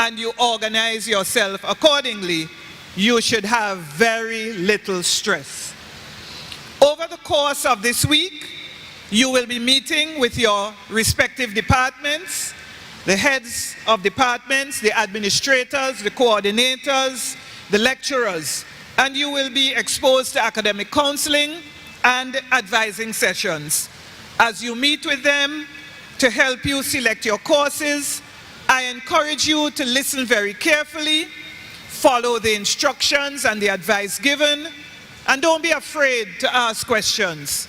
and you organize yourself accordingly, you should have very little stress. Over the course of this week, you will be meeting with your respective departments, the heads of departments, the administrators, the coordinators, the lecturers, and you will be exposed to academic counseling and advising sessions. As you meet with them to help you select your courses, I encourage you to listen very carefully, follow the instructions and the advice given, and don't be afraid to ask questions.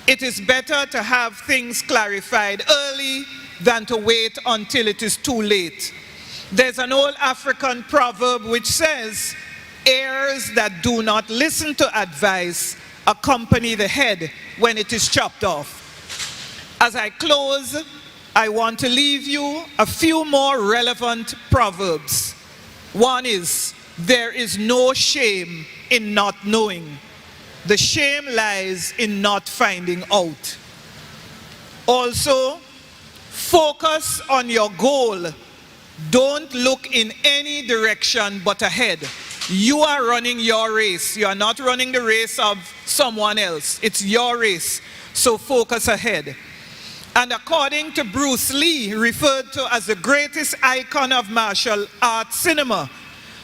It is better to have things clarified early than to wait until it is too late. There's an old African proverb which says, "Heirs that do not listen to advice accompany the head when it is chopped off." As I close, I want to leave you a few more relevant proverbs. One is, there is no shame in not knowing. The shame lies in not finding out. Also, focus on your goal. Don't look in any direction but ahead. You are running your race. You are not running the race of someone else. It's your race. So focus ahead. And according to Bruce Lee, referred to as the greatest icon of martial arts cinema,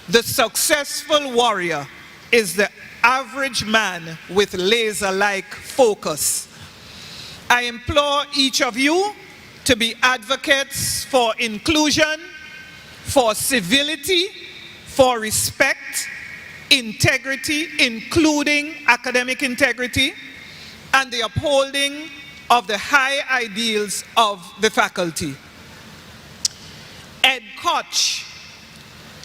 the successful warrior is the average man with laser-like focus. I implore each of you to be advocates for inclusion, for civility, for respect, integrity, including academic integrity, and the upholding of the high ideals of the faculty. Ed Koch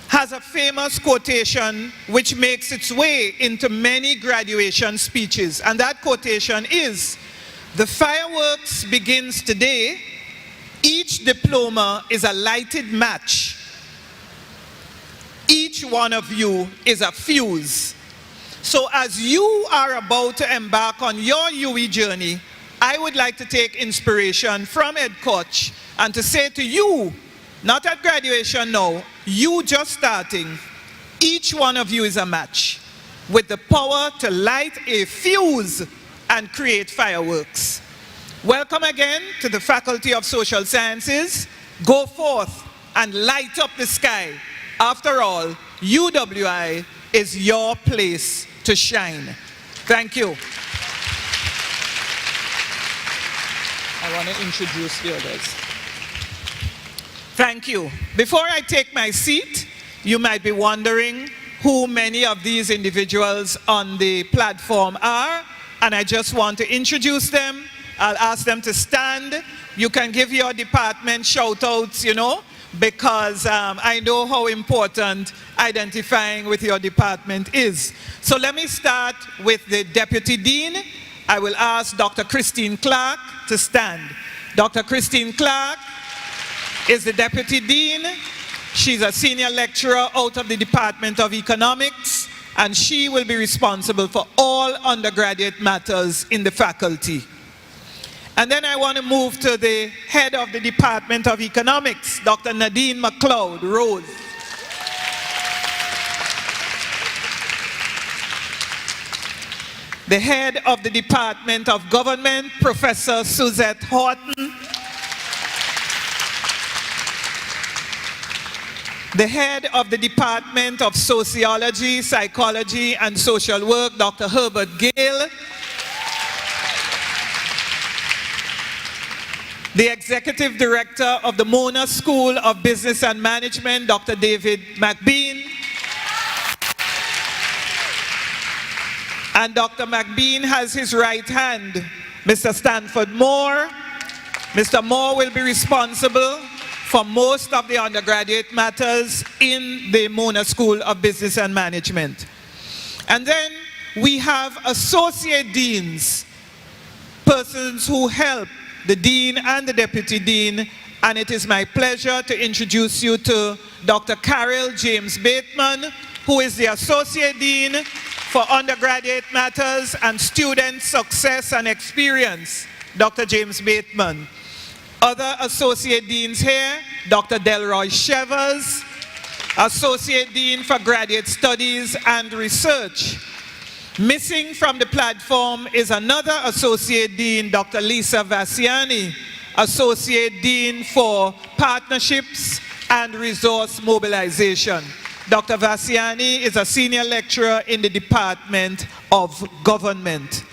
has a famous quotation which makes its way into many graduation speeches, and that quotation is, "The fireworks begins today. Each diploma is a lighted match. Each one of you is a fuse." So as you are about to embark on your UE journey, I would like to take inspiration from Ed Koch and to say to you, not at graduation now, you just starting, each one of you is a match with the power to light a fuse and create fireworks. Welcome again to the Faculty of Social Sciences. Go forth and light up the sky. After all, UWI is your place to shine. Thank you. I want to introduce the others. Thank you. Before I take my seat, you might be wondering who many of these individuals on the platform are, and I just want to introduce them. I'll ask them to stand. You can give your department shout-outs, you know, because I know how important identifying with your department is. So let me start with the Deputy Dean. I will ask Dr. Christine Clark to stand. Dr. Christine Clark is the Deputy Dean. She's a senior lecturer out of the Department of Economics, and she will be responsible for all undergraduate matters in the faculty. And then I want to move to the head of the Department of Economics, Dr. Nadine McLeod Rose. The head of the Department of Government, Professor Suzette Horton. The head of the Department of Sociology, Psychology, and Social Work, Dr. Herbert Gale. The Executive Director of the Mona School of Business and Management, Dr. David McBean. And Dr. McBean has his right hand, Mr. Stanford Moore. Mr. Moore will be responsible for most of the undergraduate matters in the Mona School of Business and Management. And then we have associate deans, persons who help the dean and the deputy dean, and it is my pleasure to introduce you to Dr. Carol James Bateman, who is the associate dean for undergraduate matters and student success and experience, Dr. James Bateman. Other associate deans here, Dr. Delroy Shevers, Associate Dean for Graduate Studies and Research. Missing from the platform is another Associate Dean, Dr. Lisa Vassiani, Associate Dean for Partnerships and Resource Mobilization. Dr. Vassiani is a senior lecturer in the Department of Government.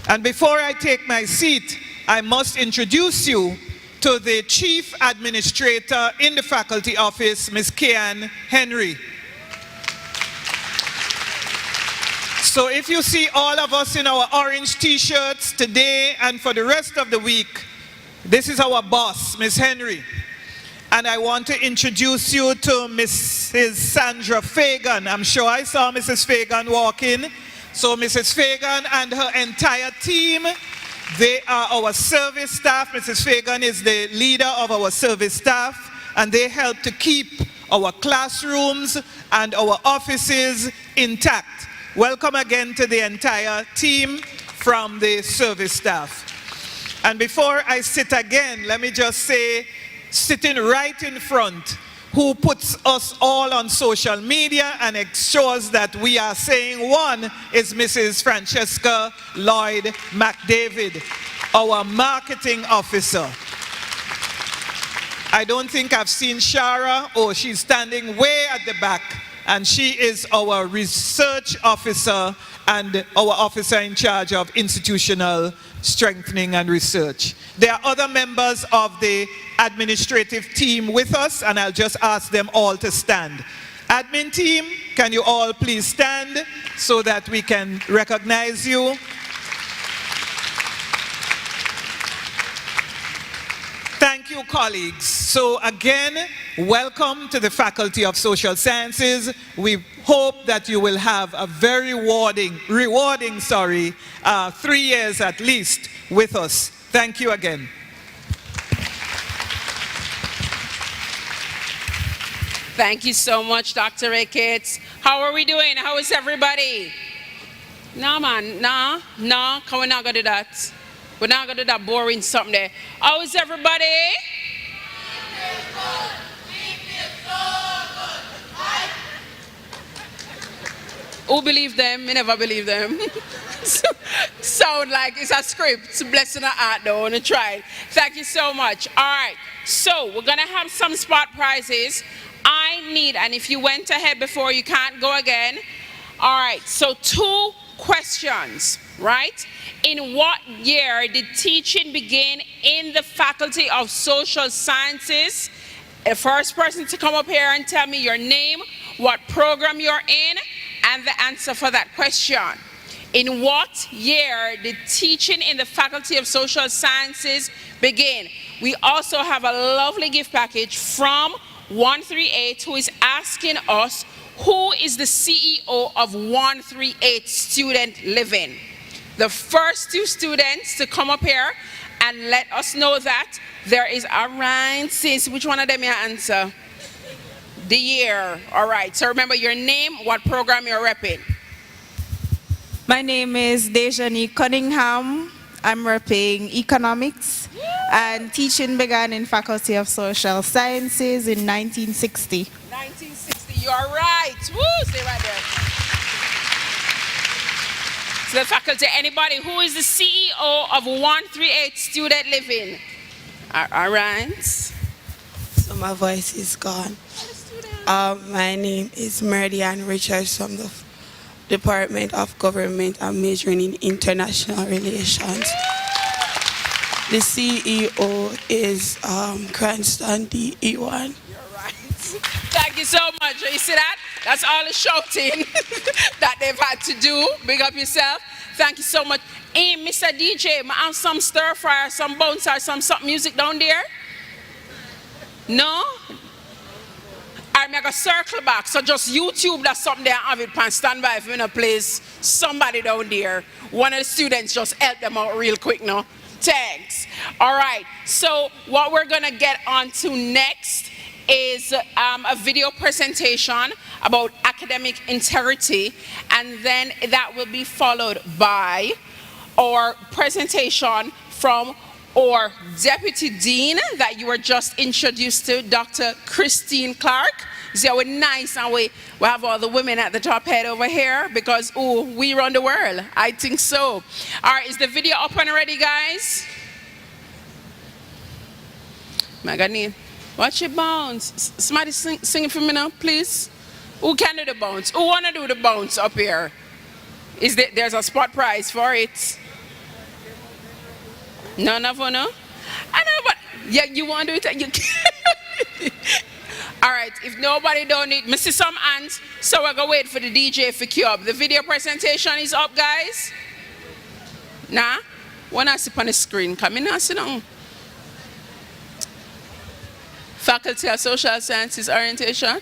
And before I take my seat, I must introduce you to the Chief Administrator in the Faculty Office, Ms. Kian Henry. So if you see all of us in our orange t-shirts today and for the rest of the week, this is our boss, Ms. Henry. And I want to introduce you to Mrs. Sandra Fagan. I'm sure I saw Mrs. Fagan walk in. So Mrs. Fagan and her entire team, they are our service staff. Mrs. Fagan is the leader of our service staff, and they help to keep our classrooms and our offices intact. Welcome again to the entire team from the service staff. And before I sit again, let me just say, sitting right in front, who puts us all on social media and ensures that we are saying one, is Mrs. Francesca Lloyd McDavid, our marketing officer. I don't think I've seen Shara. Oh, she's standing way at the back, and she is our research officer and our officer in charge of institutional strengthening and research. There are other members of the administrative team with us, and I'll just ask them all to stand. Admin team, can you all please stand so that we can recognize you? Thank you, colleagues. So again, welcome to the Faculty of Social Sciences. We hope that you will have a very rewarding 3 years at least with us. Thank you again. Thank you so much, Dr. Ricketts. How are we doing? How is everybody? No, man, no, we're not gonna do that. We're not gonna do that boring something there. How is everybody? Who believe them? Me never believe them. Sound like it's a script. Blessing the heart though, wanna try it. Thank you so much. All right, so we're gonna have some spot prizes. I need, and if you went ahead before, you can't go again. All right, so 2 questions, right? In what year did teaching begin in the Faculty of Social Sciences? The first person to come up here and tell me your name, what program you're in, and the answer for that question. In what year did teaching in the Faculty of Social Sciences begin? We also have a lovely gift package from 138 who is asking us, who is the CEO of 138 Student Living? The first 2 students to come up here and let us know that there is around, since which one of them you answer? The year. All right, so remember your name, what program you're repping. My name is Dejani Cunningham. I'm repping economics, and teaching began in Faculty of Social Sciences in 1960. 1960, you're right. Woo, stay right there. So the faculty, anybody who is the CEO of 138 Student Living? All right. So my voice is gone. My name is Meridian Richards from the Department of Government. I'm majoring in International Relations. The CEO is Cranston DE1. You're right. Thank you so much. You see that? That's all the shouting that they've had to do. Big up yourself. Thank you so much. Hey, Mr. DJ, I have some stir fry, some bouncer, some music down there? No? I'm going to circle back. So just YouTube that something there and have it pan standby if you're in a place. Somebody down there. One of the students just help them out real quick now. Thanks. All right. So what we're going to get on to next is a video presentation about academic integrity, and then that will be followed by our presentation from or Deputy Dean that you were just introduced to, Dr. Christine Clark. See how nice and we have all the women at the top head over here because, ooh, we run the world. I think so. All right, is the video up and ready, guys? Magani, watch it bounce. Somebody sing it for me now, please. Who can do the bounce? Who want to do the bounce up here? There's a spot prize for it. None of you know? I know, but yeah, you want to do it? You all right, if nobody don't need, me see some hands, so we're going to wait for the DJ for cue up. The video presentation is up, guys. Nah? When I see on the screen, come in and sit down. Faculty of Social Sciences orientation.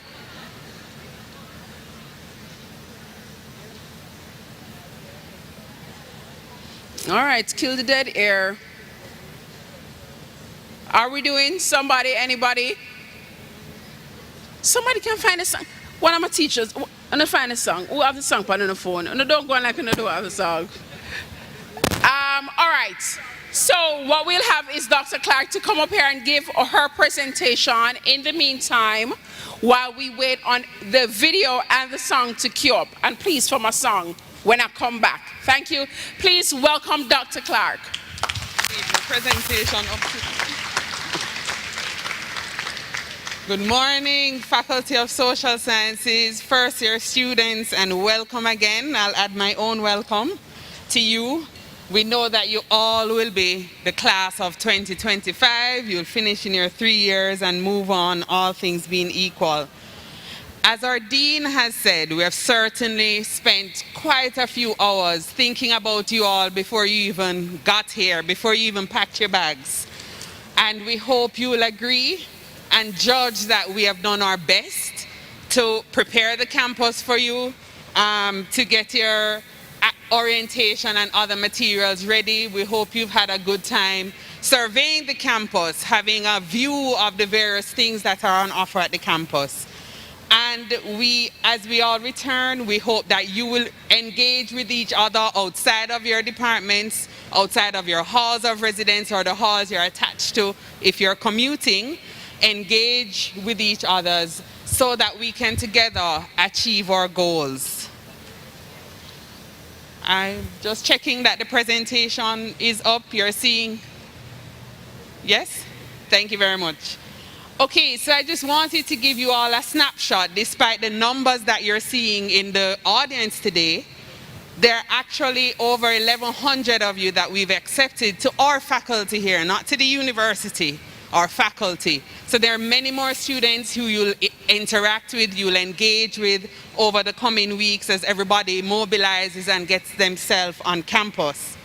All right, kill the dead air. Are we doing somebody, anybody? Somebody can find a song. One of my teachers, and find a song. Who have the song on the phone? And don't go on like you don't have the song. All right. So what we'll have is Dr. Clark to come up here and give her presentation in the meantime while we wait on the video and the song to queue up. And please for my song when I come back. Thank you. Please welcome Dr. Clark. The presentation up to... Good morning, Faculty of Social Sciences, first year students, and welcome again. I'll add my own welcome to you. We know that you all will be the class of 2025. You'll finish in your 3 years and move on, all things being equal. As our Dean has said, we have certainly spent quite a few hours thinking about you all before you even got here, before you even packed your bags. And we hope you will agree and judge that we have done our best to prepare the campus for you, to get your orientation and other materials ready. We hope you've had a good time surveying the campus, having a view of the various things that are on offer at the campus. And as we all return, we hope that you will engage with each other outside of your departments, outside of your halls of residence or the halls you're attached to. If you're commuting, engage with each other so that we can together achieve our goals. I'm just checking that the presentation is up. You're seeing? Yes? Thank you very much. Okay, so I just wanted to give you all a snapshot. Despite the numbers that you're seeing in the audience today, there are actually over 1,100 of you that we've accepted to our faculty here, not to the university, our faculty. So there are many more students who you'll interact with, you'll engage with over the coming weeks as everybody mobilizes and gets themselves on campus.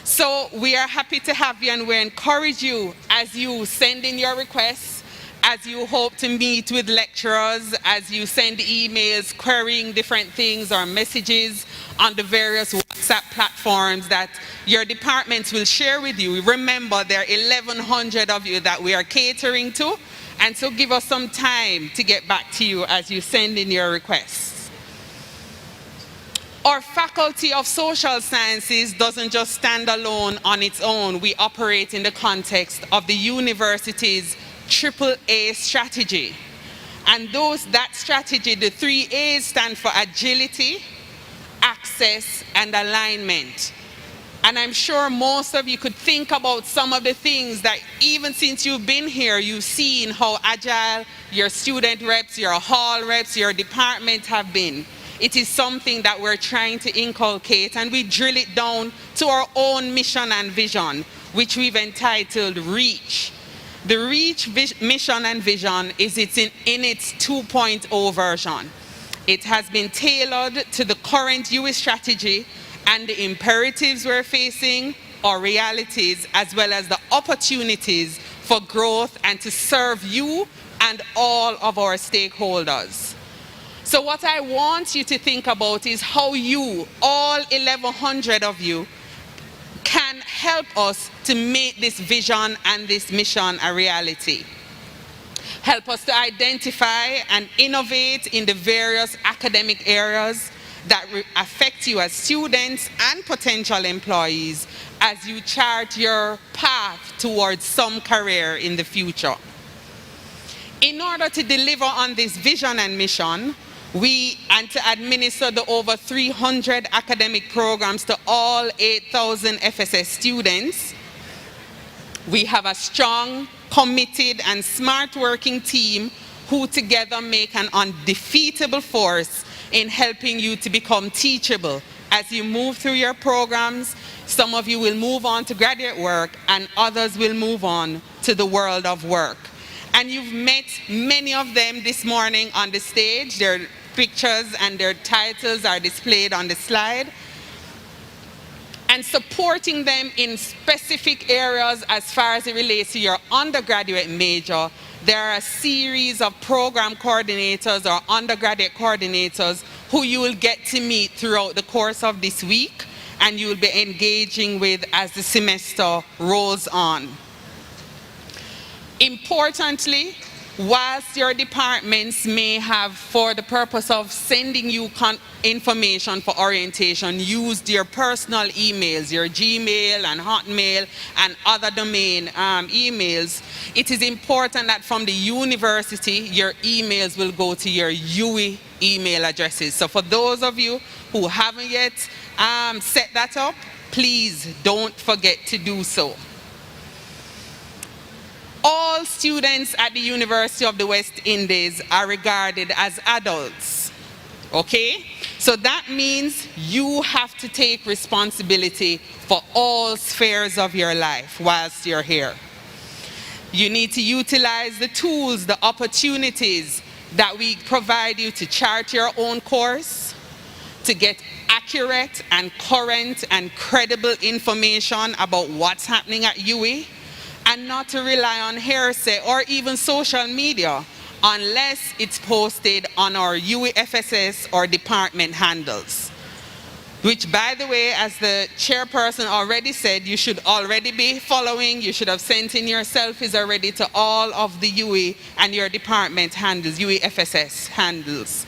So we are happy to have you, and we encourage you as you send in your requests, as you hope to meet with lecturers, as you send emails querying different things or messages on the various WhatsApp platforms that your departments will share with you. Remember, there are 1,100 of you that we are catering to, and so give us some time to get back to you as you send in your requests. Our Faculty of Social Sciences doesn't just stand alone on its own. We operate in the context of the university's AAA strategy. And that strategy, the 3 A's stand for agility, access, and alignment. And I'm sure most of you could think about some of the things that even since you've been here, you've seen how agile your student reps, your hall reps, your department have been. It is something that we're trying to inculcate, and we drill it down to our own mission and vision, which we've entitled REACH. The REACH mission and vision is in its 2.0 version. It has been tailored to the current US strategy and the imperatives we're facing, our realities, as well as the opportunities for growth and to serve you and all of our stakeholders. So what I want you to think about is how you, all 1,100 of you, can help us to make this vision and this mission a reality. Help us to identify and innovate in the various academic areas that affect you as students and potential employees, as you chart your path towards some career in the future. In order to deliver on this vision and mission, and to administer the over 300 academic programs to all 8,000 FSS students, we have a strong, committed, and smart working team who together make an undefeatable force in helping you to become teachable. As you move through your programs, some of you will move on to graduate work and others will move on to the world of work. And you've met many of them this morning on the stage. Their pictures and their titles are displayed on the slide. And supporting them in specific areas as far as it relates to your undergraduate major, there are a series of program coordinators or undergraduate coordinators who you will get to meet throughout the course of this week and you will be engaging with as the semester rolls on. Importantly, whilst your departments may have, for the purpose of sending you information for orientation, used your personal emails, your Gmail and Hotmail and other domain emails, it is important that from the university, your emails will go to your UE email addresses. So for those of you who haven't yet set that up, please don't forget to do so. All students at the University of the West Indies are regarded as adults, okay? So that means you have to take responsibility for all spheres of your life whilst you're here. You need to utilize the tools, the opportunities that we provide you to chart your own course, to get accurate and current and credible information about what's happening at UE, and not to rely on hearsay or even social media unless it's posted on our UEFSS or department handles. Which, by the way, as the chairperson already said, you should already be following. You should have sent in your selfies already to all of the UE and your department handles, UEFSS handles.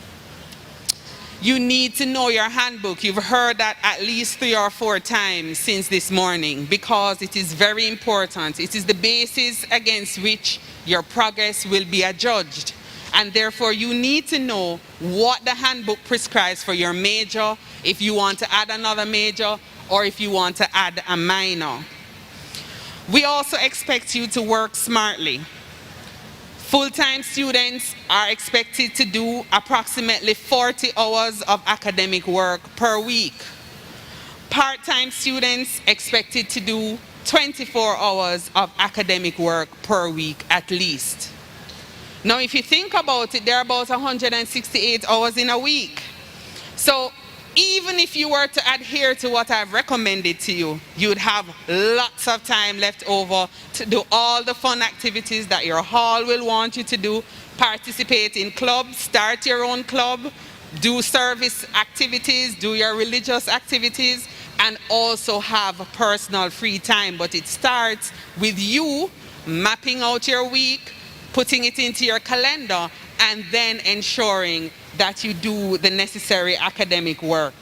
You need to know your handbook. You've heard that at least 3 or 4 times since this morning because it is very important. It is the basis against which your progress will be adjudged. And therefore, you need to know what the handbook prescribes for your major, if you want to add another major, or if you want to add a minor. We also expect you to work smartly. Full-time students are expected to do approximately 40 hours of academic work per week. Part-time students expected to do 24 hours of academic work per week at least. Now, if you think about it, there are about 168 hours in a week. So even if you were to adhere to what I've recommended to you, you'd have lots of time left over to do all the fun activities that your hall will want you to do, participate in clubs, start your own club, do service activities, do your religious activities, and also have personal free time. But it starts with you mapping out your week, putting it into your calendar, and then ensuring that you do the necessary academic work.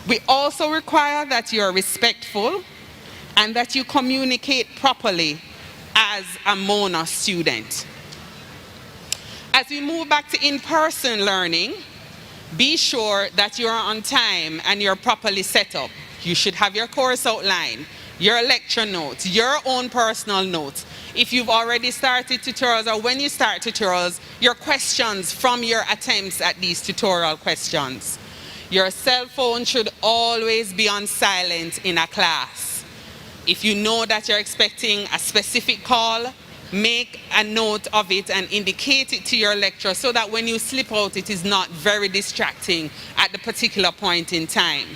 We also require that you're respectful and that you communicate properly as a MONA student. As we move back to in-person learning, be sure that you are on time and you're properly set up. You should have your course outline, your lecture notes, your own personal notes. If you've already started tutorials or when you start tutorials, your questions from your attempts at these tutorial questions. Your cell phone should always be on silent in a class. If you know that you're expecting a specific call, make a note of it and indicate it to your lecturer so that when you slip out, it is not very distracting at the particular point in time.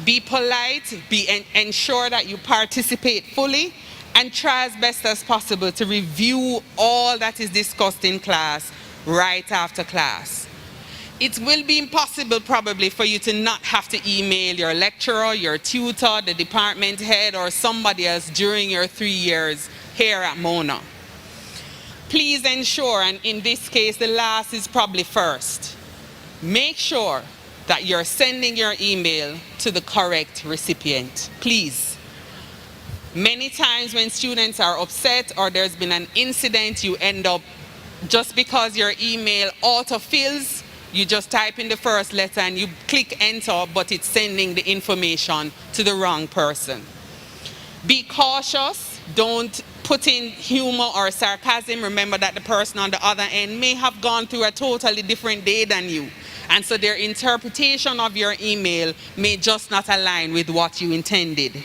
Be polite, ensure that you participate fully, and try as best as possible to review all that is discussed in class right after class. It will be impossible probably for you to not have to email your lecturer, your tutor, the department head, or somebody else during your 3 years here at MONA. Please ensure, and in this case the last is probably first, make sure that you're sending your email to the correct recipient. Please. Many times when students are upset or there's been an incident, you end up, just because your email autofills, you just type in the first letter and you click enter, but it's sending the information to the wrong person. Be cautious. Don't put in humor or sarcasm. Remember that the person on the other end may have gone through a totally different day than you. And so their interpretation of your email may just not align with what you intended.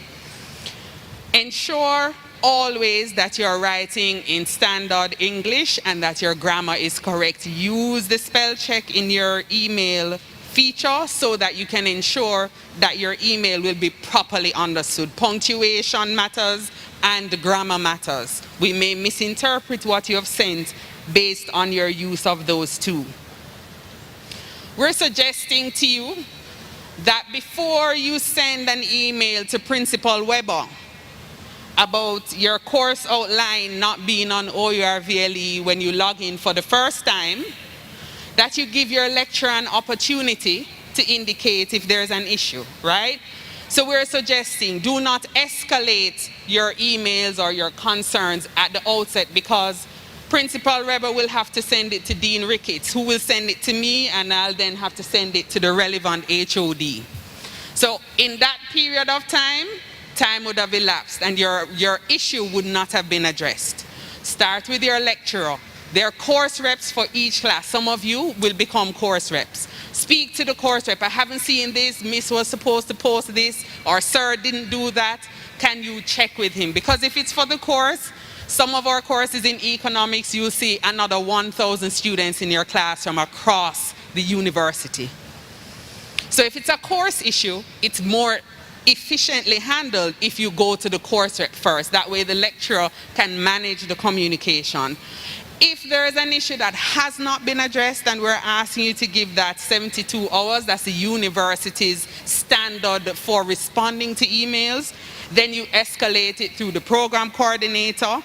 Ensure always that you're writing in standard English and that your grammar is correct. Use the spell check in your email feature so that you can ensure that your email will be properly understood. Punctuation matters and grammar matters. We may misinterpret what you have sent based on your use of those two. We're suggesting to you that before you send an email to Principal Weber about your course outline not being on OURVLE when you log in for the first time, that you give your lecturer an opportunity to indicate if there's an issue, right? So we're suggesting do not escalate your emails or your concerns at the outset, because Principal Weber will have to send it to Dean Ricketts, who will send it to me, and I'll then have to send it to the relevant HOD. So in that period of time would have elapsed and your issue would not have been addressed. Start with your lecturer. There are course reps for each class. Some of you will become course reps. Speak to the course rep. I haven't seen this, Miss was supposed to post this, or Sir didn't do that. Can you check with him? Because if it's for the course, some of our courses in economics, you'll see another 1,000 students in your class from across the university. So if it's a course issue, it's more efficiently handled if you go to the course rep first. That way the lecturer can manage the communication. If there is an issue that has not been addressed and we're asking you to give that 72 hours, that's the university's standard for responding to emails, then you escalate it through the program coordinator,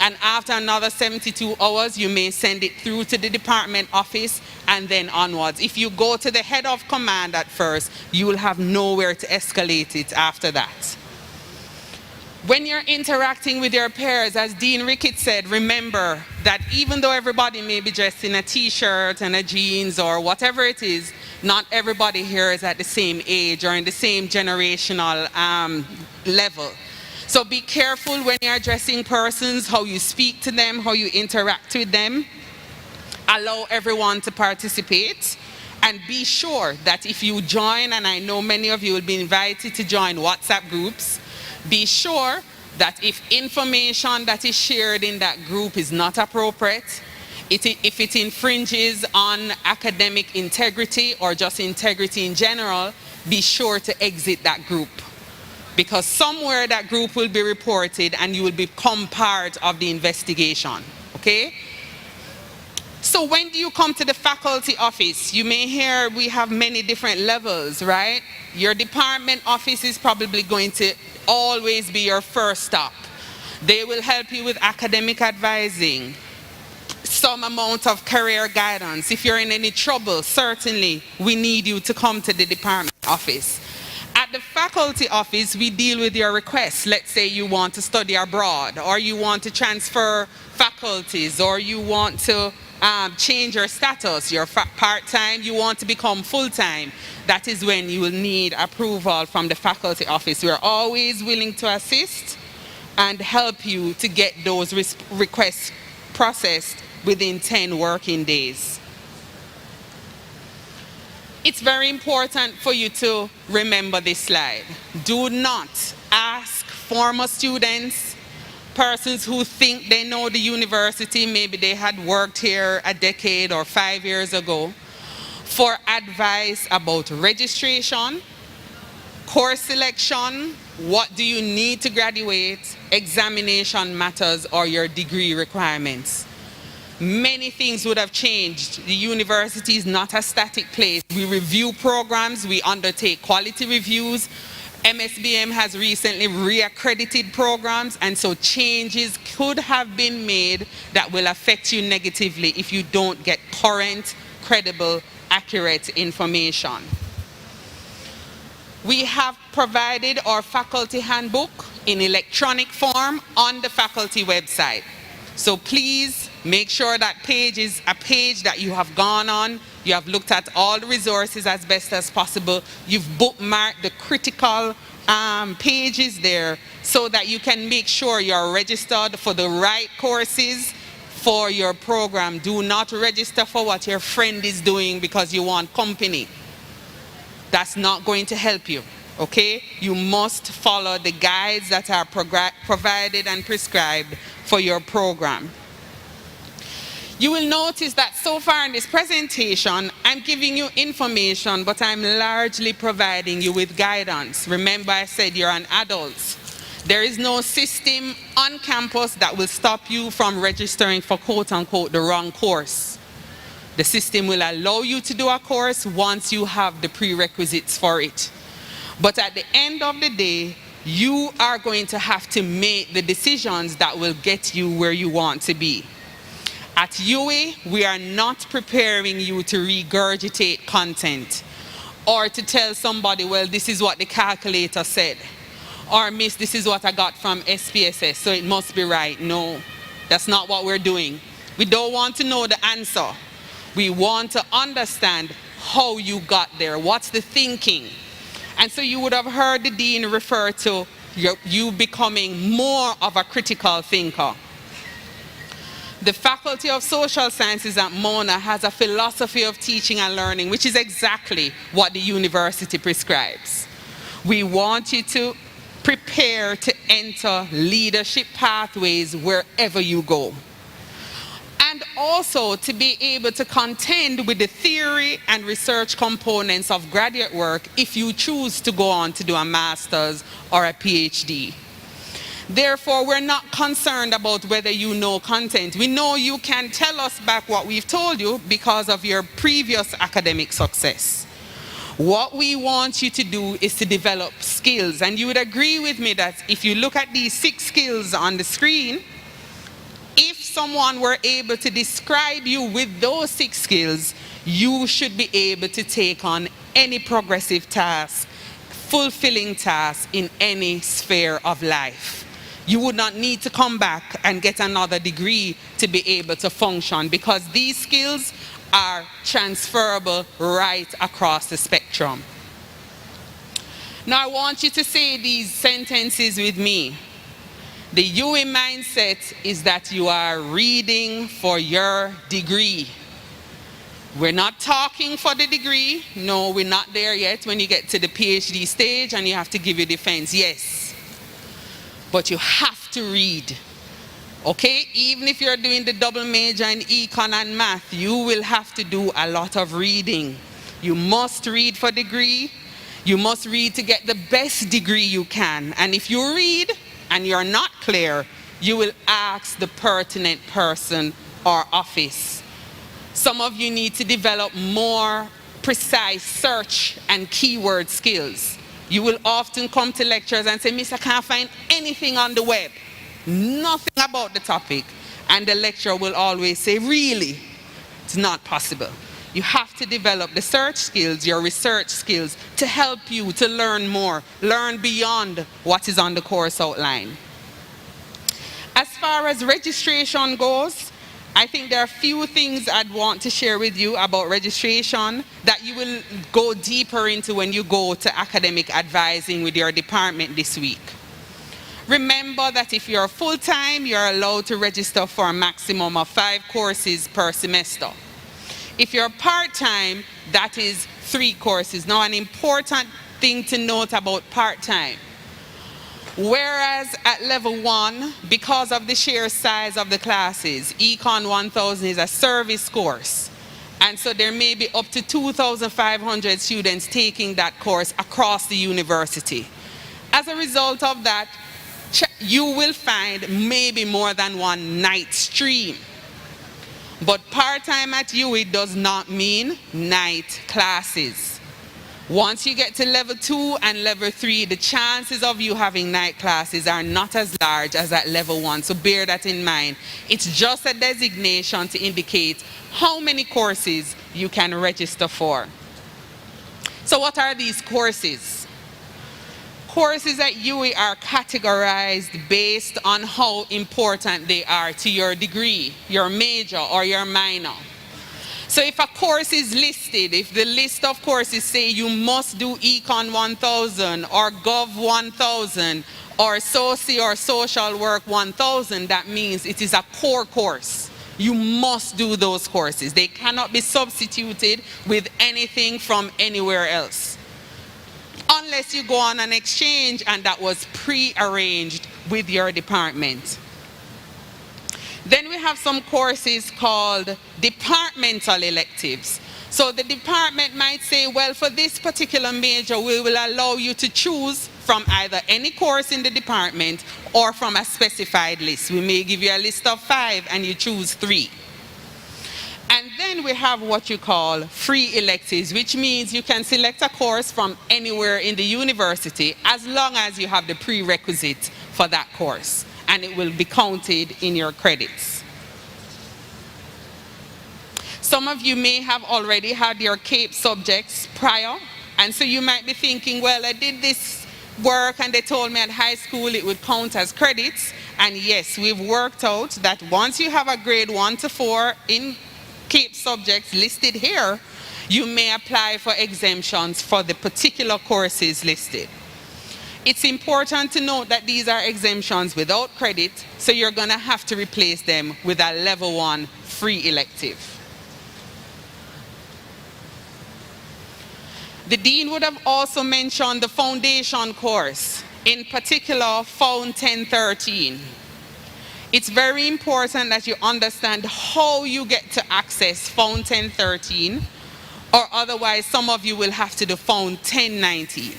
and after another 72 hours, you may send it through to the department office and then onwards. If you go to the head of command at first, you will have nowhere to escalate it after that. When you're interacting with your peers, as Dean Ricketts said, remember that even though everybody may be dressed in a t-shirt and a jeans or whatever it is, not everybody here is at the same age or in the same generational level. So be careful when you're addressing persons, how you speak to them, how you interact with them. Allow everyone to participate. And be sure that if you join, and I know many of you will be invited to join WhatsApp groups, be sure that if information that is shared in that group is not appropriate, if it infringes on academic integrity or just integrity in general, be sure to exit that group. Because somewhere that group will be reported and you will become part of the investigation, okay? So when do you come to the faculty office? You may hear we have many different levels, right? Your department office is probably going to always be your first stop. They will help you with academic advising, some amount of career guidance. If you're in any trouble, certainly we need you to come to the department office. At the faculty office, we deal with your requests. Let's say you want to study abroad, or you want to transfer faculties, or you want to change your status. You're part-time, you want to become full-time. That is when you will need approval from the faculty office. We're always willing to assist and help you to get those requests processed within 10 working days. It's very important for you to remember this slide. Do not ask former students, persons who think they know the university, maybe they had worked here a decade or 5 years ago, for advice about registration, course selection, what do you need to graduate, examination matters, or your degree requirements. Many things would have changed. The university is not a static place. We review programs, we undertake quality reviews. MSBM has recently reaccredited programs, and so changes could have been made that will affect you negatively if you don't get current, credible, accurate information. We have provided our faculty handbook in electronic form on the faculty website. So please make sure that page is a page that you have gone on, you have looked at all the resources as best as possible, you've bookmarked the critical pages there so that you can make sure you're registered for the right courses for your program. Do not register for what your friend is doing because you want company. That's not going to help you, okay? You must follow the guides that are provided and prescribed for your program. You will notice that so far in this presentation, I'm giving you information, but I'm largely providing you with guidance. Remember, I said you're an adult. There is no system on campus that will stop you from registering for quote-unquote the wrong course. The system will allow you to do a course once you have the prerequisites for it. But at the end of the day, you are going to have to make the decisions that will get you where you want to be. At UA, we are not preparing you to regurgitate content or to tell somebody, well, this is what the calculator said. Or, miss, this is what I got from SPSS, so it must be right. No, that's not what we're doing. We don't want to know the answer. We want to understand how you got there. What's the thinking? And so you would have heard the dean refer to you becoming more of a critical thinker. The Faculty of Social Sciences at Mona has a philosophy of teaching and learning, which is exactly what the university prescribes. We want you to prepare to enter leadership pathways wherever you go. And also to be able to contend with the theory and research components of graduate work if you choose to go on to do a master's or a PhD. Therefore, we're not concerned about whether you know content. We know you can tell us back what we've told you because of your previous academic success. What we want you to do is to develop skills. And you would agree with me that if you look at these 6 skills on the screen, if someone were able to describe you with those 6 skills, you should be able to take on any progressive task, fulfilling task in any sphere of life. You would not need to come back and get another degree to be able to function because these skills are transferable right across the spectrum. Now I want you to say these sentences with me. The UA mindset is that you are reading for your degree. We're not talking for the degree. No, we're not there yet when you get to the PhD stage and you have to give your defense. Yes. But you have to read. Okay? Even if you're doing the double major in econ and math, you will have to do a lot of reading. You must read for degree. You must read to get the best degree you can. And if you read and you're not clear, you will ask the pertinent person or office. Some of you need to develop more precise search and keyword skills. You will often come to lectures and say, Miss, I can't find anything on the web. Nothing about the topic. And the lecturer will always say, really? It's not possible. You have to develop the search skills, your research skills, to help you to learn more, learn beyond what is on the course outline. As far as registration goes, I think there are a few things I'd want to share with you about registration that you will go deeper into when you go to academic advising with your department this week. Remember that if you're full-time, you're allowed to register for a maximum of 5 courses per semester. If you're part-time, that is 3 courses. Now, an important thing to note about part-time. Whereas at level 1, because of the sheer size of the classes, Econ 1000 is a service course. And so there may be up to 2,500 students taking that course across the university. As a result of that, you will find maybe more than 1 night stream. But part-time at UWI does not mean night classes. Once you get to level 2 and level 3, the chances of you having night classes are not as large as at level 1, so bear that in mind. It's just a designation to indicate how many courses you can register for. So what are these courses? Courses at UWI are categorized based on how important they are to your degree, your major, or your minor. So if a course is listed, if the list of courses say you must do Econ 1000 or Gov 1000 or Soci or Social Work 1000, that means it is a core course. You must do those courses. They cannot be substituted with anything from anywhere else, unless you go on an exchange and that was pre-arranged with your department. Then we have some courses called departmental electives. So the department might say, well, for this particular major, we will allow you to choose from either any course in the department or from a specified list. We may give you a list of 5 and you choose 3. And then we have what you call free electives, which means you can select a course from anywhere in the university as long as you have the prerequisite for that course, and it will be counted in your credits. Some of you may have already had your CAPE subjects prior, and so you might be thinking, well, I did this work and they told me at high school it would count as credits. And yes, we've worked out that once you have a grade 1 to 4 in CAPE subjects listed here, you may apply for exemptions for the particular courses listed. It's important to note that these are exemptions without credit, so you're going to have to replace them with a level 1 free elective. The dean would have also mentioned the foundation course, in particular Found 1013. It's very important that you understand how you get to access Found 1013, or otherwise some of you will have to do Found 1019.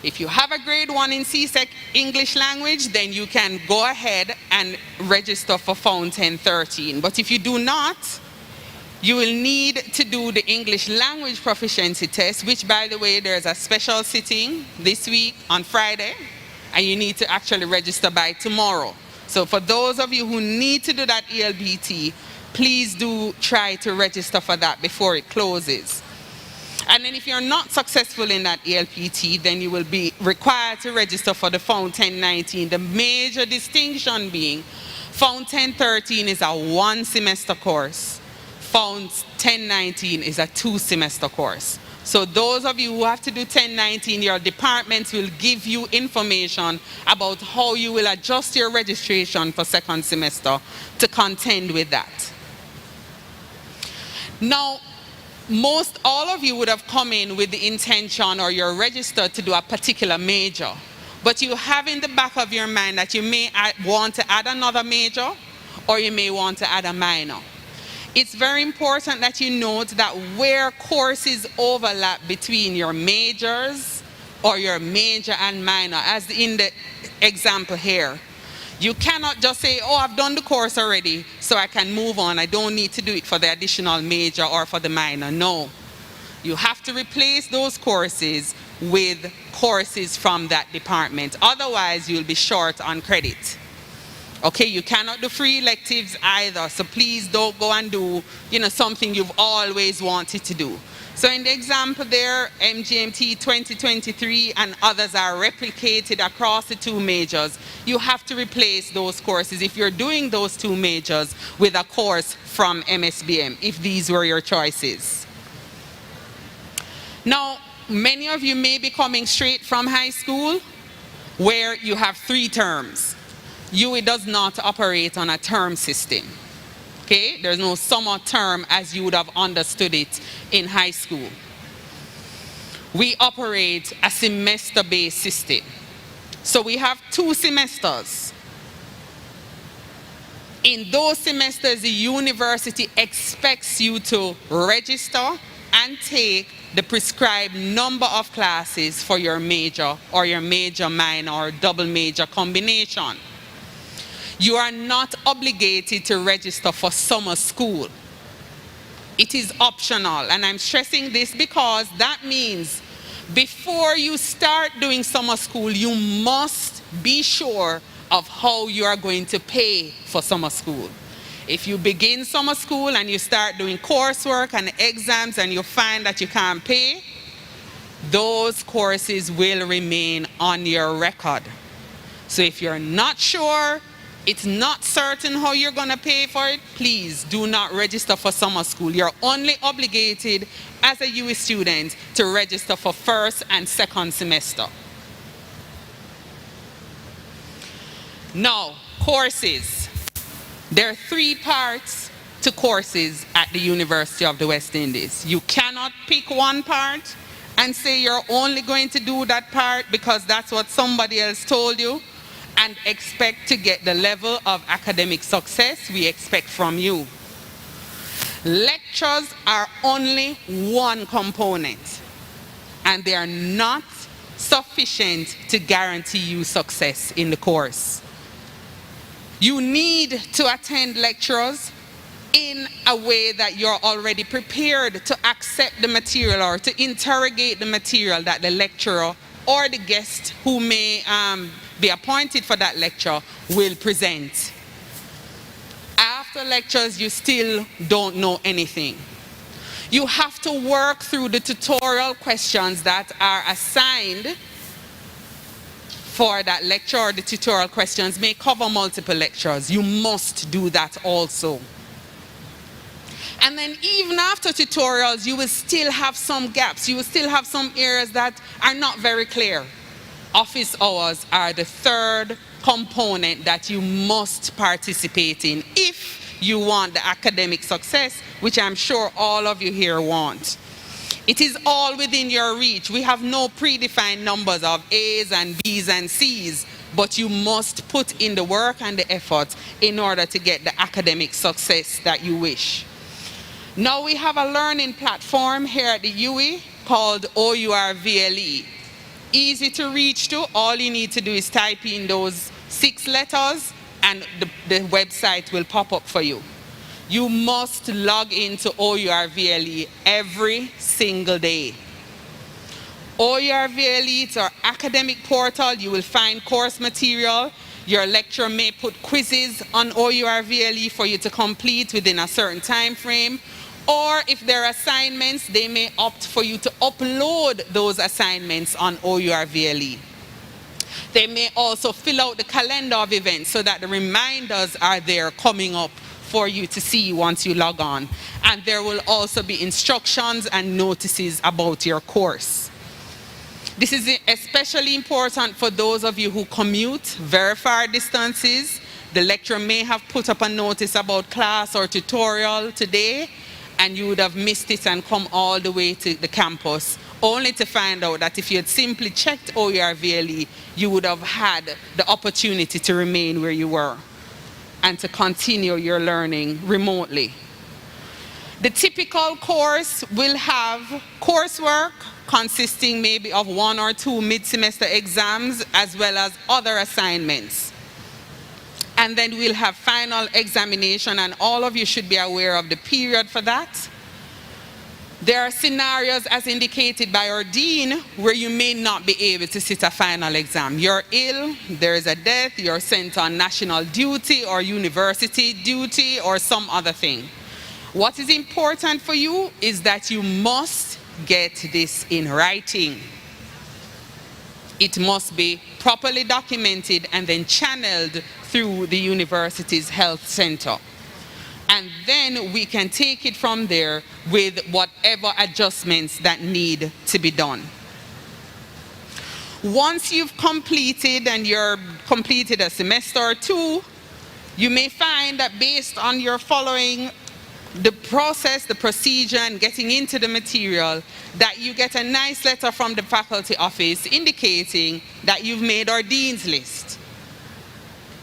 If you have a grade 1 in CSEC English language, then you can go ahead and register for Found 1013. But if you do not, you will need to do the English language proficiency test, which, by the way, there's a special sitting this week on Friday, and you need to actually register by tomorrow. So for those of you who need to do that ELBT, please do try to register for that before it closes. And then if you're not successful in that ELPT, then you will be required to register for the Found 1019. The major distinction being Found 1013 is a 1-semester course. Found 1019 is a 2-semester course. So those of you who have to do 1019, your departments will give you information about how you will adjust your registration for second semester to contend with that. Now, most all of you would have come in with the intention, or you're registered to do a particular major, but you have in the back of your mind that you may want to add another major, or you may want to add a minor. It's very important that you note that where courses overlap between your majors or your major and minor, as in the example here, you cannot just say, oh, I've done the course already, so I can move on. I don't need to do it for the additional major or for the minor. No. You have to replace those courses with courses from that department. Otherwise, you'll be short on credit. Okay, you cannot do free electives either, so please don't go and do, something you've always wanted to do. So in the example there, MGMT 2023 and others are replicated across the 2 majors. You have to replace those courses if you're doing those 2 majors with a course from MSBM, if these were your choices. Now, many of you may be coming straight from high school where you have 3 terms. UWI does not operate on a term system. Okay, there's no summer term as you would have understood it in high school. We operate a semester-based system. So we have 2 semesters. In those semesters, the university expects you to register and take the prescribed number of classes for your major or your major minor or double major combination. You are not obligated to register for summer school. It is optional, and I'm stressing this because that means before you start doing summer school, you must be sure of how you are going to pay for summer school. If you begin summer school and you start doing coursework and exams and you find that you can't pay, those courses will remain on your record. So if you're not sure, it's not certain how you're going to pay for it, please do not register for summer school. You're only obligated as a UE student to register for first and second semester. Now, courses. There are 3 parts to courses at the University of the West Indies. You cannot pick one part and say you're only going to do that part because that's what somebody else told you, and expect to get the level of academic success we expect from you. Lectures are only one component, and they are not sufficient to guarantee you success in the course. You need to attend lectures in a way that you're already prepared to accept the material or to interrogate the material that the lecturer or the guest who may be appointed for that lecture will present. After lectures, you still don't know anything. You have to work through the tutorial questions that are assigned for that lecture, or the tutorial questions may cover multiple lectures. You must do that also. And then even after tutorials, you will still have some gaps. You will still have some areas that are not very clear. Office hours are the 3rd component that you must participate in if you want the academic success, which I'm sure all of you here want. It is all within your reach. We have no predefined numbers of A's and B's and C's, but you must put in the work and the effort in order to get the academic success that you wish. Now we have a learning platform here at the UE called OURVLE. Easy to reach to. All you need to do is type in those 6 letters and the website will pop up for you. You must log into OURVLE every single day. OURVLE is our academic portal. You will find course material. Your lecturer may put quizzes on OURVLE for you to complete within a certain time frame. Or if there are assignments, they may opt for you to upload those assignments on OURVLE. They may also fill out the calendar of events so that the reminders are there coming up for you to see once you log on. And there will also be instructions and notices about your course. This is especially important for those of you who commute very far distances. The lecturer may have put up a notice about class or tutorial today, and you would have missed it and come all the way to the campus, only to find out that if you had simply checked OURVLE, you would have had the opportunity to remain where you were and to continue your learning remotely. The typical course will have coursework consisting maybe of 1 or 2 mid-semester exams as well as other assignments. And then we'll have final examination, and all of you should be aware of the period for that. There are scenarios, as indicated by our dean, where you may not be able to sit a final exam. You're ill, there is a death, you're sent on national duty or university duty or some other thing. What is important for you is that you must get this in writing. It must be properly documented and then channeled through the university's health center. And then we can take it from there with whatever adjustments that need to be done. Once you've completed and you're completed a semester or 2, you may find that based on your following the process, the procedure, and getting into the material, that you get a nice letter from the faculty office indicating that you've made our dean's list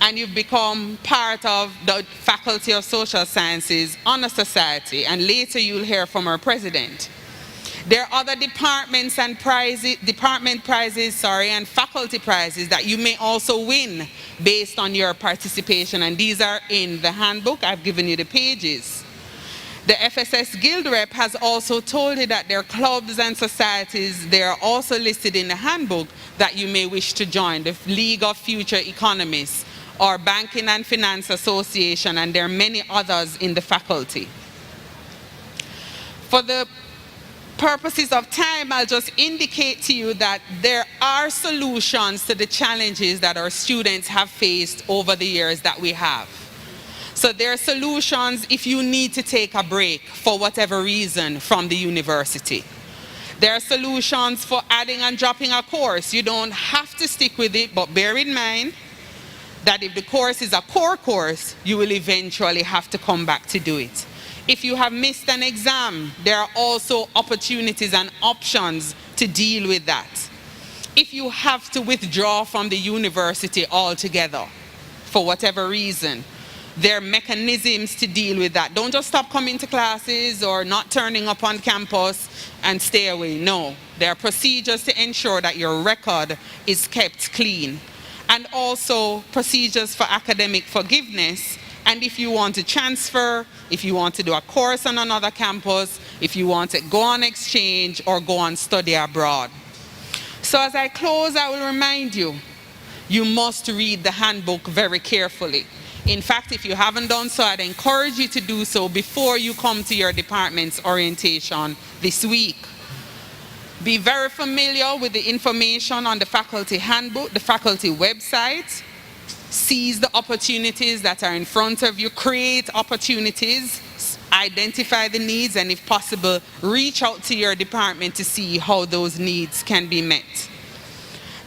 and you've become part of the Faculty of Social Sciences Honor Society, and later you'll hear from our president. There are other departments and department prizes and faculty prizes that you may also win based on your participation, and these are in the handbook. I've given you the pages. The FSS Guild Rep has also told you that there are clubs and societies, they are also listed in the handbook that you may wish to join, the League of Future Economists or Banking and Finance Association, and there are many others in the faculty. For the purposes of time, I'll just indicate to you that there are solutions to the challenges that our students have faced over the years that we have. So there are solutions if you need to take a break for whatever reason from the university. There are solutions for adding and dropping a course. You don't have to stick with it, but bear in mind that if the course is a core course, you will eventually have to come back to do it. If you have missed an exam, there are also opportunities and options to deal with that. If you have to withdraw from the university altogether, for whatever reason, there are mechanisms to deal with that. Don't just stop coming to classes or not turning up on campus and stay away. No, there are procedures to ensure that your record is kept clean. And also procedures for academic forgiveness. And if you want to transfer, if you want to do a course on another campus, if you want to go on exchange or go on study abroad. So as I close, I will remind you, you must read the handbook very carefully. In fact, if you haven't done so, I'd encourage you to do so before you come to your department's orientation this week. Be very familiar with the information on the faculty handbook, the faculty website. Seize the opportunities that are in front of you. Create opportunities. Identify the needs, and if possible, reach out to your department to see how those needs can be met.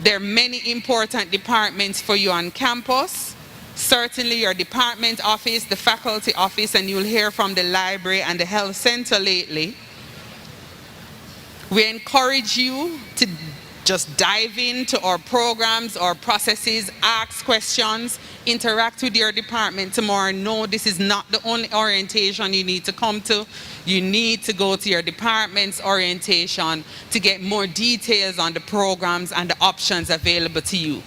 There are many important departments for you on campus. Certainly your department office, the faculty office, and you'll hear from the library and the health center lately. We encourage you to just dive into our programs, our processes, ask questions, interact with your department tomorrow. No, this is not the only orientation you need to come to. You need to go to your department's orientation to get more details on the programs and the options available to you.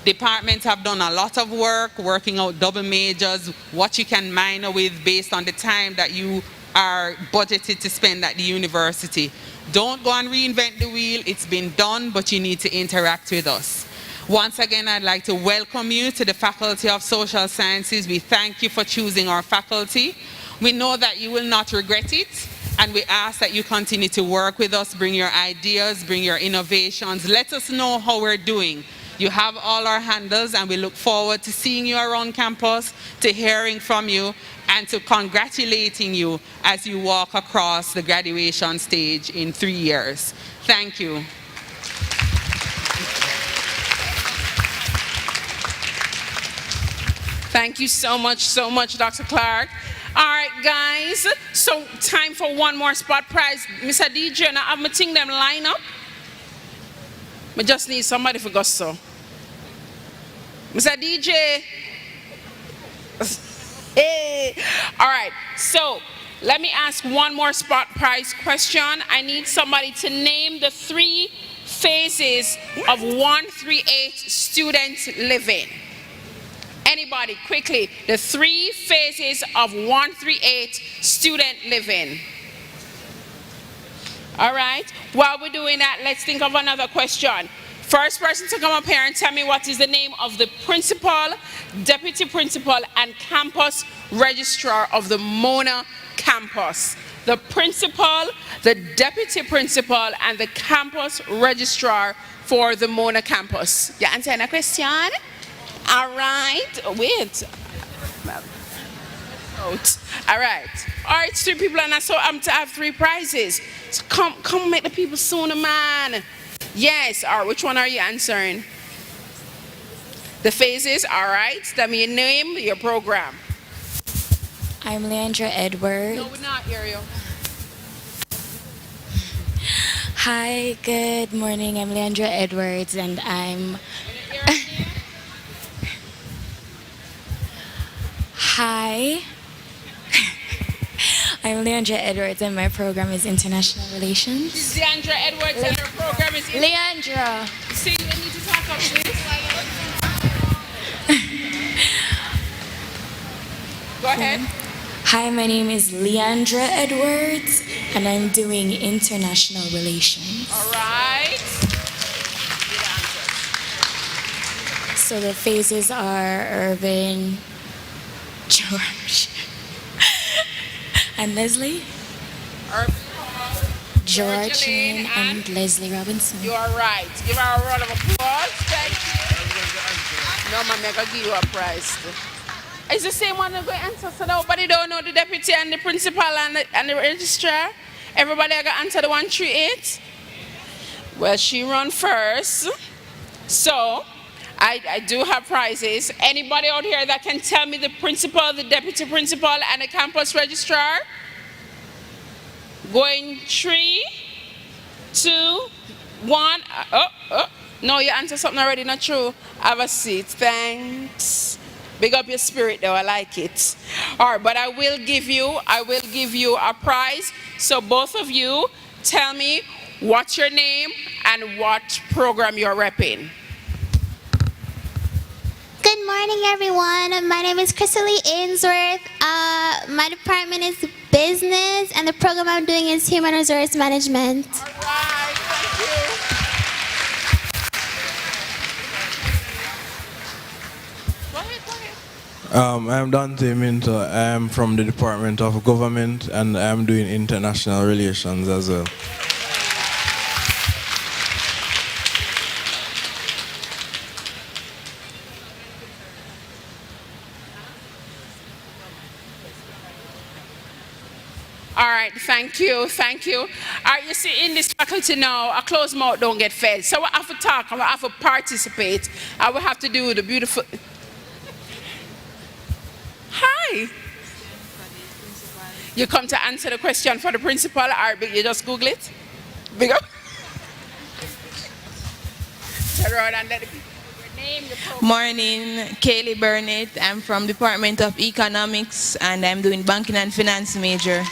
Departments have done a lot of work, working out double majors, what you can minor with based on the time that you are budgeted to spend at the university. Don't go and reinvent the wheel. It's been done, but you need to interact with us. Once again, I'd like to welcome you to the Faculty of Social Sciences. We thank you for choosing our faculty. We know that you will not regret it, and we ask that you continue to work with us, bring your ideas, bring your innovations. Let us know how we're doing. You have all our handles, and we look forward to seeing you around campus, to hearing from you, and to congratulating you as you walk across the graduation stage in 3 years. Thank you. Thank you so much, Dr. Clark. All right, guys, so time for one more spot prize. Mr. DJ, now I'm think them line up. I just need somebody for gusto. Mr. DJ. Hey. All right, so let me ask one more spot prize question. I need somebody to name the 3 phases of 138 student living. Anybody, quickly, the 3 phases of 138 student living. All right, while we're doing that, let's think of another question. First person to come up here and tell me what is the name of the principal, deputy principal, and campus registrar of the Mona campus. The principal, the deputy principal, and the campus registrar for the Mona campus. You answer a question? All right, wait. All right, 3 people, and so I'm to have 3 prizes. So come make the people sooner, man. Yes, all right, which one are you answering? The phases, all right. Tell me your name, your program. I'm Leandra Edwards. No, we're not, Ariel. Hi, good morning. I'm Leandra Edwards, and I'm... Hi. I'm Leandra Edwards, and my program is International Relations. She's Leandra Edwards, and her program is... Leandra. See, you need to talk up, please. Go ahead. Hi, my name is Leandra Edwards, and I'm doing International Relations. All right. So the phases are Irvin, George, and Leslie. Georgine and Leslie Robinson. You are right. Give her a round of applause. Thank you. No, man, I gotta give you a prize. It's the same one that go answer. So nobody don't know the deputy and the principal and the registrar. Everybody I got answer the 138. Well, she run first. So I do have prizes. Anybody out here that can tell me the principal, the deputy principal, and the campus registrar? Going 3, 2, 1. No, you answered something already, not true. Have a seat, thanks. Big up your spirit though, I like it. All right, but I will give you a prize. So both of you tell me what's your name and what program you're repping. Good morning, everyone. My name is Crystal Ainsworth. My department is business, and the program I'm doing is human resource management. All right, thank you. I'm Dante Minto. I'm from the Department of Government, and I'm doing international relations as well. All right, thank you. All right, you see, in this faculty now, a closed mouth don't get fed. So I have to talk, I have to participate, I will have to do the beautiful... Hi. You come to answer the question for the principal, or you just Google it? Big up. Turn around and let the people know your name, your program. Morning, Kaylee Burnett. I'm from Department of Economics and I'm doing banking and finance major.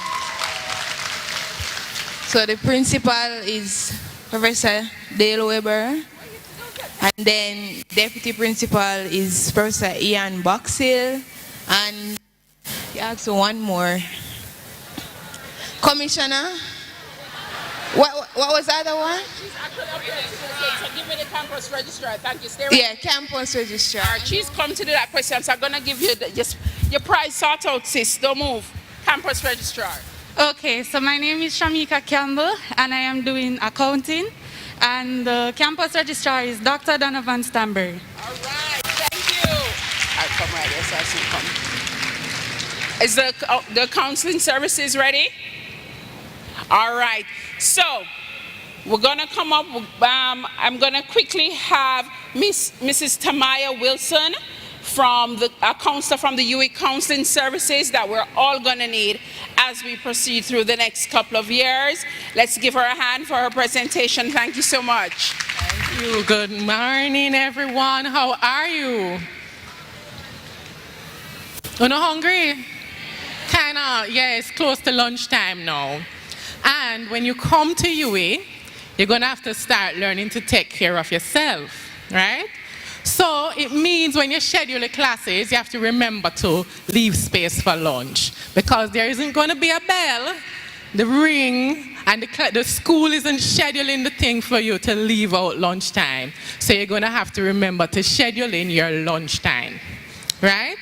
So the principal is Professor Dale Weber, and then deputy principal is Professor Ian Boxill, and you asked one more. Commissioner? What was the other one? She's actually up here today, so give me the campus registrar. Thank you. Stay right. Yeah, campus registrar. All right, she's come to do that question, so I'm going to give you just your prize. Sort out, sis. Don't move. Campus registrar. Okay, so my name is Shamika Campbell, and I am doing accounting, and the campus registrar is Dr. Donovan Stanbury. All right, thank you. All right, come right here, so I see you come. Is the counseling services ready? All right, so we're gonna come up, I'm gonna quickly have Mrs. Tamaya Wilson from a counselor from the UE Counseling Services that we're all gonna need as we proceed through the next couple of years. Let's give her a hand for her presentation. Thank you so much. Thank you. Good morning, everyone. How are you? You're not hungry? Kinda, yeah, it's close to lunchtime now. And when you come to UE, you're gonna have to start learning to take care of yourself, right? So it means when you schedule your classes, you have to remember to leave space for lunch, because there isn't gonna be a bell, the ring, and the school isn't scheduling the thing for you to leave out lunchtime. So you're gonna have to remember to schedule in your lunchtime, right?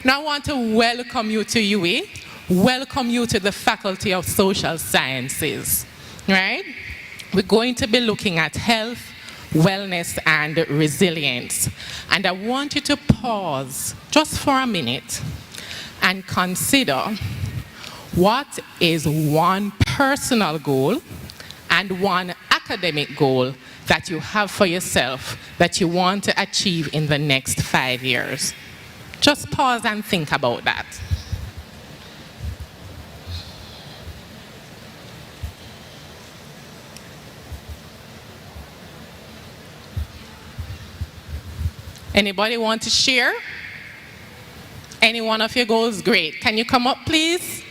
Now I want to welcome you to UE, welcome you to the Faculty of Social Sciences, right? We're going to be looking at health, wellness, and resilience. And I want you to pause just for a minute and consider what is one personal goal and one academic goal that you have for yourself that you want to achieve in the next 5 years. Just pause and think about that. Anybody want to share? Any one of your goals? Great. Can you come up, please?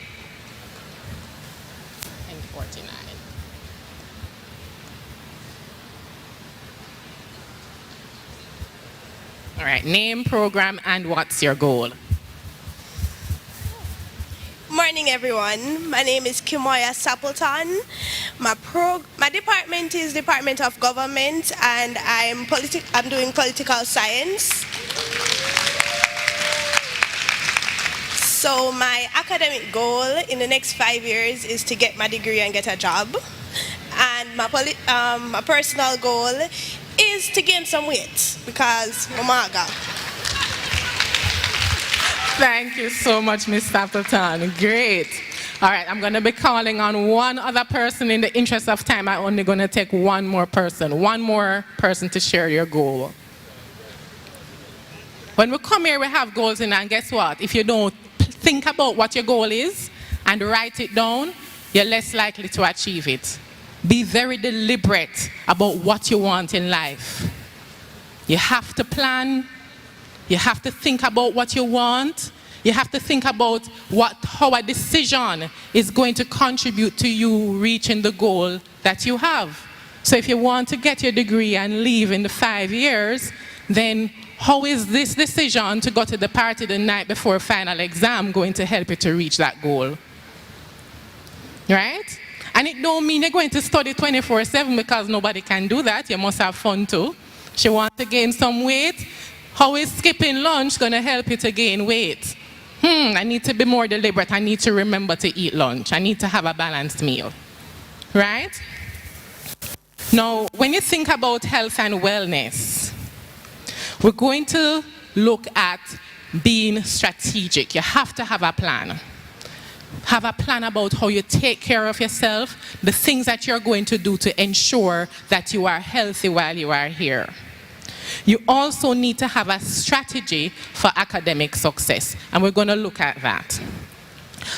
And 49. All right, name, program, and what's your goal? Morning, everyone. My name is Kimoya Sapleton. My department is Department of Government, and I'm doing political science. So my academic goal in the next 5 years is to get my degree and get a job. And my personal goal is to gain some weight because I'm maga. Thank you so much, Ms. Stapleton. Great. All right, I'm going to be calling on one other person. In the interest of time, I'm only going to take one more person to share your goal. When we come here, we have goals in, and guess what? If you don't think about what your goal is and write it down, you're less likely to achieve it. Be very deliberate about what you want in life. You have to plan. You have to think about what you want. You have to think about how a decision is going to contribute to you reaching the goal that you have. So if you want to get your degree and leave in the 5 years, then how is this decision to go to the party the night before final exam going to help you to reach that goal? Right? And it don't mean you're going to study 24/7 because nobody can do that. You must have fun too. She wants to gain some weight. How is skipping lunch going to help you to gain weight? I need to be more deliberate. I need to remember to eat lunch. I need to have a balanced meal. Right? Now, when you think about health and wellness, we're going to look at being strategic. You have to have a plan. Have a plan about how you take care of yourself, the things that you're going to do to ensure that you are healthy while you are here. You also need to have a strategy for academic success, and we're going to look at that.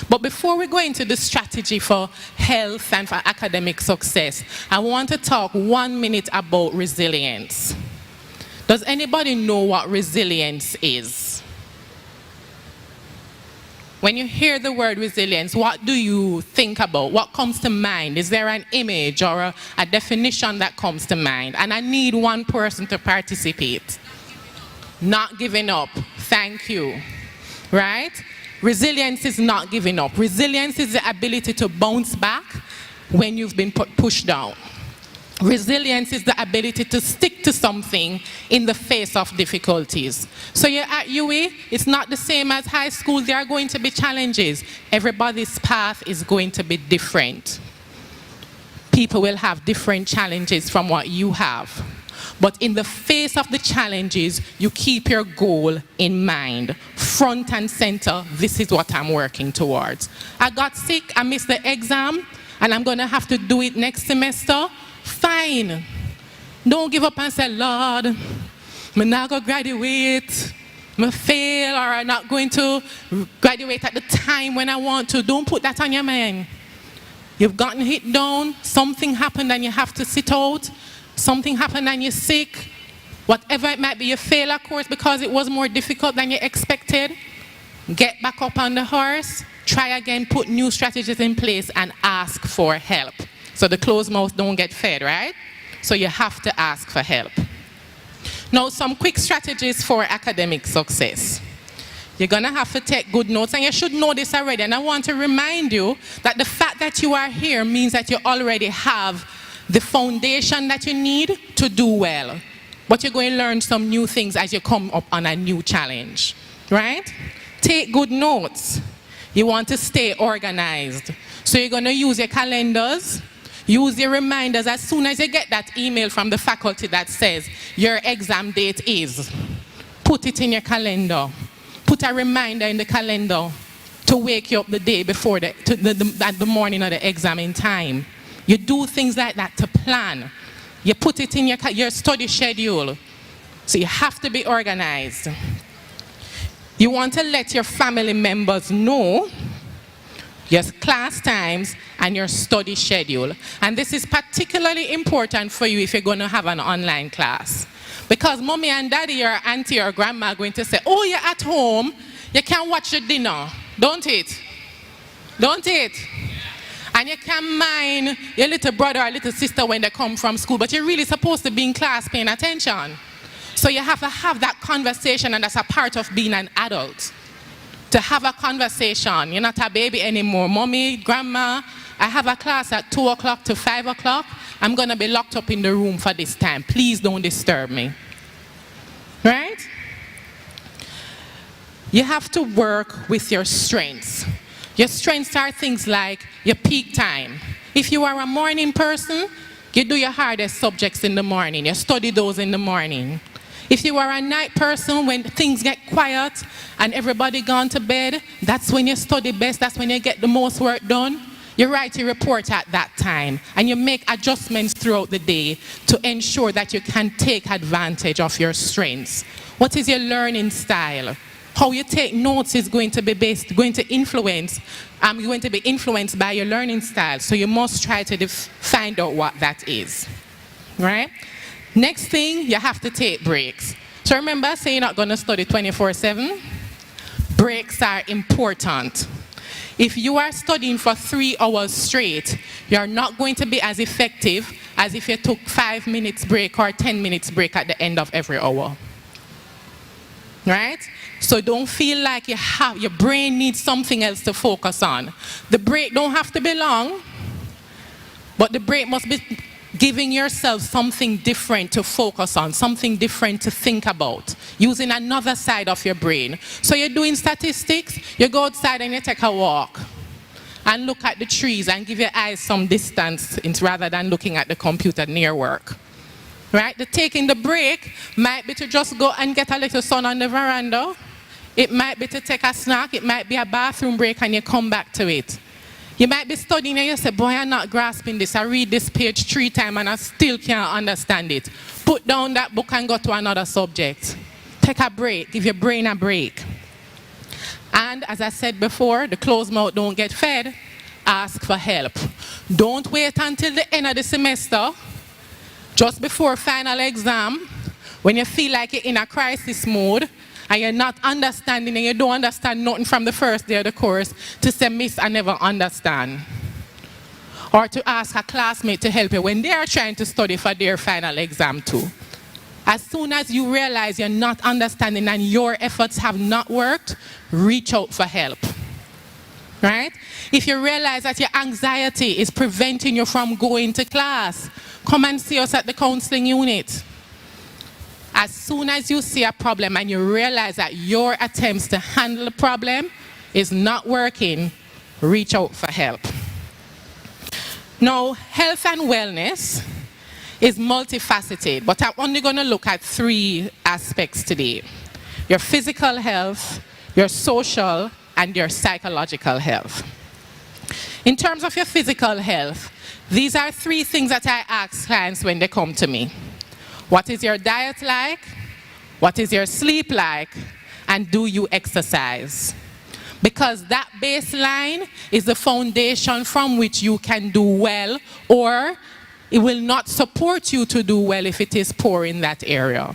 But before we go into the strategy for health and for academic success, I want to talk 1 minute about resilience. Does anybody know what resilience is? When you hear the word resilience, what do you think about? What comes to mind? Is there an image or a definition that comes to mind? And I need one person to participate. Not giving up. Thank you. Right? Resilience is not giving up. Resilience is the ability to bounce back when you've been pushed down. Resilience is the ability to stick to something in the face of difficulties. So you're at UA, it's not the same as high school. There are going to be challenges. Everybody's path is going to be different. People will have different challenges from what you have. But in the face of the challenges, you keep your goal in mind. Front and center, this is what I'm working towards. I got sick, I missed the exam, and I'm going to have to do it next semester. Fine. Don't give up and say, Lord, I'm not going to graduate. I'm going to fail, or I'm not going to graduate at the time when I want to. Don't put that on your mind. You've gotten hit down. Something happened and you have to sit out. Something happened and you're sick. Whatever it might be, you fail a course because it was more difficult than you expected. Get back up on the horse. Try again, put new strategies in place, and ask for help. So the closed mouth don't get fed, right? So you have to ask for help. Now, some quick strategies for academic success. You're going to have to take good notes, and you should know this already. And I want to remind you that the fact that you are here means that you already have the foundation that you need to do well. But you're going to learn some new things as you come up on a new challenge, right? Take good notes. You want to stay organized. So you're going to use your calendars. Use your reminders as soon as you get that email from the faculty that says your exam date is. Put it in your calendar. Put a reminder in the calendar to wake you up the day before the morning of the exam in time. You do things like that to plan. You put it in your study schedule. So you have to be organized. You want to let your family members know your class times and your study schedule. And this is particularly important for you if you're going to have an online class. Because mommy and daddy or auntie or grandma are going to say, oh, you're at home, you can watch your dinner. Don't it? Don't it? And you can mind your little brother or little sister when they come from school, but you're really supposed to be in class paying attention. So you have to have that conversation, and that's a part of being an adult. To have a conversation. You're not a baby anymore. Mommy, grandma, I have a class at 2 o'clock to 5 o'clock. I'm going to be locked up in the room for this time. Please don't disturb me. Right? You have to work with your strengths. Your strengths are things like your peak time. If you are a morning person, you do your hardest subjects in the morning. You study those in the morning. If you are a night person, when things get quiet and everybody gone to bed, that's when you study best. That's when you get the most work done. You write your report at that time and you make adjustments throughout the day to ensure that you can take advantage of your strengths. What is your learning style? How you take notes is going to be influenced by your learning style. So you must try to find out what that is, right? Next thing, you have to take breaks. So remember, say you're not going to study 24/7. Breaks are important. If you are studying for 3 hours straight, you're not going to be as effective as if you took 5 minutes break or 10 minutes break at the end of every hour. Right? So don't feel like your brain needs something else to focus on. The break don't have to be long, but the break must be giving yourself something different to focus on, something different to think about, using another side of your brain. So you're doing statistics, you go outside and you take a walk and look at the trees and give your eyes some distance rather than looking at the computer near work. Right? Taking the break might be to just go and get a little sun on the veranda. It might be to take a snack. It might be a bathroom break and you come back to it. You might be studying and you say, boy, I'm not grasping this. I read this page 3 times and I still can't understand it. Put down that book and go to another subject. Take a break. Give your brain a break. And as I said before, the closed mouth don't get fed. Ask for help. Don't wait until the end of the semester, just before final exam, when you feel like you're in a crisis mode, and you're not understanding and you don't understand nothing from the first day of the course, to say, miss, I never understand. Or to ask a classmate to help you when they are trying to study for their final exam too. As soon as you realize you're not understanding and your efforts have not worked, reach out for help. Right? If you realize that your anxiety is preventing you from going to class, come and see us at the counseling unit. As soon as you see a problem and you realize that your attempts to handle the problem is not working, reach out for help. Now, health and wellness is multifaceted, but I'm only going to look at 3 aspects today. Your physical health, your social, and your psychological health. In terms of your physical health, these are 3 things that I ask clients when they come to me. What is your diet like? What is your sleep like? And do you exercise? Because that baseline is the foundation from which you can do well, or it will not support you to do well if it is poor in that area.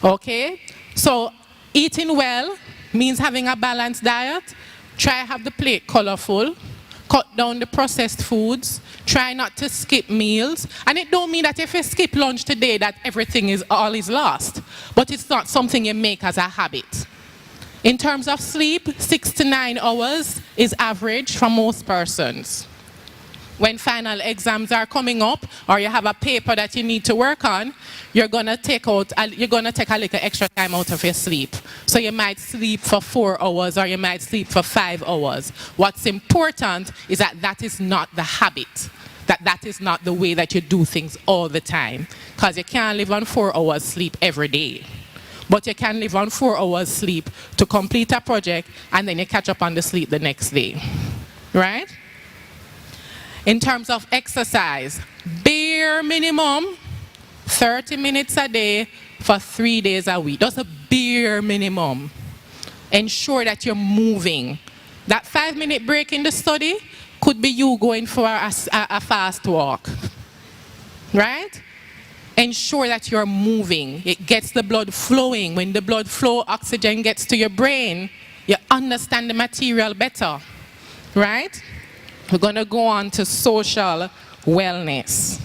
Okay? So eating well means having a balanced diet. Try have the plate colorful. Cut down the processed foods. Try not to skip meals. And it don't mean that if you skip lunch today that everything is lost. But it's not something you make as a habit. In terms of sleep, 6 to 9 hours is average for most persons. When final exams are coming up or you have a paper that you need to work on, you're going to take a little extra time out of your sleep. So you might sleep for 4 hours or you might sleep for 5 hours. What's important is that that is not the habit, that is not the way that you do things all the time. Because you can't live on 4 hours sleep every day. But you can live on 4 hours sleep to complete a project and then you catch up on the sleep the next day. Right? In terms of exercise, bare minimum 30 minutes a day for 3 days a week. That's a bare minimum. Ensure that you're moving. That 5-minute break in the study could be you going for a fast walk. Right? Ensure that you're moving. It gets the blood flowing. When the blood flow, oxygen gets to your brain, you understand the material better. Right? We're going to go on to social wellness.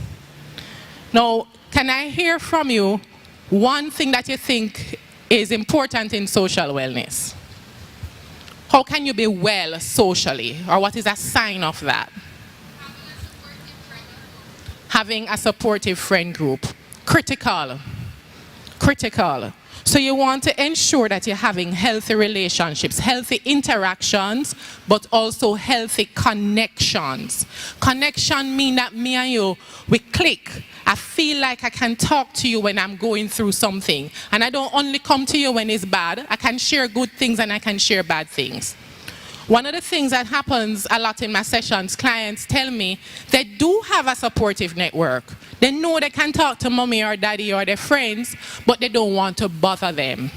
Now, can I hear from you one thing that you think is important in social wellness? How can you be well socially? Or what is a sign of that? Having a supportive friend group. Critical. Critical. So you want to ensure that you're having healthy relationships, healthy interactions, but also healthy connections. Connection means that me and you, we click. I feel like I can talk to you when I'm going through something. And I don't only come to you when it's bad. I can share good things and I can share bad things. One of the things that happens a lot in my sessions, clients tell me they do have a supportive network. They know they can talk to mommy or daddy or their friends, but they don't want to bother them.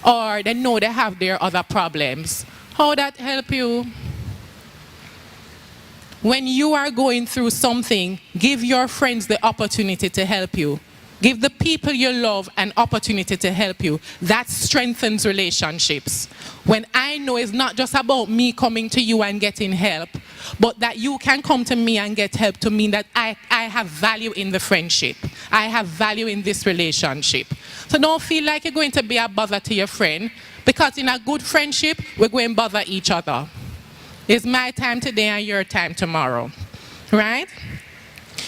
Or they know they have their other problems. How that help you? When you are going through something, give your friends the opportunity to help you. Give the people you love an opportunity to help you. That strengthens relationships. When I know it's not just about me coming to you and getting help, but that you can come to me and get help to mean that I have value in the friendship. I have value in this relationship. So don't feel like you're going to be a bother to your friend, because in a good friendship, we're going to bother each other. It's my time today and your time tomorrow, right?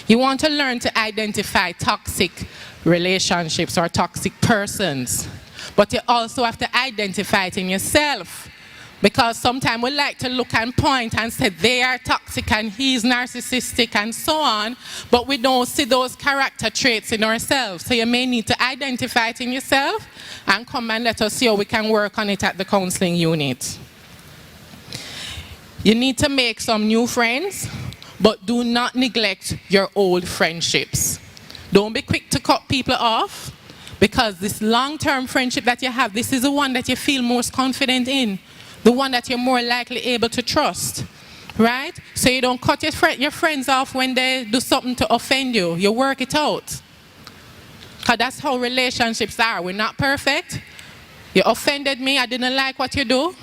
You want to learn to identify toxic relationships or toxic persons. But you also have to identify it in yourself. Because sometimes we like to look and point and say they are toxic and he's narcissistic and so on, but we don't see those character traits in ourselves. So you may need to identify it in yourself and come and let us see how we can work on it at the counseling unit. You need to make some new friends, but do not neglect your old friendships. Don't be quick to cut people off, because this long-term friendship that you have, this is the one that you feel most confident in, the one that you're more likely able to trust, right? So you don't cut your friends off when they do something to offend you. You work it out. Because that's how relationships are. We're not perfect. You offended me, I didn't like what you do.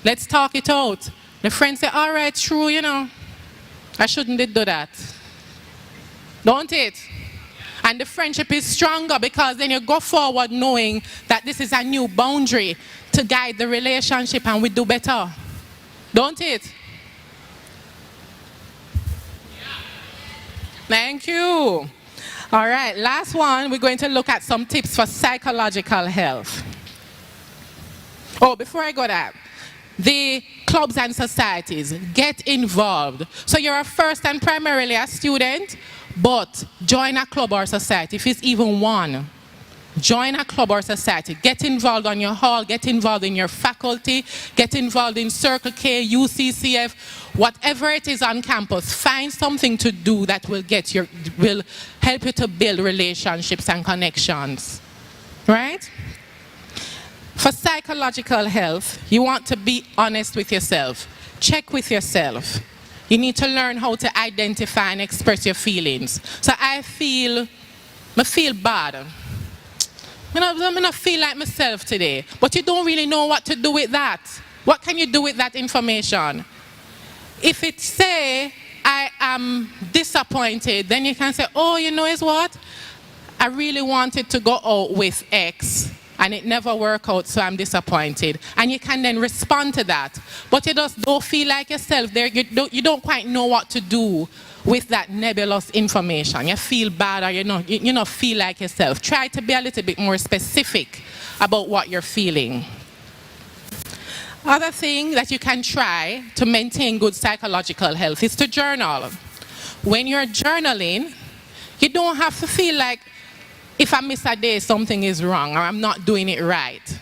Let's talk it out. The friend say, all right, true, you know, I shouldn't do that. Don't it? And the friendship is stronger, because then you go forward knowing that this is a new boundary to guide the relationship and we do better. Don't it? Thank you. All right, last one, we're going to look at some tips for psychological health. Oh, before I go that, the clubs and societies, get involved. So you're first and primarily a student, but join a club or society, if it's even one. Join a club or society. Get involved on your hall, get involved in your faculty, get involved in Circle K, UCCF, whatever it is on campus. Find something to do that will help you to build relationships and connections, right? For psychological health, you want to be honest with yourself. Check with yourself. You need to learn how to identify and express your feelings. So I feel bad. I don't feel like myself today. But you don't really know what to do with that. What can you do with that information? If it say, I am disappointed, then you can say, oh, you know is what? I really wanted to go out with X, and it never worked out, so I'm disappointed. And you can then respond to that. But you just don't feel like yourself there. You don't quite know what to do with that nebulous information. You feel bad, or you don't feel like yourself. Try to be a little bit more specific about what you're feeling. Other thing that you can try to maintain good psychological health is to journal. When you're journaling, you don't have to feel like, if I miss a day, something is wrong or I'm not doing it right.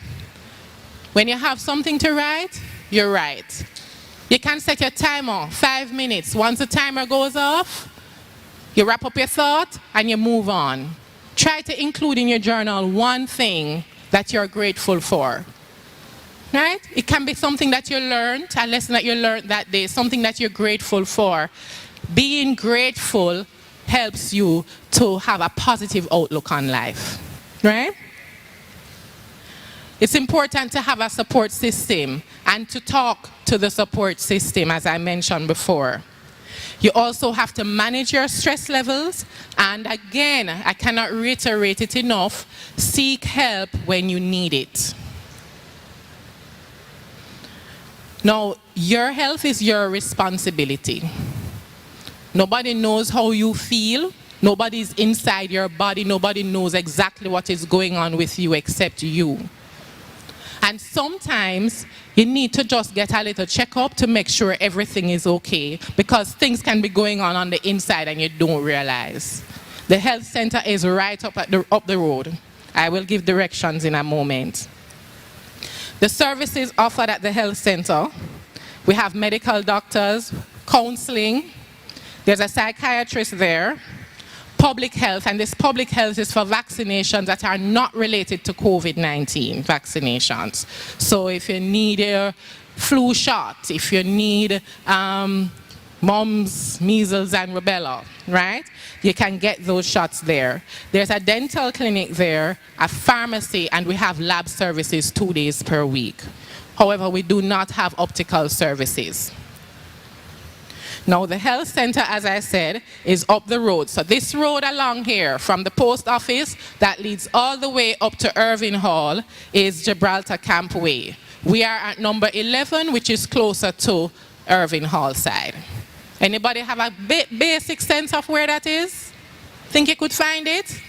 When you have something to write, you're right. You can set your timer, 5 minutes. Once the timer goes off, you wrap up your thought and you move on. Try to include in your journal one thing that you're grateful for. Right? It can be something that you learned, a lesson that you learned that day, something that you're grateful for. Being grateful helps you to have a positive outlook on life, right? It's important to have a support system and to talk to the support system, as I mentioned before. You also have to manage your stress levels, and again, I cannot reiterate it enough, seek help when you need it. Now, your health is your responsibility. Nobody knows how you feel Nobody's inside your body. Nobody knows exactly what is going on with you except you. And sometimes you need to just get a little checkup to make sure everything is okay, because things can be going on the inside and you don't realize. The health center is right up the road. I will give directions in a moment. The services offered at the health center, we have medical doctors, counseling, there's a psychiatrist there, public health, and this public health is for vaccinations that are not related to COVID-19 vaccinations. So if you need a flu shot, if you need mumps, measles, and rubella, right? You can get those shots there. There's a dental clinic there, a pharmacy, and we have lab services 2 days per week. However, we do not have optical services. Now, the health center, as I said, is up the road. So this road along here from the post office that leads all the way up to Irving Hall is Gibraltar Camp Way. We are at number 11, which is closer to Irving Hall side. Anybody have a basic sense of where that is? Think you could find it?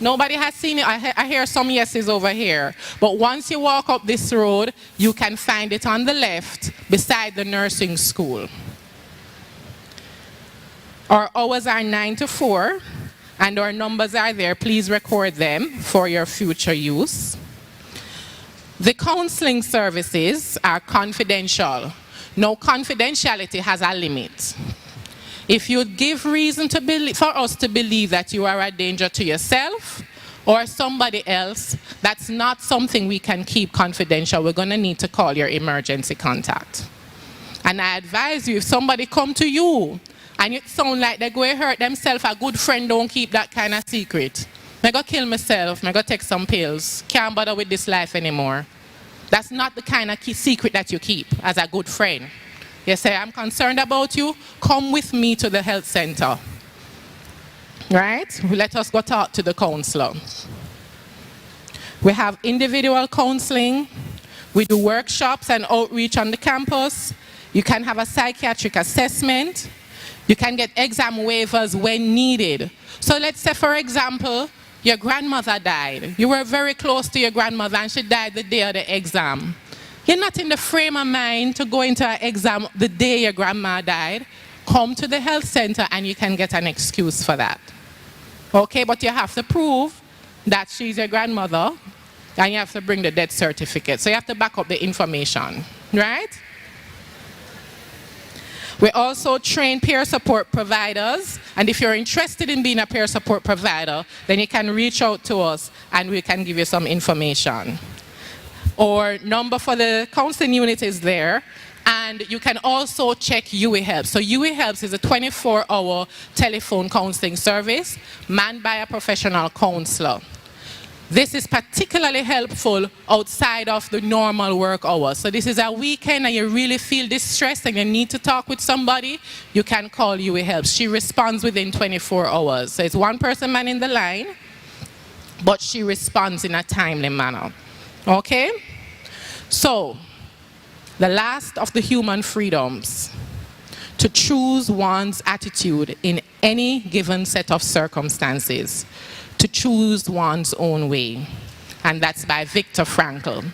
Nobody has seen it? I hear some yeses over here. But once you walk up this road, you can find it on the left beside the nursing school. Our hours are 9 to 4, and our numbers are there. Please record them for your future use. The counseling services are confidential. Now, confidentiality has a limit. If you give reason for us to believe that you are a danger to yourself or somebody else, that's not something we can keep confidential. We're going to need to call your emergency contact. And I advise you, if somebody come to you and it sound like they're going to hurt themselves, a good friend don't keep that kind of secret. I go kill myself, I go take some pills, can't bother with this life anymore. That's not the kind of secret that you keep as a good friend. You say, I'm concerned about you, come with me to the health center. Right? Let us go talk to the counselor. We have individual counseling. We do workshops and outreach on the campus. You can have a psychiatric assessment. You can get exam waivers when needed. So let's say, for example, your grandmother died. You were very close to your grandmother and she died the day of the exam. You're not in the frame of mind to go into an exam the day your grandma died. Come to the health center and you can get an excuse for that. Okay, but you have to prove that she's your grandmother and you have to bring the death certificate. So you have to back up the information, right? We also train peer support providers, and if you're interested in being a peer support provider, then you can reach out to us and we can give you some information. Our number for the counseling unit is there, and you can also check UE Helps. So UE Helps is a 24-hour telephone counseling service manned by a professional counselor. This is particularly helpful outside of the normal work hours. So this is a weekend and you really feel distressed and you need to talk with somebody, you can call UE Helps. She responds within 24 hours. So it's one person manning the line, but she responds in a timely manner. Okay? So, the last of the human freedoms, to choose one's attitude in any given set of circumstances, to choose one's own way. And that's by Viktor Frankl.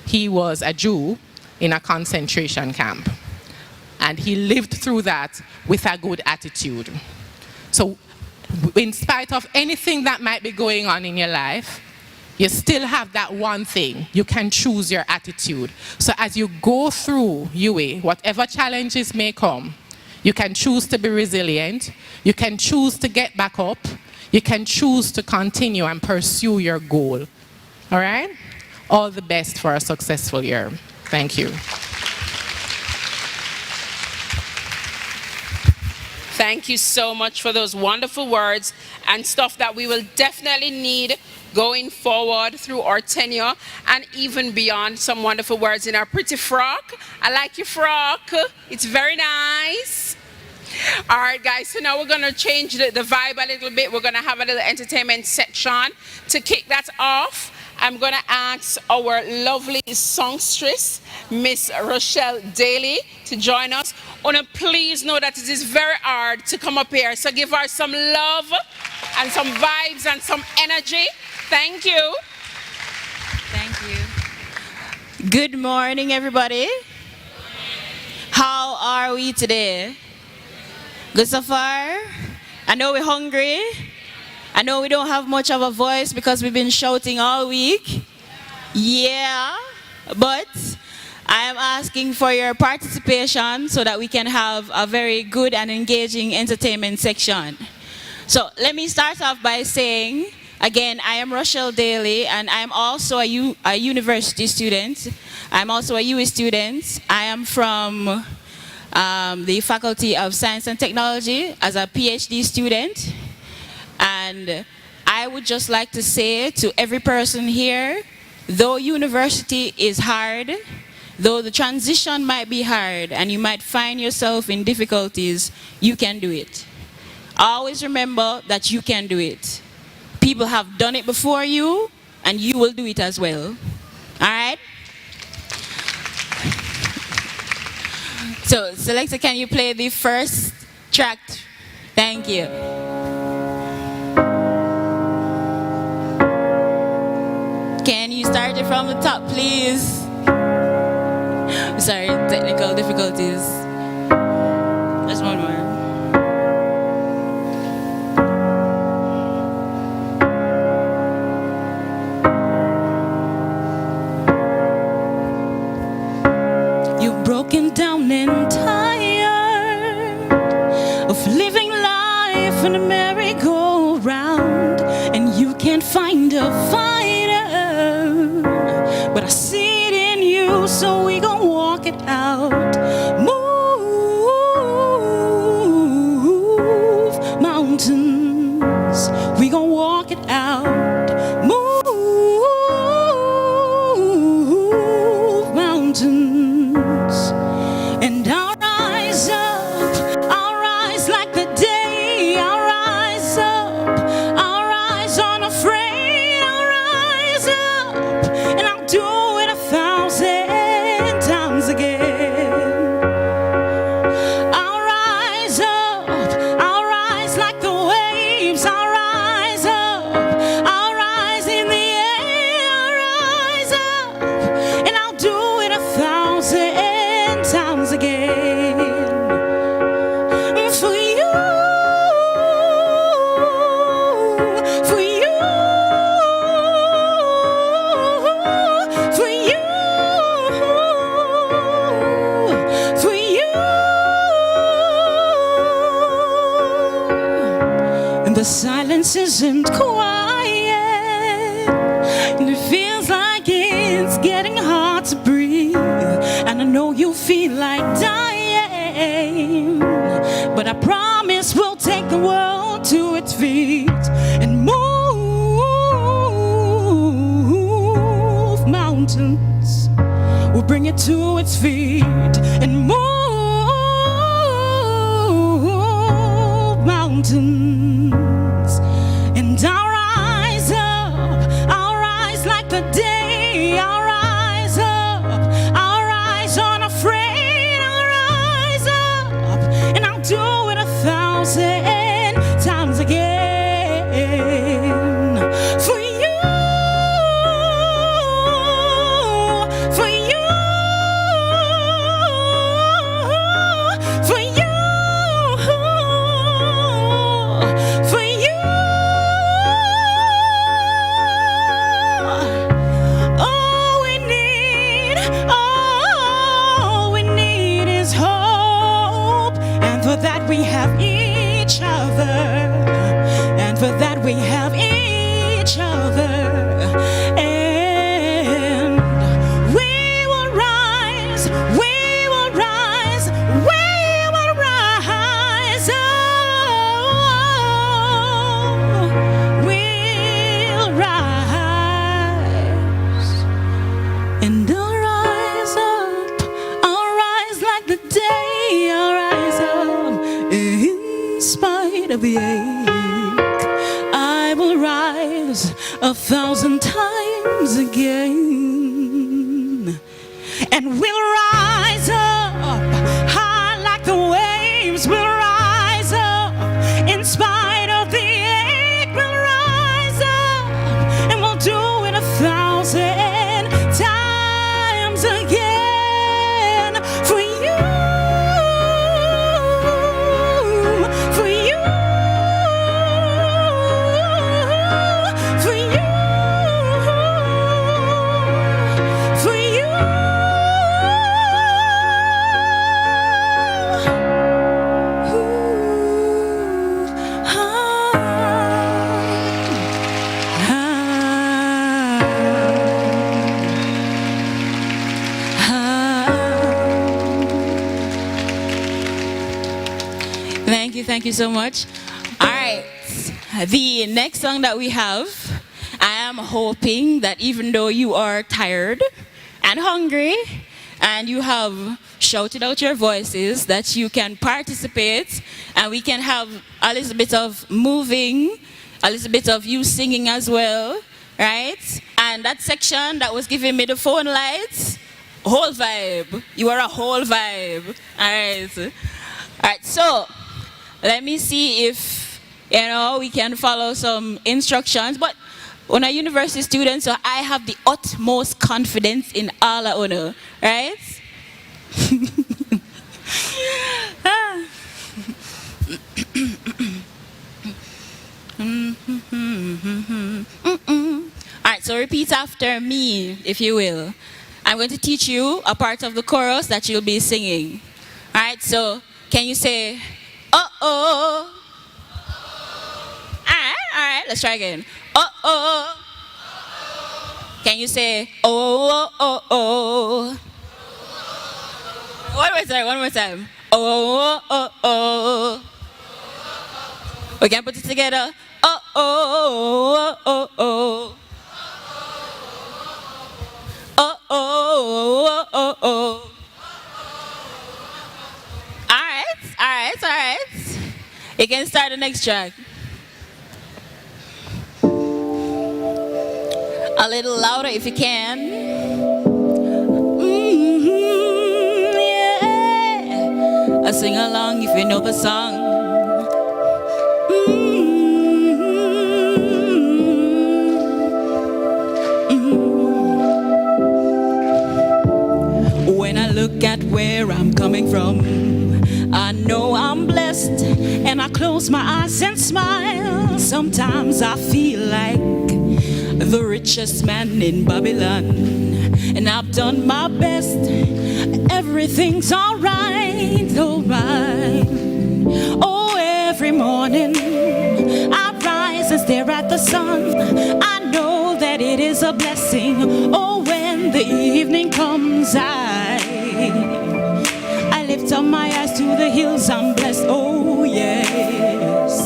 He was a Jew in a concentration camp. And he lived through that with a good attitude. So, in spite of anything that might be going on in your life, you still have that one thing. You can choose your attitude. So as you go through UE, whatever challenges may come, you can choose to be resilient. You can choose to get back up. You can choose to continue and pursue your goal. All right? All the best for a successful year. Thank you. Thank you so much for those wonderful words and stuff that we will definitely need going forward through our tenure and even beyond. Some wonderful words in our pretty frock. I like your frock. It's very nice. All right, guys, so now we're going to change the vibe a little bit. We're going to have a little entertainment section to kick that off. I'm going to ask our lovely songstress, Miss Rochelle Daly, to join us. Please know that it is very hard to come up here, so give her some love and some vibes and some energy. Thank you. Thank you. Good morning, everybody. How are we today? Good so far? I know we're hungry. I know we don't have much of a voice because we've been shouting all week. Yeah, but I am asking for your participation so that we can have a very good and engaging entertainment section. So let me start off by saying, again, I am Rochelle Daly, and I'm also a university student. I'm also a UE student. I am from the Faculty of Science and Technology as a PhD student. And I would just like to say to every person here, though university is hard, though the transition might be hard and you might find yourself in difficulties, you can do it. Always remember that you can do it. People have done it before you, and you will do it as well. All right? So, Selector, can you play the first track? Thank you. Can you start it from the top, please? Sorry, technical difficulties. Just one more. You're broken down and tired of living life in a merry-go-round, and you can't find a fighter, but I see it in you, so we gon' walk it out. Move mountains, we gon' walk it out. Move mountains, and I'll rise up, I'll rise like the day, I'll rise up, I'll rise unafraid, I'll rise up, and I'll do it 1,000 times again. I'll rise up, I'll rise like the waves, I'll rise up, I'll rise in the air, I'll rise up, and I'll do it 1,000 times again. For you, for you, for you, for you. And the silence isn't quiet, and it feels like it's getting hard to breathe. And I know you feel like dying, but I promise we'll take the world to its feet and move mountains. We'll bring it to its feet and move mountains. And I'll rise up, I'll rise like the day, I'll rise up, I'll rise unafraid, I'll rise up, and I'll do it 1,000 times again. For you, for you, for you, for you. All we need is hope, and for that we have each other, and for that we have each other, and we will rise, we will rise, we will rise, oh, we'll rise, and I'll rise up, I'll rise like the day, I'll rise up in spite of the ache. I will rise, 1,000 times again. And we'll rise up high like the waves. We'll rise up in spite of the ache. We'll rise up and we'll do it 1,000 times again for you, for you, for you, for you. Thank you so much. All right, the next song that we have, I am hoping that even though you are tired and hungry and you have shouted out your voices, that you can participate and we can have a little bit of moving, a little bit of you singing as well, right? And that section that was giving me the phone lights, whole vibe. You are a whole vibe. All right. All right, so let me see if, we can follow some instructions. But when a university student, so I have the utmost confidence in all I know, right? All right, so repeat after me, if you will. I'm going to teach you a part of the chorus that you'll be singing. All right, so can you say, uh-oh? All right, let's try again. Uh-oh. Can you say, oh, oh, oh, oh? One more time. Oh, oh, oh. We can put it together. Oh, oh, oh, oh. Oh, oh, oh, oh. All right. You can start the next track. A little louder if you can. Yeah. Sing along if you know the song. When I look at where I'm coming from, I know I'm blessed, and I close my eyes and smile. Sometimes I feel like the richest man in Babylon, and I've done my best. Everything's alright, alright. Oh, every morning I rise and stare at the sun. I know that it is a blessing. Oh, when the evening comes, I lift up my eyes to the hills, I'm blessed, oh yes.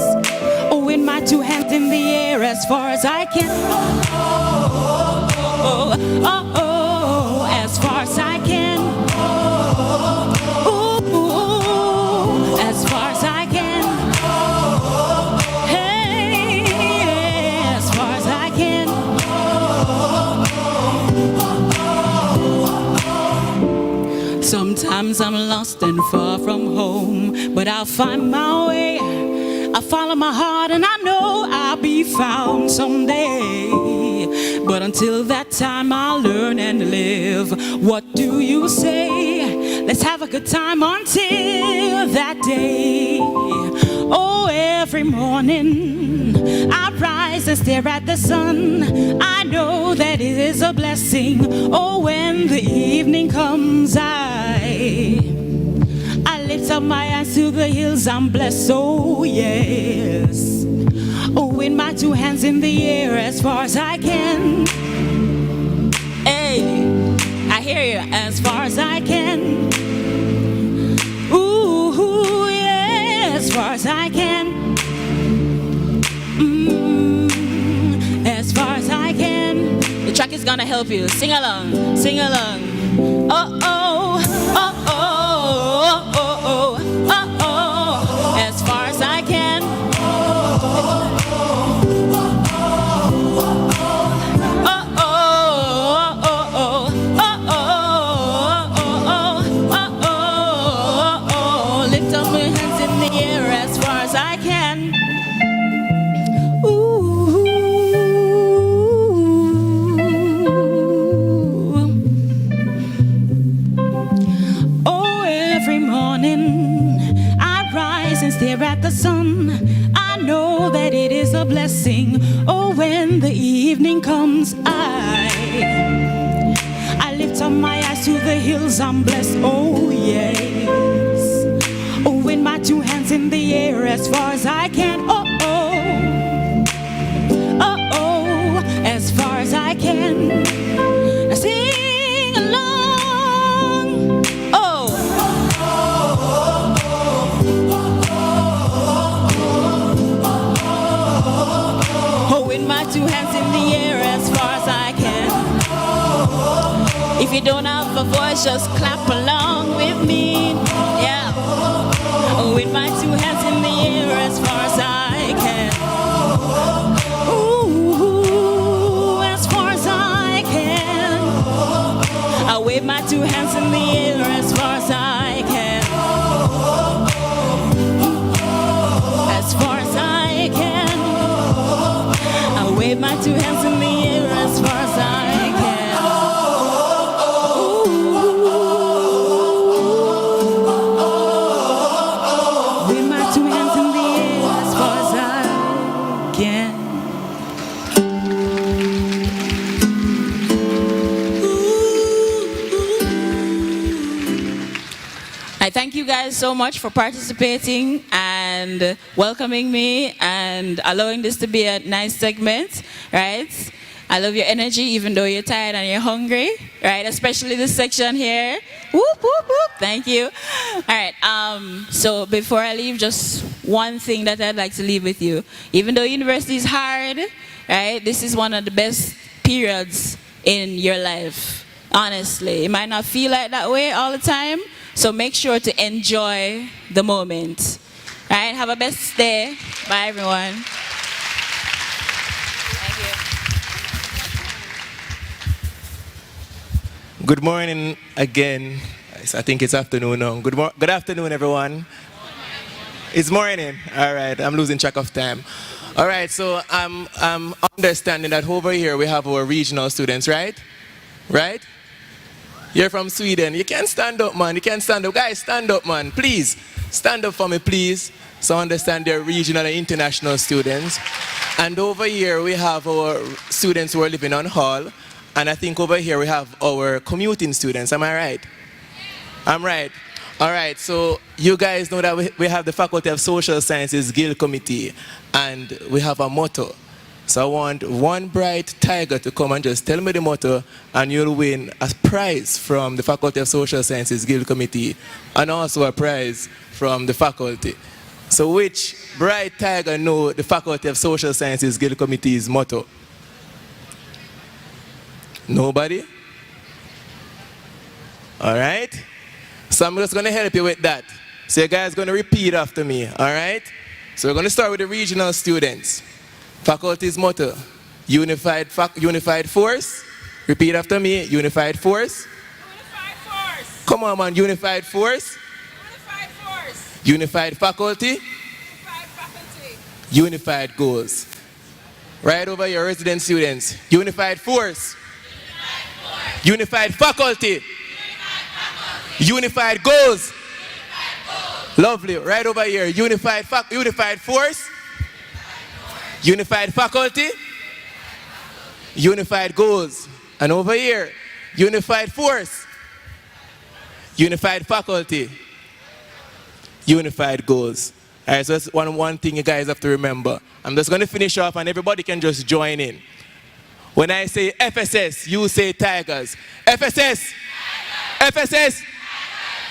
Oh, with my two hands in the air as far as I can. Oh, oh, oh, oh, oh, as far as I can. Oh, oh, as far as I can. Hey, yeah, as far as I can. Sometimes I'm lost and far from home, but I'll find my way. I follow my heart and I know I'll be found someday. But until that time I'll learn and live. What do you say? Let's have a good time until that day. Oh, every morning I rise and stare at the sun. I know that it is a blessing. Oh, when the evening comes, I lift up my eyes to the hills, I'm blessed, oh yes. Oh, with my two hands in the air as far as I can. Hey, I hear you, as far as I can. Ooh, yeah, as far as I can. As far as I can. The track is gonna help you. Sing along, sing along. Oh, oh, oh, oh. As far as I can. as I can. Ooh. Oh, every morning I rise and stare at the sun. I know that it is a blessing. Oh, when the evening comes, I lift up my eyes to the hills, I'm blessed. Oh, yes. Oh, with my two hands in the air as far as I can. Oh, oh. Oh, oh. As far as I can. Now sing along. Oh. Oh, with my two hands in the air as far as I can. If you don't have a voice, just clap along with me. Yeah. Oh, with my two hands in the air as far as I can. Ooh, as far as I can. I wave my two hands in the air as far as I can. As far as I can. I wave my two hands in the air as far as I can. I thank you guys so much for participating and welcoming me and allowing this to be a nice segment, right? I love your energy even though you're tired and you're hungry, right? Especially this section here. Whoop, whoop, whoop. Thank you. All right, so before I leave, just one thing that I'd like to leave with you. Even though university is hard, right? This is one of the best periods in your life, honestly. It might not feel like that way all the time, so make sure to enjoy the moment. All right, have a best day. Bye, everyone. Thank you. Good morning again. I think it's afternoon now. Good afternoon, everyone. It's morning. All right, I'm losing track of time. All right, so I'm understanding that over here we have our regional students, right? Right? You're from Sweden. You can't stand up, man. You can't stand up. Guys, stand up, man. Please. Stand up for me, please. So I understand they're regional and international students. And over here we have our students who are living on hall. And I think over here we have our commuting students. Am I right? I'm right. All right, so you guys know that we have the Faculty of Social Sciences Guild Committee. And we have a motto. So I want one bright tiger to come and just tell me the motto, and you'll win a prize from the Faculty of Social Sciences Guild Committee and also a prize from the faculty. So which bright tiger know the Faculty of Social Sciences Guild Committee's motto? Nobody? All right? So I'm just going to help you with that. So you guys are going to repeat after me, all right? So we're going to start with the regional students. Faculty's motto, unified force. Repeat after me, unified force. Unified force. Come on, man, unified force. Unified force. Unified faculty. Unified faculty. Unified goals. Right over your resident students. Unified force. Unified faculty. Unified goals. Lovely. Right over here. Unified force. Unified faculty. Unified goals. And over here, unified force. Unified faculty. Unified goals. All right, so that's one thing you guys have to remember. I'm just going to finish off and everybody can just join in. When I say FSS, you say Tigers. FSS. FSS.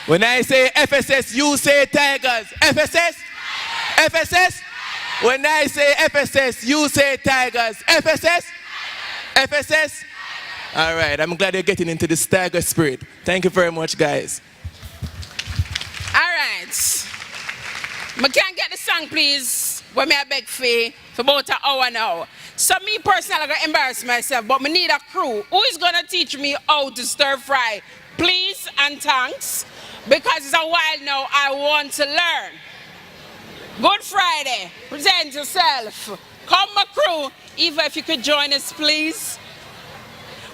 When I say FSS, you say Tigers. FSS. FSS. When I say FSS, you say Tigers. FSS. FSS. All right, I'm glad you're getting into this tiger spirit. Thank you very much, guys. All right. I can't get the song, please. When I beg for about an hour now. So me personally, I'm going to embarrass myself, but I need a crew. Who is going to teach me how to stir fry? Please and thanks. Because it's a while now, I want to learn. Good Friday. Present yourself. Come, my crew. Eva, if you could join us, please.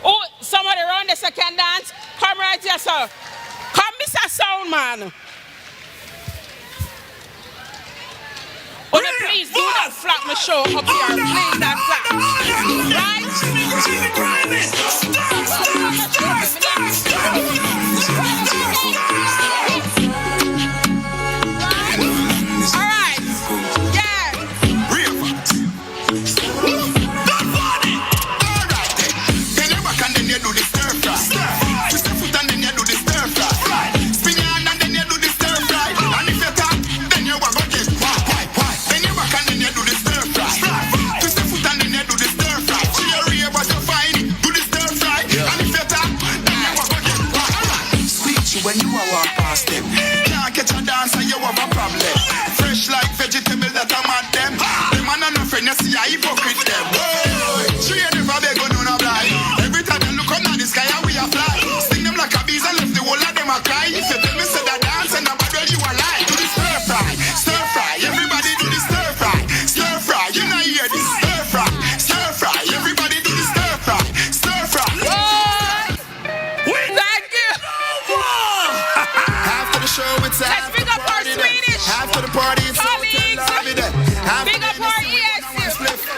Oh, somebody around the second dance. Come right here, sir. Come, Mr. Soundman. Oh, no, please do not flap my show up here. Please, that's that. When you are walk past them, can't catch a dance and you have a problem. Fresh like vegetable that I'm at them. Them man and no friend, you see a hypocrite them. Whoa, she ain't never beg on no blind. Every time you look up at the sky, we a fly. Sting them like a bees and left the whole of them a cry. If you tell me say that dance and the bad well you a lie. Do the stir fry, everybody do the stir fry, you know hear this stir fry, everybody do the stir fry. Let's big up our Swedish after the party, it's colleagues. Big up our ES.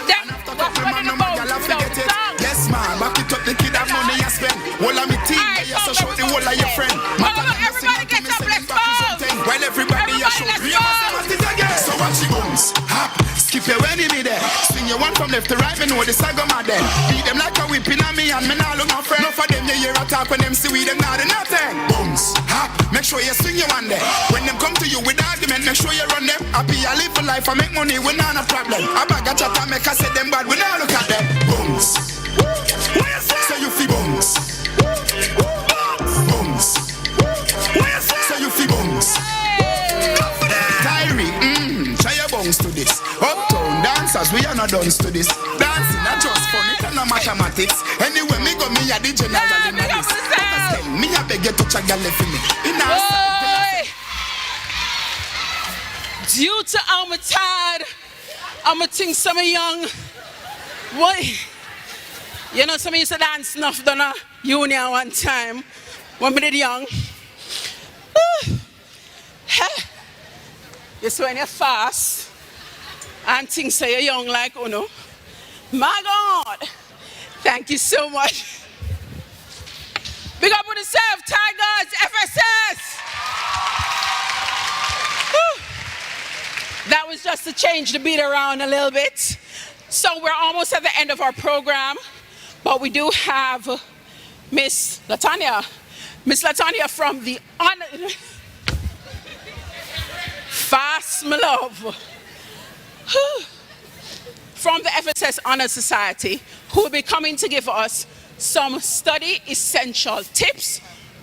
Them what's running the boat. Yes, man, back it up the kid that money you spend. All of me team, you so show the whole of your friend. Everybody get up, let's go. While everybody you show so watch the bones, hop, skip your enemy there. Swing your one from left to right, me know the saga mad then. Beat them like a whipping on me and me now look my friend. Enough of them you hear a talk when them see we them not do nothing. Bones, hop, make sure you swing your one there. When them come to you with argument, make sure you run them. Happy I live for life, I make money, we not a problem. I bag a chat and make I say them bad, we not look at them. Bones, so you feel bones. Bones, so you feel bones. Tyree, try your bones to this. Uptown dancers, we are not done to this. Dancing not just fun, it's not mathematics. Anyway, me go me a the general in this. Me a beg you to check a left me. Due to I'm tired, I'm a think some young. What? You know, some used to dance enough done a union one time when we did young. You see when you're fast and things say you're young like Uno. My God, thank you so much. Big up with yourself, Tigers, FSS. That was just to change the beat around a little bit. So we're almost at the end of our program, but we do have Miss Latanya from the Fast, my love. From the FSS Honor Society, who will be coming to give us some study essential tips,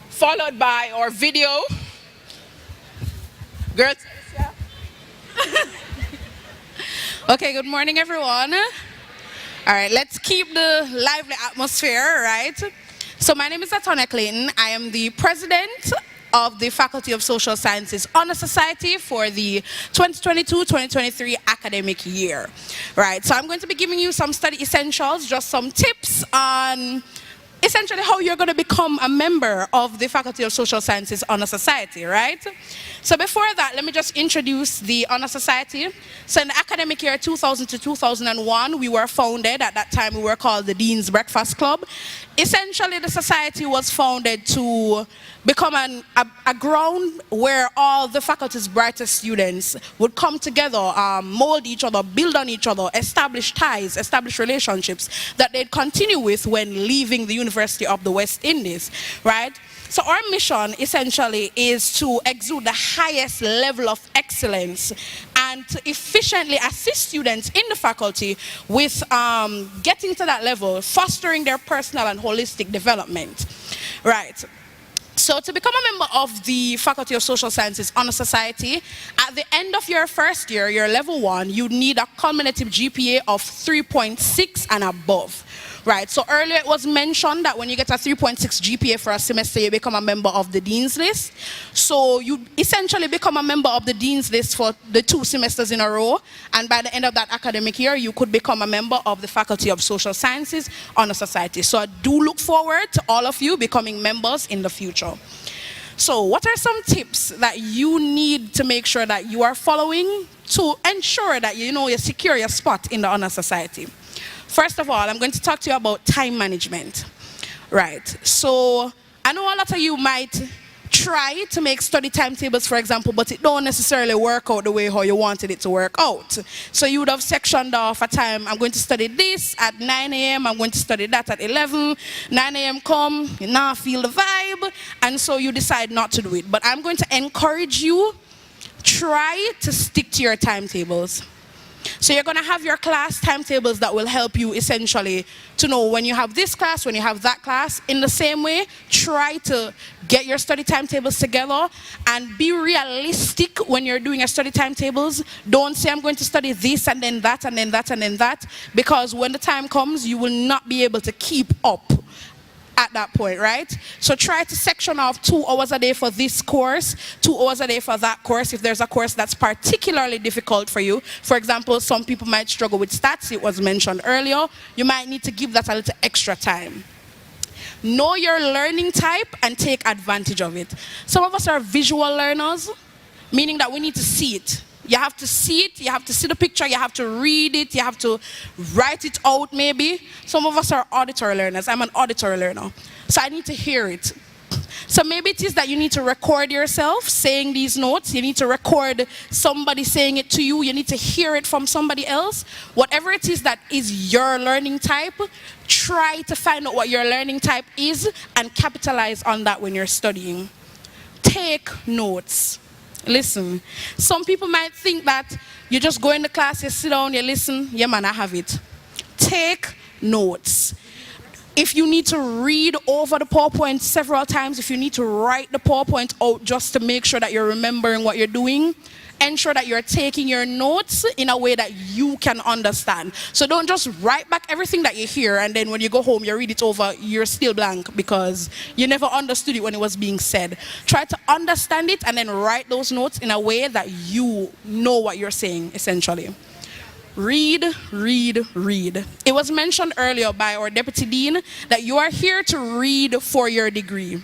followed by our video. Girls. Okay, good morning, everyone. All right, let's keep the lively atmosphere, right? So my name is Latanya Clayton. I am the president of the Faculty of Social Sciences Honor Society for the 2022-2023 academic year. Right, so I'm going to be giving you some study essentials, just some tips on essentially how you're going to become a member of the Faculty of Social Sciences Honor Society, right? So before that, let me just introduce the Honor Society. So in the academic year 2000 to 2001, we were founded. At that time, we were called the Dean's Breakfast Club. Essentially, the society was founded to become a ground where all the faculty's brightest students would come together, mold each other, build on each other, establish ties, establish relationships that they'd continue with when leaving the University of the West Indies, right? So our mission essentially is to exude the highest level of excellence and to efficiently assist students in the faculty with getting to that level, fostering their personal and holistic development, right? So to become a member of the Faculty of Social Sciences Honor Society, at the end of your first year, your level 1, you need a cumulative GPA of 3.6 and above. Right, so earlier it was mentioned that when you get a 3.6 GPA for a semester, you become a member of the Dean's List. So you essentially become a member of the Dean's List for the 2 semesters in a row, and by the end of that academic year, you could become a member of the Faculty of Social Sciences Honor Society. So I do look forward to all of you becoming members in the future. So what are some tips that you need to make sure that you are following to ensure that you secure your spot in the Honor Society? First of all, I'm going to talk to you about time management. Right, so I know a lot of you might try to make study timetables, for example, but it don't necessarily work out the way how you wanted it to work out. So you would have sectioned off a time, I'm going to study this at 9 a.m., I'm going to study that at 11, 9 a.m. come, you now feel the vibe, and so you decide not to do it. But I'm going to encourage you, try to stick to your timetables. So you're going to have your class timetables that will help you essentially to know when you have this class, when you have that class. In the same way, try to get your study timetables together and be realistic when you're doing your study timetables. Don't say I'm going to study this and then that and then that and then that, because when the time comes, you will not be able to keep up at that point, right? So try to section off 2 hours a day for this course, 2 hours a day for that course, if there's a course that's particularly difficult for you. For example, some people might struggle with stats, it was mentioned earlier. You might need to give that a little extra time. Know your learning type and take advantage of it. Some of us are visual learners, meaning that we need to see it. You have to see it, you have to see the picture, you have to read it, you have to write it out maybe. Some of us are auditory learners. I'm an auditory learner, so I need to hear it. So maybe it is that you need to record yourself saying these notes, you need to record somebody saying it to you, you need to hear it from somebody else. Whatever it is that is your learning type, try to find out what your learning type is and capitalize on that when you're studying. Take notes. Listen, some people might think that you just go in the class, you sit down, you listen, yeah man, I have it. Take notes. If you need to read over the PowerPoint several times, if you need to write the PowerPoint out just to make sure that you're remembering what you're doing, ensure that you're taking your notes in a way that you can understand. So don't just write back everything that you hear and then when you go home, you read it over, you're still blank because you never understood it when it was being said. Try to understand it and then write those notes in a way that you know what you're saying, essentially. Read, read, read. It was mentioned earlier by our Deputy Dean that you are here to read for your degree.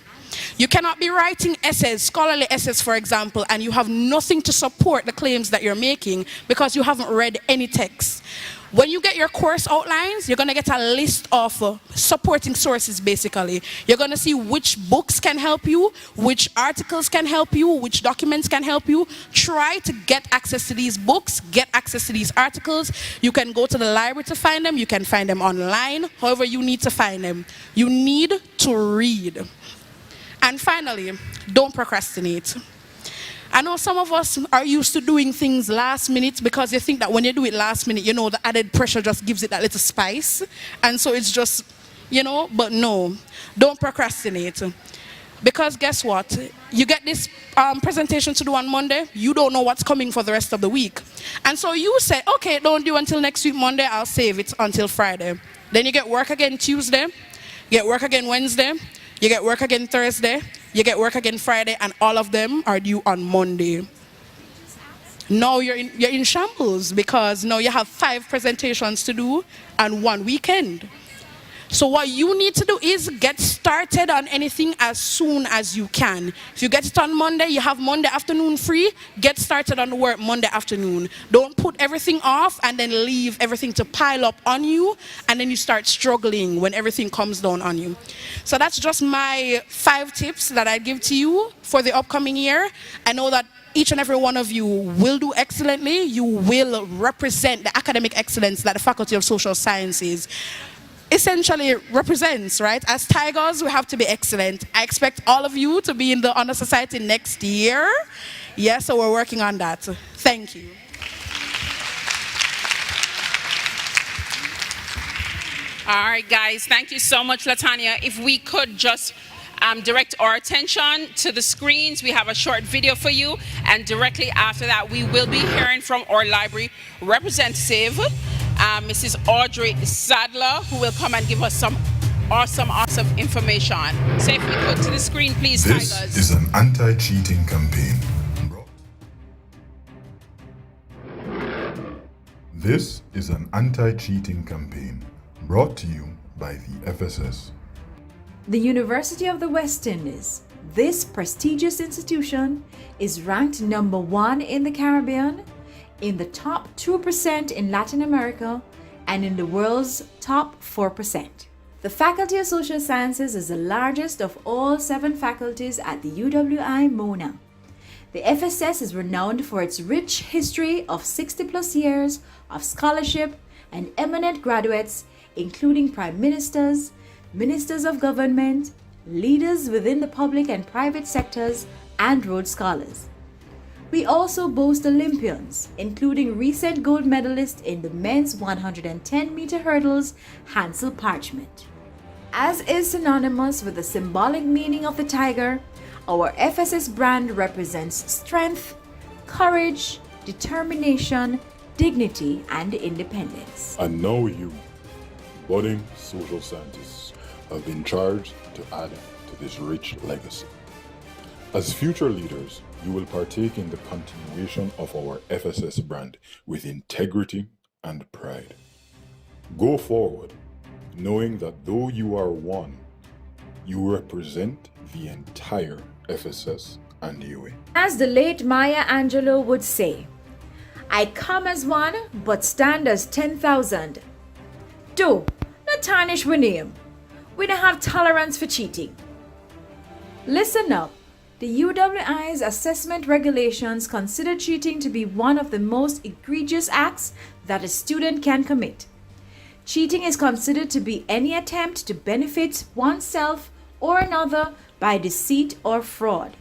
You cannot be writing essays, scholarly essays, for example, and you have nothing to support the claims that you're making because you haven't read any text. When you get your course outlines, you're going to get a list of supporting sources, basically. You're going to see which books can help you, which articles can help you, which documents can help you. Try to get access to these books, get access to these articles. You can go to the library to find them. You can find them online, however you need to find them. You need to read. And finally, don't procrastinate. I know some of us are used to doing things last minute because you think that when you do it last minute, the added pressure just gives it that little spice. And so it's just, but no, don't procrastinate. Because guess what? You get this presentation to do on Monday, you don't know what's coming for the rest of the week. And so you say, okay, don't do until next week Monday, I'll save it until Friday. Then you get work again Tuesday, you get work again Wednesday, you get work again Thursday, you get work again Friday, and all of them are due on Monday. Now you're in shambles because now you have 5 presentations to do and 1 weekend. So what you need to do is get started on anything as soon as you can. If you get it on Monday, you have Monday afternoon free, get started on the work Monday afternoon. Don't put everything off and then leave everything to pile up on you and then you start struggling when everything comes down on you. So that's just my 5 tips that I give to you for the upcoming year. I know that each and every one of you will do excellently. You will represent the academic excellence that the Faculty of Social Sciences essentially represents, right? As Tigers, we have to be excellent. I expect all of you to be in the Honor Society next year. Yeah, so we're working on that. Thank you. All right, guys, thank you so much, Latanya. If we could just direct our attention to the screens. We have a short video for you, and directly after that, we will be hearing from our library representative. Mrs. Audrey Sadler, who will come and give us some awesome information. So if we go to the screen, please, This Tigers. is an anti-cheating campaign. This is an anti-cheating campaign brought to you by the FSS. The University of the West Indies, this prestigious institution, is ranked number 1 in the Caribbean, in the top 2% in Latin America, and in the world's top 4%. The Faculty of Social Sciences is the largest of all 7 faculties at the UWI Mona. The FSS is renowned for its rich history of 60+ years of scholarship and eminent graduates, including prime ministers, ministers of government, leaders within the public and private sectors, and Rhodes Scholars. We also boast Olympians, including recent gold medalist in the men's 110-meter hurdles, Hansel Parchment. As is synonymous with the symbolic meaning of the tiger, our FSS brand represents strength, courage, determination, dignity, and independence. And now you, budding social scientists, have been charged to add to this rich legacy. As future leaders, you will partake in the continuation of our FSS brand with integrity and pride. Go forward, knowing that though you are one, you represent the entire FSS and UA. As the late Maya Angelou would say, I come as one, but stand as 10,000. Do not tarnish we name. We don't have tolerance for cheating. Listen up. The UWI's assessment regulations consider cheating to be one of the most egregious acts that a student can commit. Cheating is considered to be any attempt to benefit oneself or another by deceit or fraud.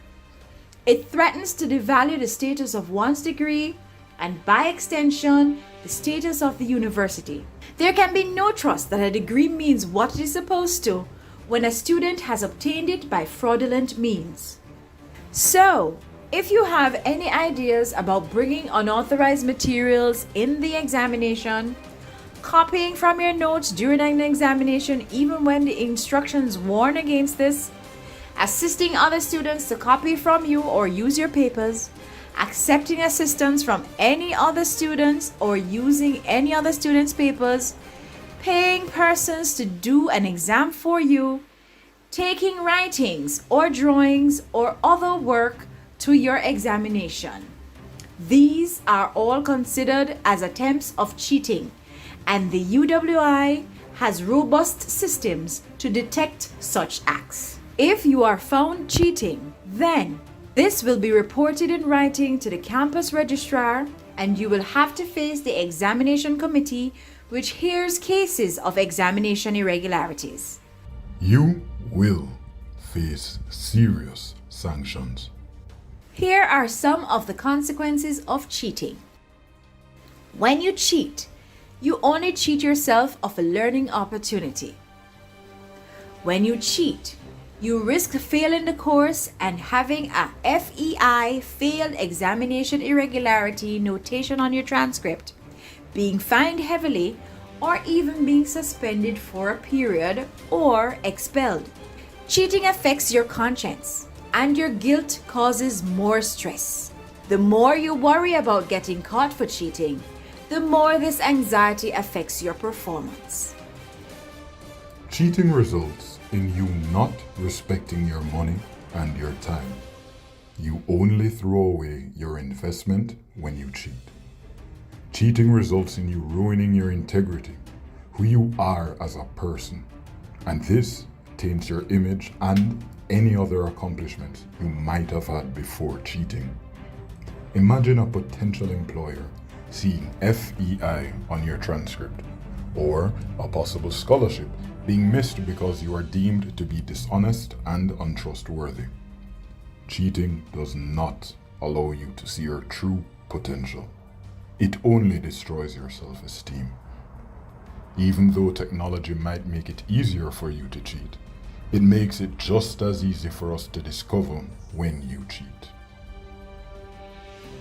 It threatens to devalue the status of one's degree and, by extension, the status of the university. There can be no trust that a degree means what it is supposed to when a student has obtained it by fraudulent means. So, if you have any ideas about bringing unauthorized materials in the examination, copying from your notes during an examination even when the instructions warn against this, assisting other students to copy from you or use your papers, accepting assistance from any other students or using any other students' papers, paying persons to do an exam for you, taking writings or drawings or other work to your examination. These are all considered as attempts of cheating, and the UWI has robust systems to detect such acts. If you are found cheating, then this will be reported in writing to the campus registrar, and you will have to face the examination committee, which hears cases of examination irregularities. You will face serious sanctions. Here are some of the consequences of cheating. When you cheat, you only cheat yourself of a learning opportunity. When you cheat, you risk failing the course and having a FEI, failed examination irregularity notation on your transcript, being fined heavily, or even being suspended for a period or expelled. Cheating affects your conscience, and your guilt causes more stress. The more you worry about getting caught for cheating, the more this anxiety affects your performance. Cheating results in you not respecting your money and your time. You only throw away your investment when you cheat. Cheating results in you ruining your integrity, who you are as a person, and this taints your image and any other accomplishments you might have had before cheating. Imagine a potential employer seeing FEI on your transcript, or a possible scholarship being missed because you are deemed to be dishonest and untrustworthy. Cheating does not allow you to see your true potential. It only destroys your self-esteem. Even though technology might make it easier for you to cheat, it makes it just as easy for us to discover when you cheat.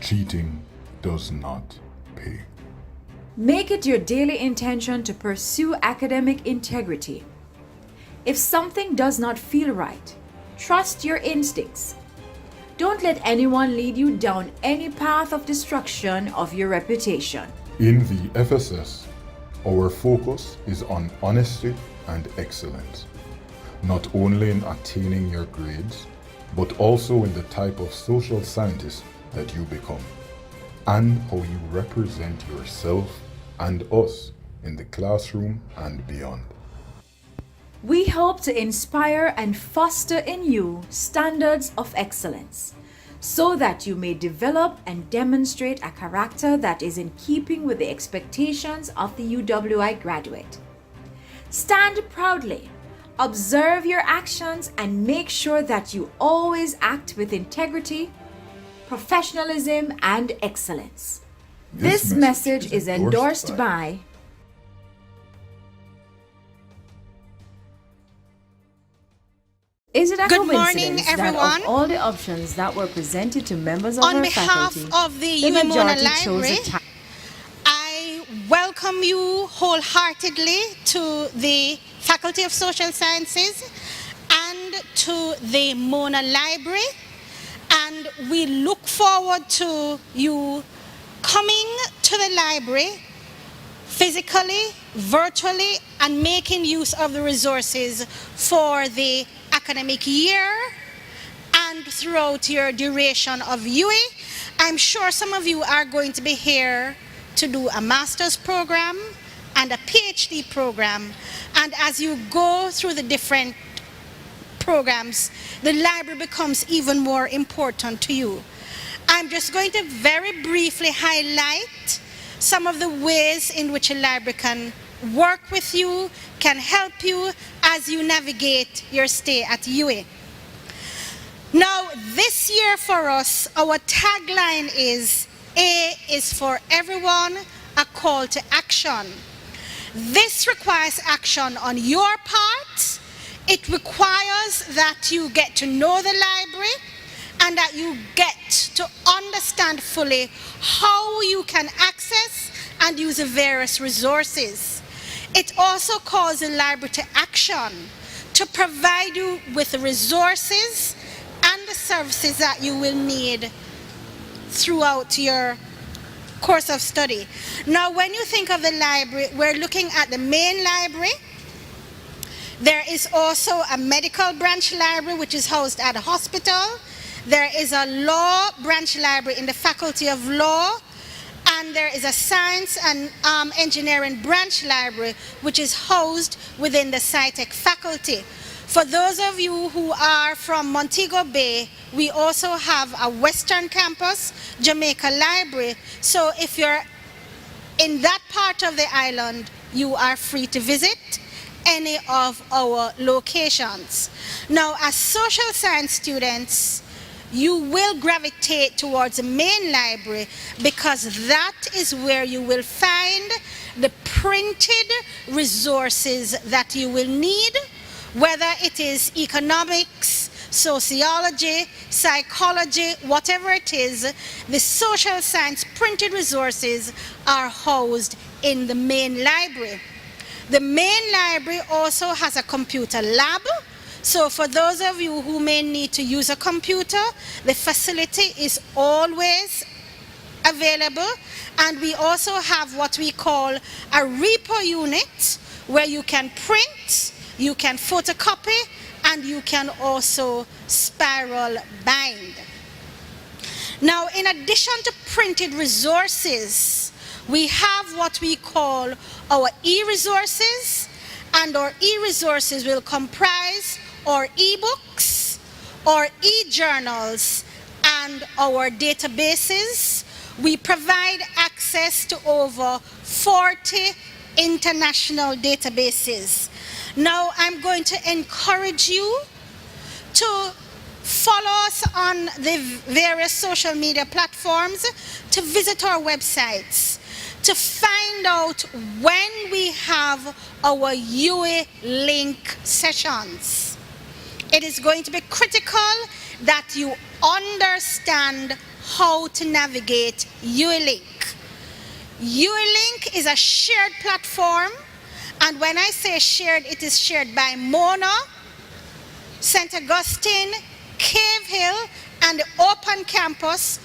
Cheating does not pay. Make it your daily intention to pursue academic integrity. If something does not feel right, trust your instincts. Don't let anyone lead you down any path of destruction of your reputation. In the FSS, our focus is on honesty and excellence, not only in attaining your grades, but also in the type of social scientist that you become, and how you represent yourself and us in the classroom and beyond. We hope to inspire and foster in you standards of excellence, so that you may develop and demonstrate a character that is in keeping with the expectations of the UWI graduate. Stand proudly, observe your actions, and make sure that you always act with integrity, professionalism, and excellence. This message is endorsed by Is it a Good morning, coincidence everyone. that of all the options that were presented to members of On our behalf faculty, of the the UWI majority Mona chose Library, the I welcome you wholeheartedly to the Faculty of Social Sciences and to the Mona Library, and we look forward to you coming to the library physically, virtually, and making use of the resources for the academic year and throughout your duration of UE. I'm sure some of you are going to be here to do a master's program and a PhD program, and as you go through the different programs, the library becomes even more important to you. I'm just going to very briefly highlight some of the ways in which a library can work with you, can help you as you navigate your stay at UA. Now, this year for us, our tagline is A is for everyone, a call to action. This requires action on your part. It requires that you get to know the library and that you get to understand fully how you can access and use the various resources. It also calls the library to action to provide you with the resources and the services that you will need throughout your course of study. Now, when you think of the library, we're looking at the main library. There is also a medical branch library, which is housed at a hospital. There is a law branch library in the Faculty of Law, and there is a science and engineering branch library, which is housed within the SciTech faculty. For those of you who are from Montego Bay, we also have a Western Campus, Jamaica Library. So if you're in that part of the island, you are free to visit any of our locations. Now, as social science students, you will gravitate towards the main library because that is where you will find the printed resources that you will need, whether it is economics, sociology, psychology, whatever it is. The social science printed resources are housed in the main library. The main library also has a computer lab. So for those of you who may need to use a computer, the facility is always available. And we also have what we call a repo unit where you can print, you can photocopy, and you can also spiral bind. Now, in addition to printed resources, we have what we call our e-resources, and our e-resources will comprise our e-books, our e-journals, and our databases. We provide access to over 40 international databases. Now, I'm going to encourage you to follow us on the various social media platforms, to visit our websites, to find out when we have our UE Link sessions. It is going to be critical that you understand how to navigate UE Link. ULink is a shared platform, and when I say shared, it is shared by Mona, St. Augustine, Cave Hill, and the Open Campus.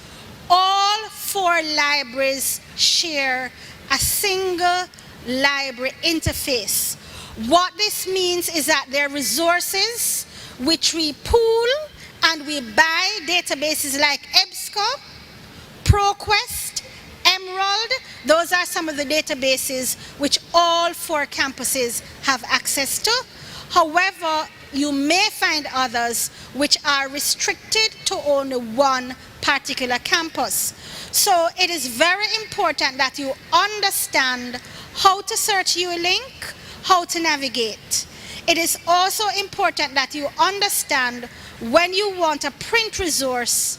All 4 libraries share a single library interface. What this means is that there are resources which we pool and we buy, databases like EBSCO, ProQuest, Emerald. Those are some of the databases which all 4 campuses have access to. However, you may find others which are restricted to only one particular campus. So it is very important that you understand how to search ULink, how to navigate. It is also important that you understand when you want a print resource,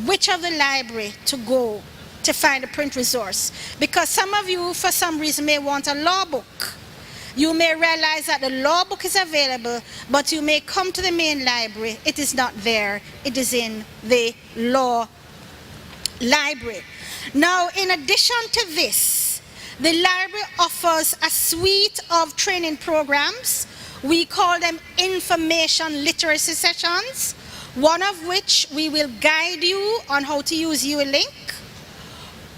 which of the library to go to find a print resource. Because some of you, for some reason, may want a law book. You may realize that the law book is available, but you may come to the main library. It is not there. It is in the law library. Now, in addition to this, the library offers a suite of training programs. We call them information literacy sessions, one of which we will guide you on how to use ULink.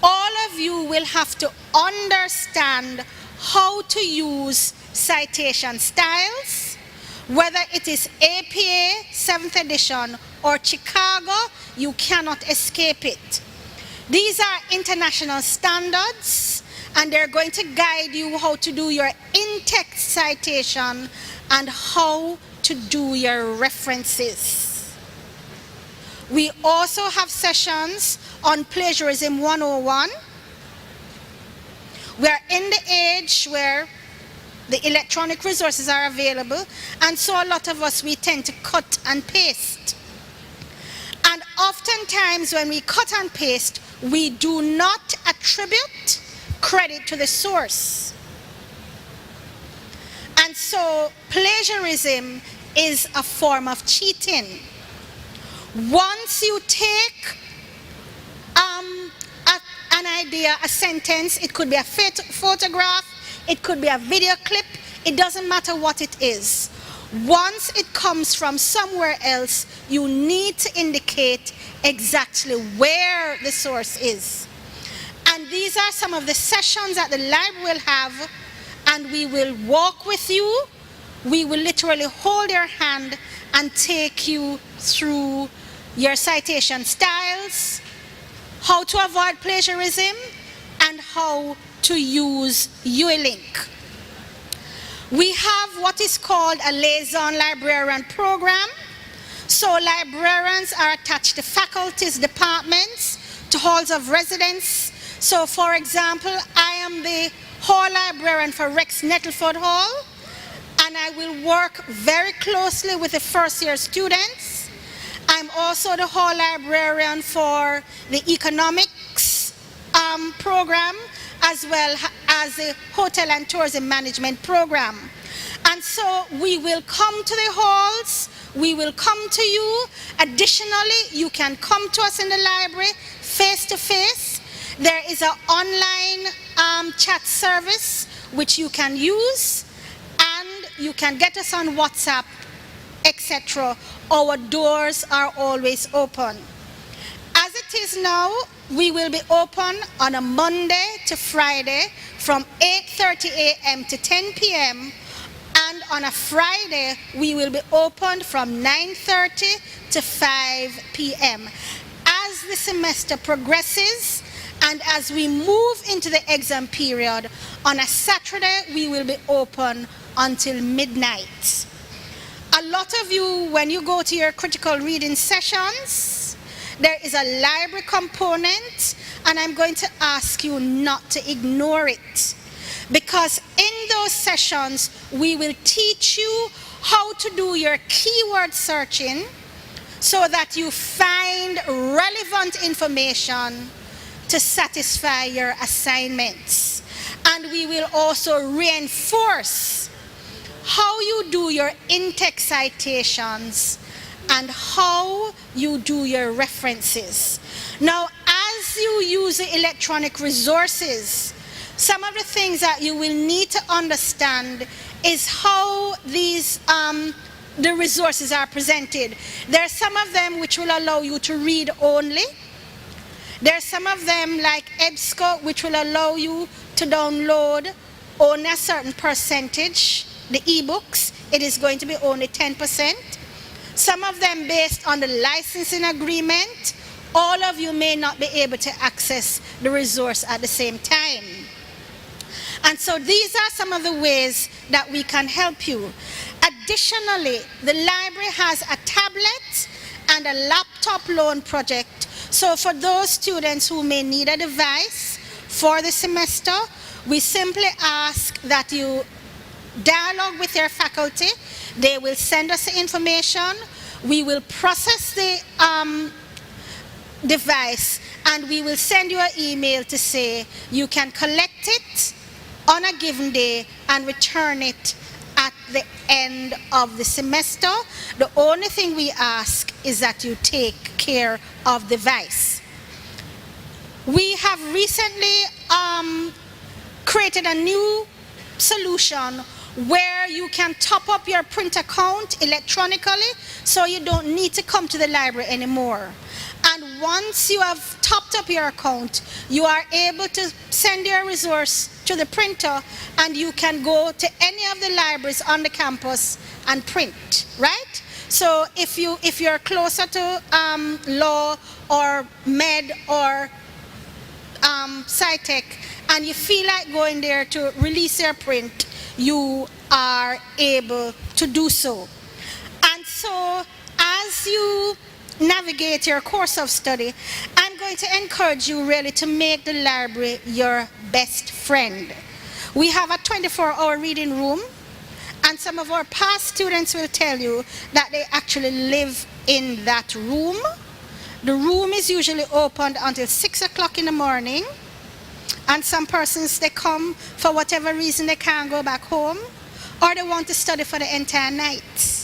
All of you will have to understand how to use citation styles, whether it is APA 7th edition or Chicago, you cannot escape it. These are international standards, and they're going to guide you how to do your in-text citation and how to do your references. We also have sessions on plagiarism 101. We're in the age where the electronic resources are available, and so a lot of us, we tend to cut and paste. And oftentimes when we cut and paste, we do not attribute credit to the source. And so plagiarism is a form of cheating. Once you take an idea, a sentence, it could be a photograph, it could be a video clip, it doesn't matter what it is. Once it comes from somewhere else, you need to indicate exactly where the source is. And these are some of the sessions that the library will have, and we will walk with you. We will literally hold your hand and take you through your citation styles, how to avoid plagiarism, and how to use ULink. We have what is called a liaison librarian program. So librarians are attached to faculties, departments, to halls of residence. So for example, I am the hall librarian for Rex Nettleford Hall, and I will work very closely with the first year students. I'm also the hall librarian for the economics program, as well as the hotel and tourism management program. And so we will come to the halls, we will come to you. Additionally, you can come to us in the library face to face. There is an online chat service which you can use, and you can get us on WhatsApp, etc. Our doors are always open. As it is now, we will be open on a Monday to Friday from 8:30 a.m. to 10 p.m. and on a Friday we will be open from 9:30 to 5 p.m. As the semester progresses and as we move into the exam period, on a Saturday we will be open until midnight. A lot of you, when you go to your critical reading sessions, there is a library component, and I'm going to ask you not to ignore it. Because in those sessions, we will teach you how to do your keyword searching so that you find relevant information to satisfy your assignments. And we will also reinforce how you do your in-text citations and how you do your references. Now, as as you use the electronic resources, some of the things that you will need to understand is how these the resources are presented. There are some of them which will allow you to read only. There are some of them like EBSCO which will allow you to download only a certain percentage. The ebooks, it is going to be only 10%. Some of them based on the licensing agreement, all of you may not be able to access the resource at the same time. And so these are some of the ways that we can help you. Additionally, the library has a tablet and a laptop loan project. So for those students who may need a device for the semester, we simply ask that you dialogue with your faculty. They will send us the information. We will process the device, and we will send you an email to say you can collect it on a given day and return it at the end of the semester. The only thing we ask is that you take care of the device. We have recently created a new solution where you can top up your print account electronically, so you don't need to come to the library anymore. And once you have topped up your account, you are able to send your resource to the printer, and you can go to any of the libraries on the campus and print, right? So if you're closer to law or med or SciTech, and you feel like going there to release your print, you are able to do so. And so as you navigate your course of study, I'm going to encourage you really to make the library your best friend. We have a 24-hour reading room, and some of our past students will tell you that they actually live in that room. The room is usually opened until 6 o'clock in the morning, and some persons, they come for whatever reason, they can't go back home, or they want to study for the entire night.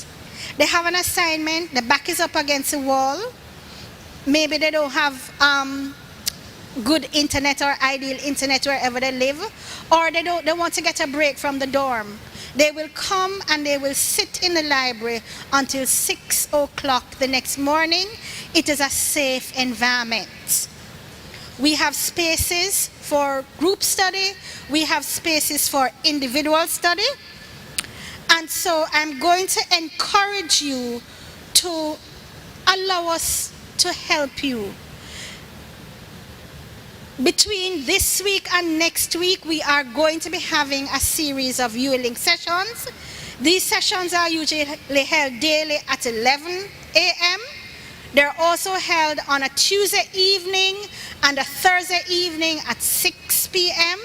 They have an assignment, the back is up against the wall, maybe they don't have good internet or ideal internet wherever they live, or they want to get a break from the dorm. They will come and they will sit in the library until 6 o'clock the next morning. It is a safe environment. We have spaces for group study. We have spaces for individual study. And so I'm going to encourage you to allow us to help you. Between this week and next week, we are going to be having a series of ULink sessions. These sessions are usually held daily at 11 a.m. They're also held on a Tuesday evening and a Thursday evening at 6 p.m.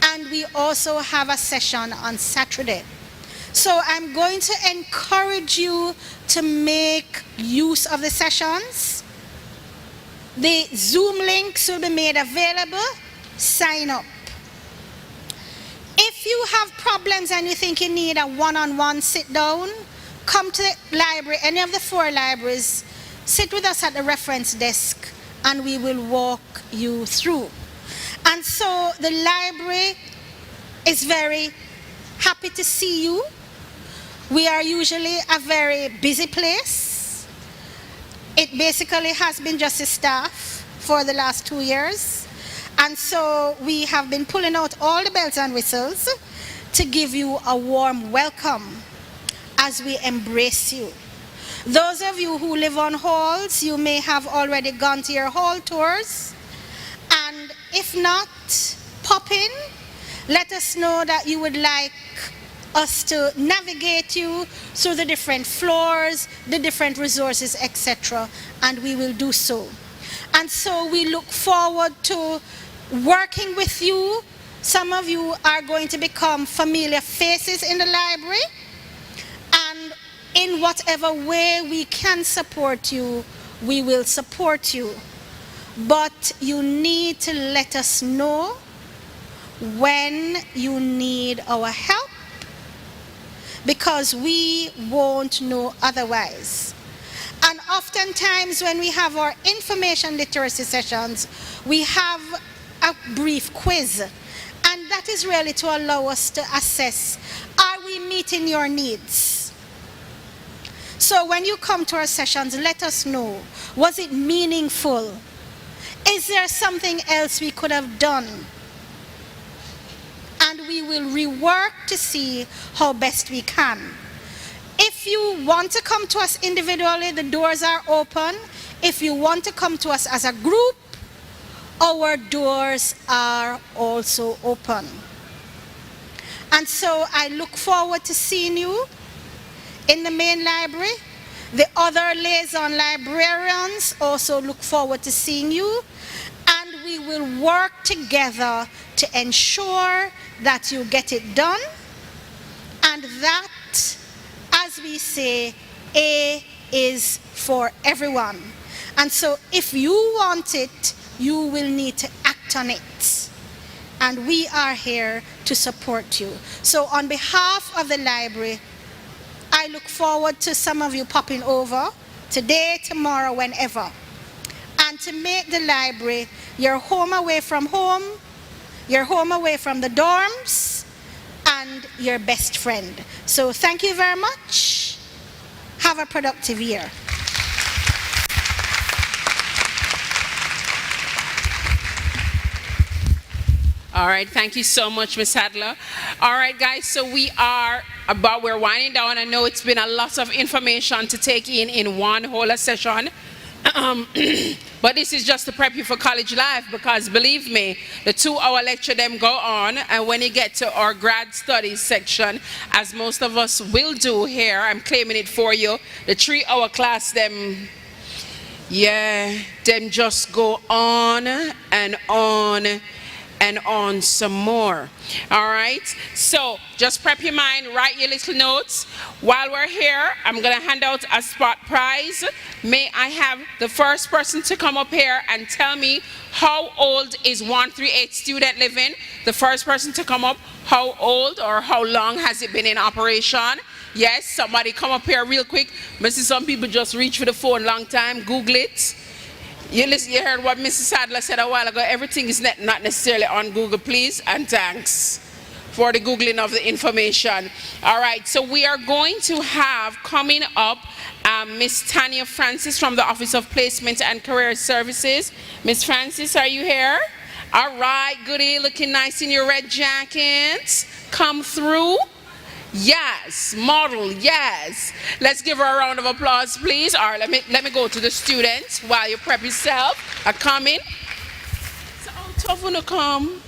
And we also have a session on Saturday. So I'm going to encourage you to make use of the sessions. The Zoom links will be made available. Sign up. If you have problems and you think you need a one-on-one sit down, come to the library, any of the 4 libraries, sit with us at the reference desk, and we will walk you through. And so the library is very happy to see you. We are usually a very busy place. It basically has been just a staff for the last 2 years. And so we have been pulling out all the bells and whistles to give you a warm welcome as we embrace you. Those of you who live on halls, you may have already gone to your hall tours. And if not, pop in. Let us know that you would like us to navigate you through the different floors, the different resources, etc. And we will do so. And so we look forward to working with you. Some of you are going to become familiar faces in the library. And in whatever way we can support you, we will support you. But you need to let us know when you need our help, because we won't know otherwise. And oftentimes when we have our information literacy sessions, we have a brief quiz. And that is really to allow us to assess, are we meeting your needs? So when you come to our sessions, let us know, was it meaningful? Is there something else we could have done? And we will rework to see how best we can. If you want to come to us individually, the doors are open. If you want to come to us as a group, our doors are also open. And so I look forward to seeing you in the main library. The other liaison librarians also look forward to seeing you. And we will work together to ensure that you get it done. And that, as we say, A is for everyone. And so if you want it, you will need to act on it. And we are here to support you. So on behalf of the library, I look forward to some of you popping over today, tomorrow, whenever. And to make the library your home away from home, your home away from the dorms, and your best friend. So thank you very much. Have a productive year. All right, thank you so much, Ms. Sadler. All right, guys, so we're winding down. I know it's been a lot of information to take in one whole session. But this is just to prep you for college life, because believe me, the 2-hour lecture them go on, and when you get to our grad studies section, as most of us will do here, I'm claiming it for you, the 3-hour class them, yeah, them just go on and on and on some more. All right, so just prep your mind, write your little notes. While we're here, I'm gonna hand out a spot prize. May I have the first person to come up here and tell me how old is 138 student living? The first person to come up, how old or how long has it been in operation? Yes, somebody come up here real quick. I see some people just reach for the phone long time, Google it. You heard what Mrs. Sadler said a while ago. Everything is not necessarily on Google, please, and thanks for the Googling of the information. All right, so we are going to have coming up Miss Tanya Francis from the Office of Placement and Career Services. Miss Francis, are you here? All right, goody, looking nice in your red jacket. Come through. Yes, model, yes. Let's give her a round of applause, please. All right, let me go to the students while you prep yourself. Are coming. So tough when to come.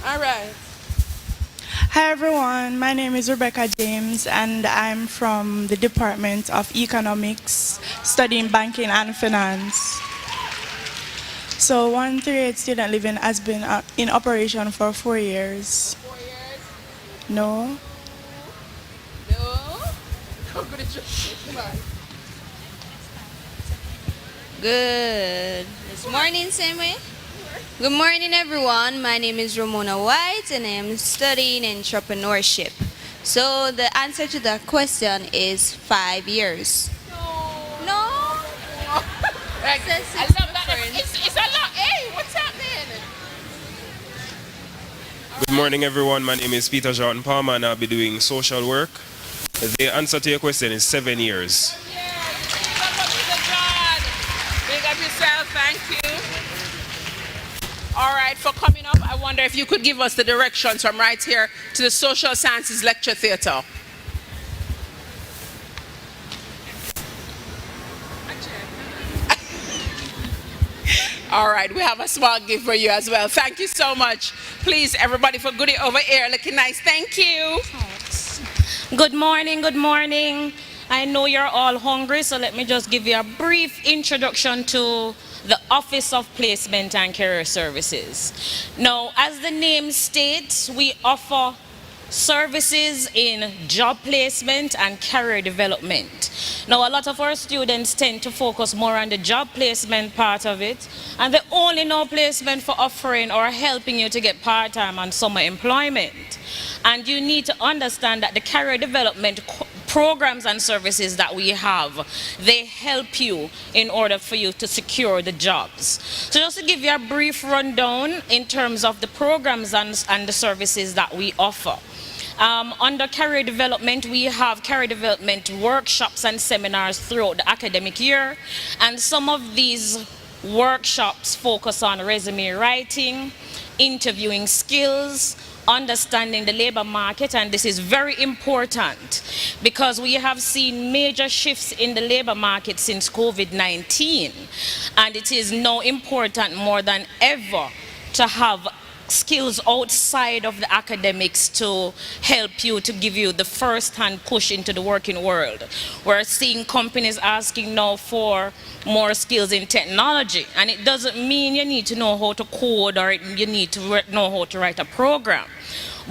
All right. Hi everyone, my name is Rebecca James and I'm from the Department of Economics, studying banking and finance. So 138 student living has been in operation for 4 years. 4 years? No. Good. This morning, same way. Good morning, everyone. My name is Ramona White, and I am studying entrepreneurship. So the answer to that question is 5 years. No. Right. I love that. It's a lot. Hey, what's happening? Good morning, everyone. My name is Peter Jordan Palmer, and I'll be doing social work. The answer to your question is 7 years. Yeah. Big up yourself. Thank you. All right, for coming up, I wonder if you could give us the directions from right here to the Social Sciences Lecture Theatre. All right, we have a small gift for you as well. Thank you so much. Please, everybody, for goodie over here, looking nice. Thank you. Good morning, good morning. I know you're all hungry, so let me just give you a brief introduction to the Office of Placement and Career Services. Now, as the name states, we offer services in job placement and career development. Now, a lot of our students tend to focus more on the job placement part of it, and they only know placement for offering or helping you to get part-time and summer employment. And you need to understand that the career development programs and services that we have, they help you in order for you to secure the jobs. So just to give you a brief rundown in terms of the programs and the services that we offer. Under career development, we have career development workshops and seminars throughout the academic year, and some of these workshops focus on resume writing, interviewing skills, understanding the labor market, and this is very important because we have seen major shifts in the labor market since COVID-19, and it is now important more than ever to have skills outside of the academics to help you, to give you the first-hand push into the working world. We're seeing companies asking now for more skills in technology, and it doesn't mean you need to know how to code or you need to know how to write a program,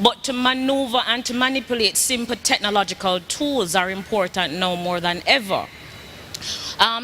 but to maneuver and to manipulate simple technological tools are important now more than ever.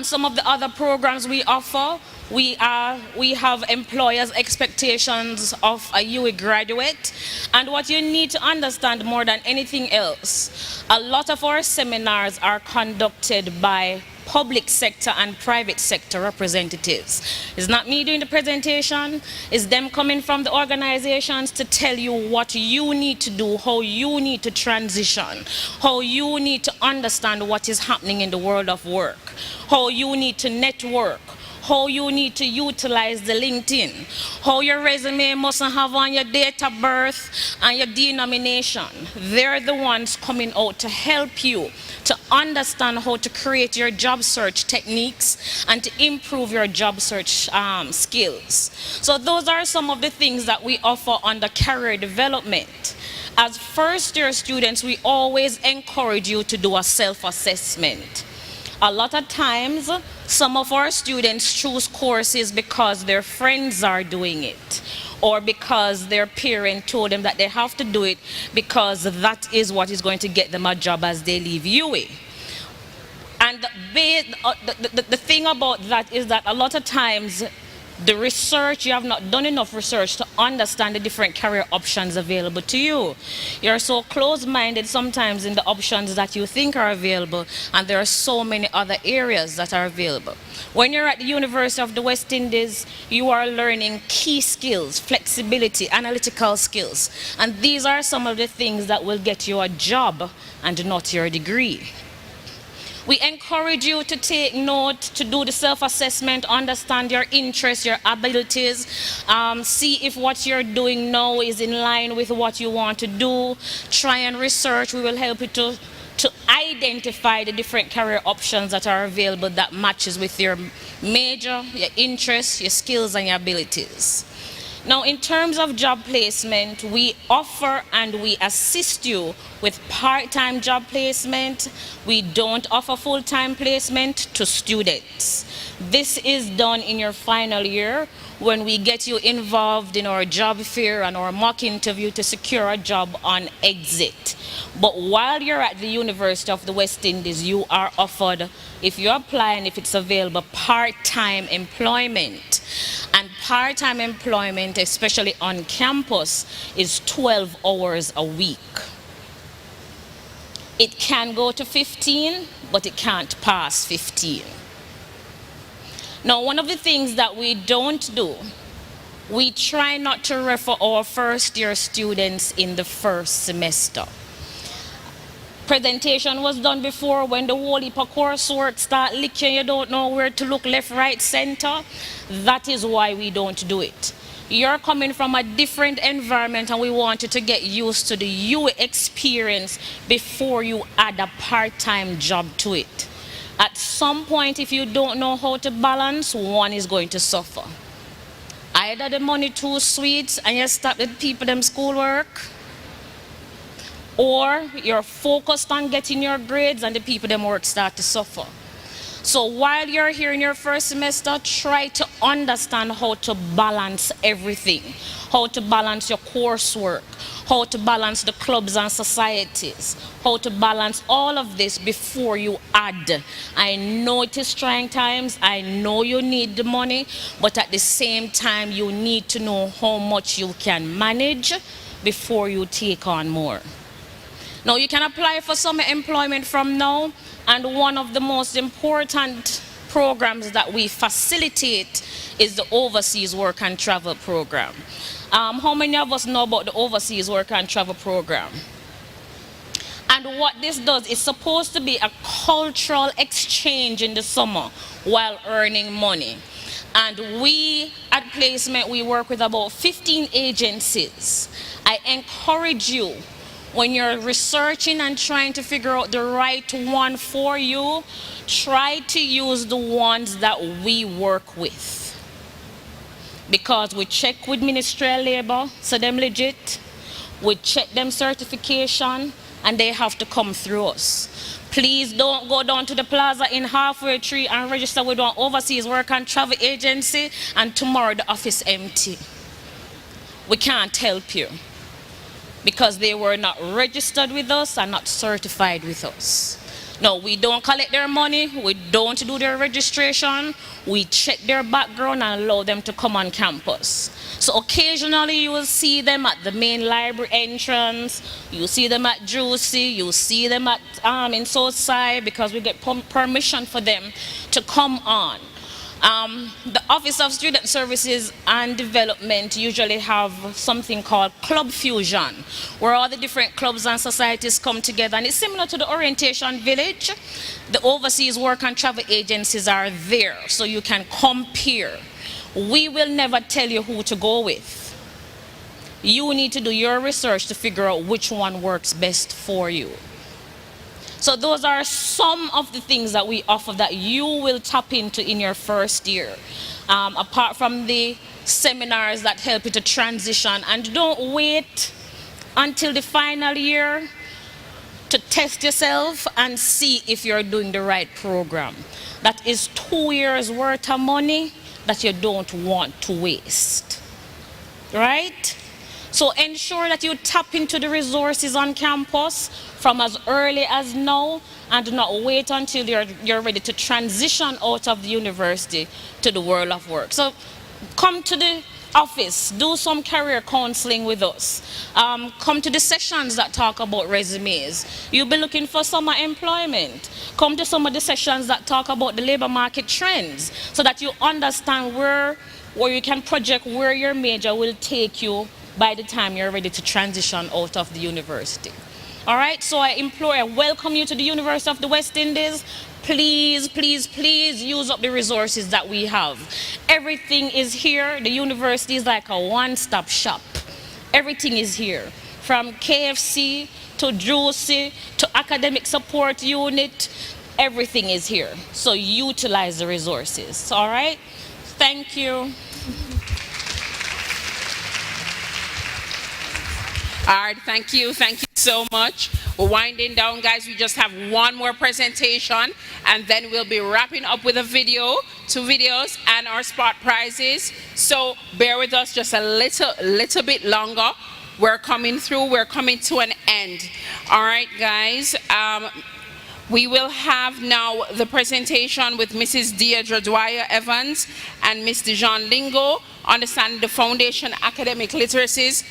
Some of the other programs we offer, we have employers' expectations of a UE graduate, and what you need to understand more than anything else, a lot of our seminars are conducted by public sector and private sector representatives. It's not me doing the presentation, it's them coming from the organizations to tell you what you need to do, how you need to transition, how you need to understand what is happening in the world of work, how you need to network, how you need to utilize the LinkedIn, how your resume mustn't have on your date of birth and your denomination. They're the ones coming out to help you to understand how to create your job search techniques and to improve your job search skills. So those are some of the things that we offer under career development. As first-year students, we always encourage you to do a self-assessment. A lot of times, some of our students choose courses because their friends are doing it, or because their parent told them that they have to do it because that is what is going to get them a job as they leave UA. And the thing about that is that a lot of times the research, you have not done enough research to understand the different career options available to you. You're so close-minded sometimes in the options that you think are available, and there are so many other areas that are available. When you're at the University of the West Indies, you are learning key skills, flexibility, analytical skills, and these are some of the things that will get you a job and not your degree. We encourage you to take note, to do the self-assessment, understand your interests, your abilities, see if what you're doing now is in line with what you want to do. Try and research. We will help you to identify the different career options that are available that matches with your major, your interests, your skills, and your abilities. Now, in terms of job placement, we offer and we assist you with part-time job placement. We don't offer full-time placement to students. This is done in your final year when we get you involved in our job fair and our mock interview to secure a job on exit. But while you're at the University of the West Indies, you are offered, if you apply and if it's available, part-time employment. And part-time employment, especially on campus, is 12 hours a week. It can go to 15, but it can't pass 15. Now, one of the things that we don't do, we try not to refer our first-year students in the first semester. Presentation was done before when the whole heap of coursework start licking, you don't know where to look, left, right, center. That is why we don't do it. You're coming from a different environment and we want you to get used to the UA experience before you add a part-time job to it. At some point, if you don't know how to balance, one is going to suffer. Either the money too sweet and you stop the people them schoolwork, or you're focused on getting your grades and the people them work start to suffer. So while you're here in your first semester, try to understand how to balance everything, how to balance your coursework, how to balance the clubs and societies, how to balance all of this before you add. I know it is trying times, I know you need the money, but at the same time you need to know how much you can manage before you take on more. Now, you can apply for summer employment from now, and one of the most important programs that we facilitate is the Overseas Work and Travel Program. How many of us know about the Overseas Work and Travel Program? And what this does is supposed to be a cultural exchange in the summer while earning money. And we at Placement, we work with about 15 agencies. I encourage you, when you're researching and trying to figure out the right one for you, try to use the ones that we work with. Because we check with Ministry of Labor, so them legit. We check them certification, and they have to come through us. Please don't go down to the plaza in halfway tree and register with one overseas work and travel agency, and tomorrow the office empty. We can't help you because they were not registered with us and not certified with us. No, we don't collect their money, we don't do their registration, we check their background and allow them to come on campus. So occasionally you will see them at the main library entrance, you see them at Juicy, you see them at in Southside, because we get permission for them to come on. The Office of Student Services and Development usually have something called Club Fusion, where all the different clubs and societies come together, and it's similar to the Orientation Village. The Overseas Work and Travel agencies are there, so you can compare. We will never tell you who to go with. You need to do your research to figure out which one works best for you. So those are some of the things that we offer that you will tap into in your first year. Apart from the seminars that help you to transition, and don't wait until the final year to test yourself and see if you're doing the right program. That is 2 years worth of money that you don't want to waste, right? So ensure that you tap into the resources on campus from as early as now, and do not wait until you're ready to transition out of the university to the world of work. So come to the office, do some career counseling with us. Come to the sessions that talk about resumes. You'll be looking for summer employment. Come to some of the sessions that talk about the labor market trends, so that you understand where you can project where your major will take you by the time you're ready to transition out of the university. All right, so I welcome you to the University of the West Indies. Please, please, please use up the resources that we have. Everything is here. The university is like a one-stop shop. Everything is here, from KFC to Juicy to academic support unit. Everything is here. So utilize the resources. All right, thank you. All right, thank you so much. We're winding down, guys. We just have one more presentation, and then we'll be wrapping up with a video, 2 videos, and our spot prizes. So bear with us just a little bit longer. We're coming through. We're coming to an end. All right, guys. We will have now the presentation with Mrs. Deirdre Dwyer Evans and Mr. Jean Lingo, understanding the foundation academic literacies.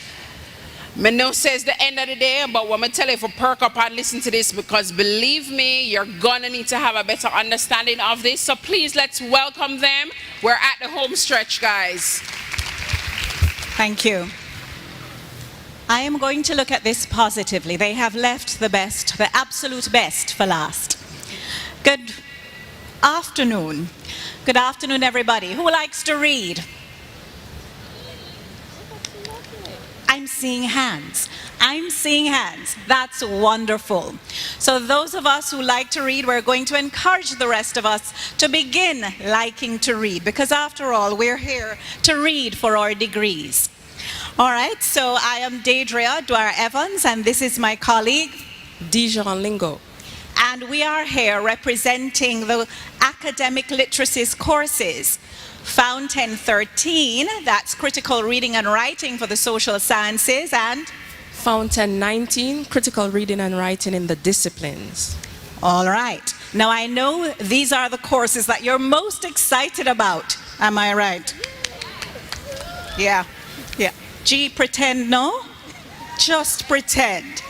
Me know says the end of the day, but what me tell you, for perk up and listen to this, because believe me, you're gonna need to have a better understanding of this. So please, let's welcome them. We're at the home stretch, guys. Thank you. I am going to look at this positively. They have left the best, the absolute best, for last. Good afternoon. Good afternoon, everybody. Who likes to read? I'm seeing hands. I'm seeing hands. That's wonderful. So those of us who like to read, we're going to encourage the rest of us to begin liking to read, because after all, we're here to read for our degrees. All right, so I am Deirdre Dwyer Evans, and this is my colleague, Jean Lingo. And we are here representing the academic literacies courses. Fountain 13, that's critical reading and writing for the social sciences, and Fountain 19, critical reading and writing in the disciplines. All right. Now I know these are the courses that you're most excited about. Am I right? Yeah. Gee, pretend no? Just pretend.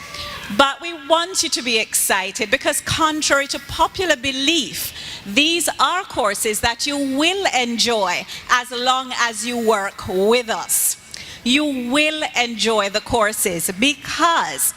But we want you to be excited because contrary to popular belief, these are courses that you will enjoy as long as you work with us. You will enjoy the courses because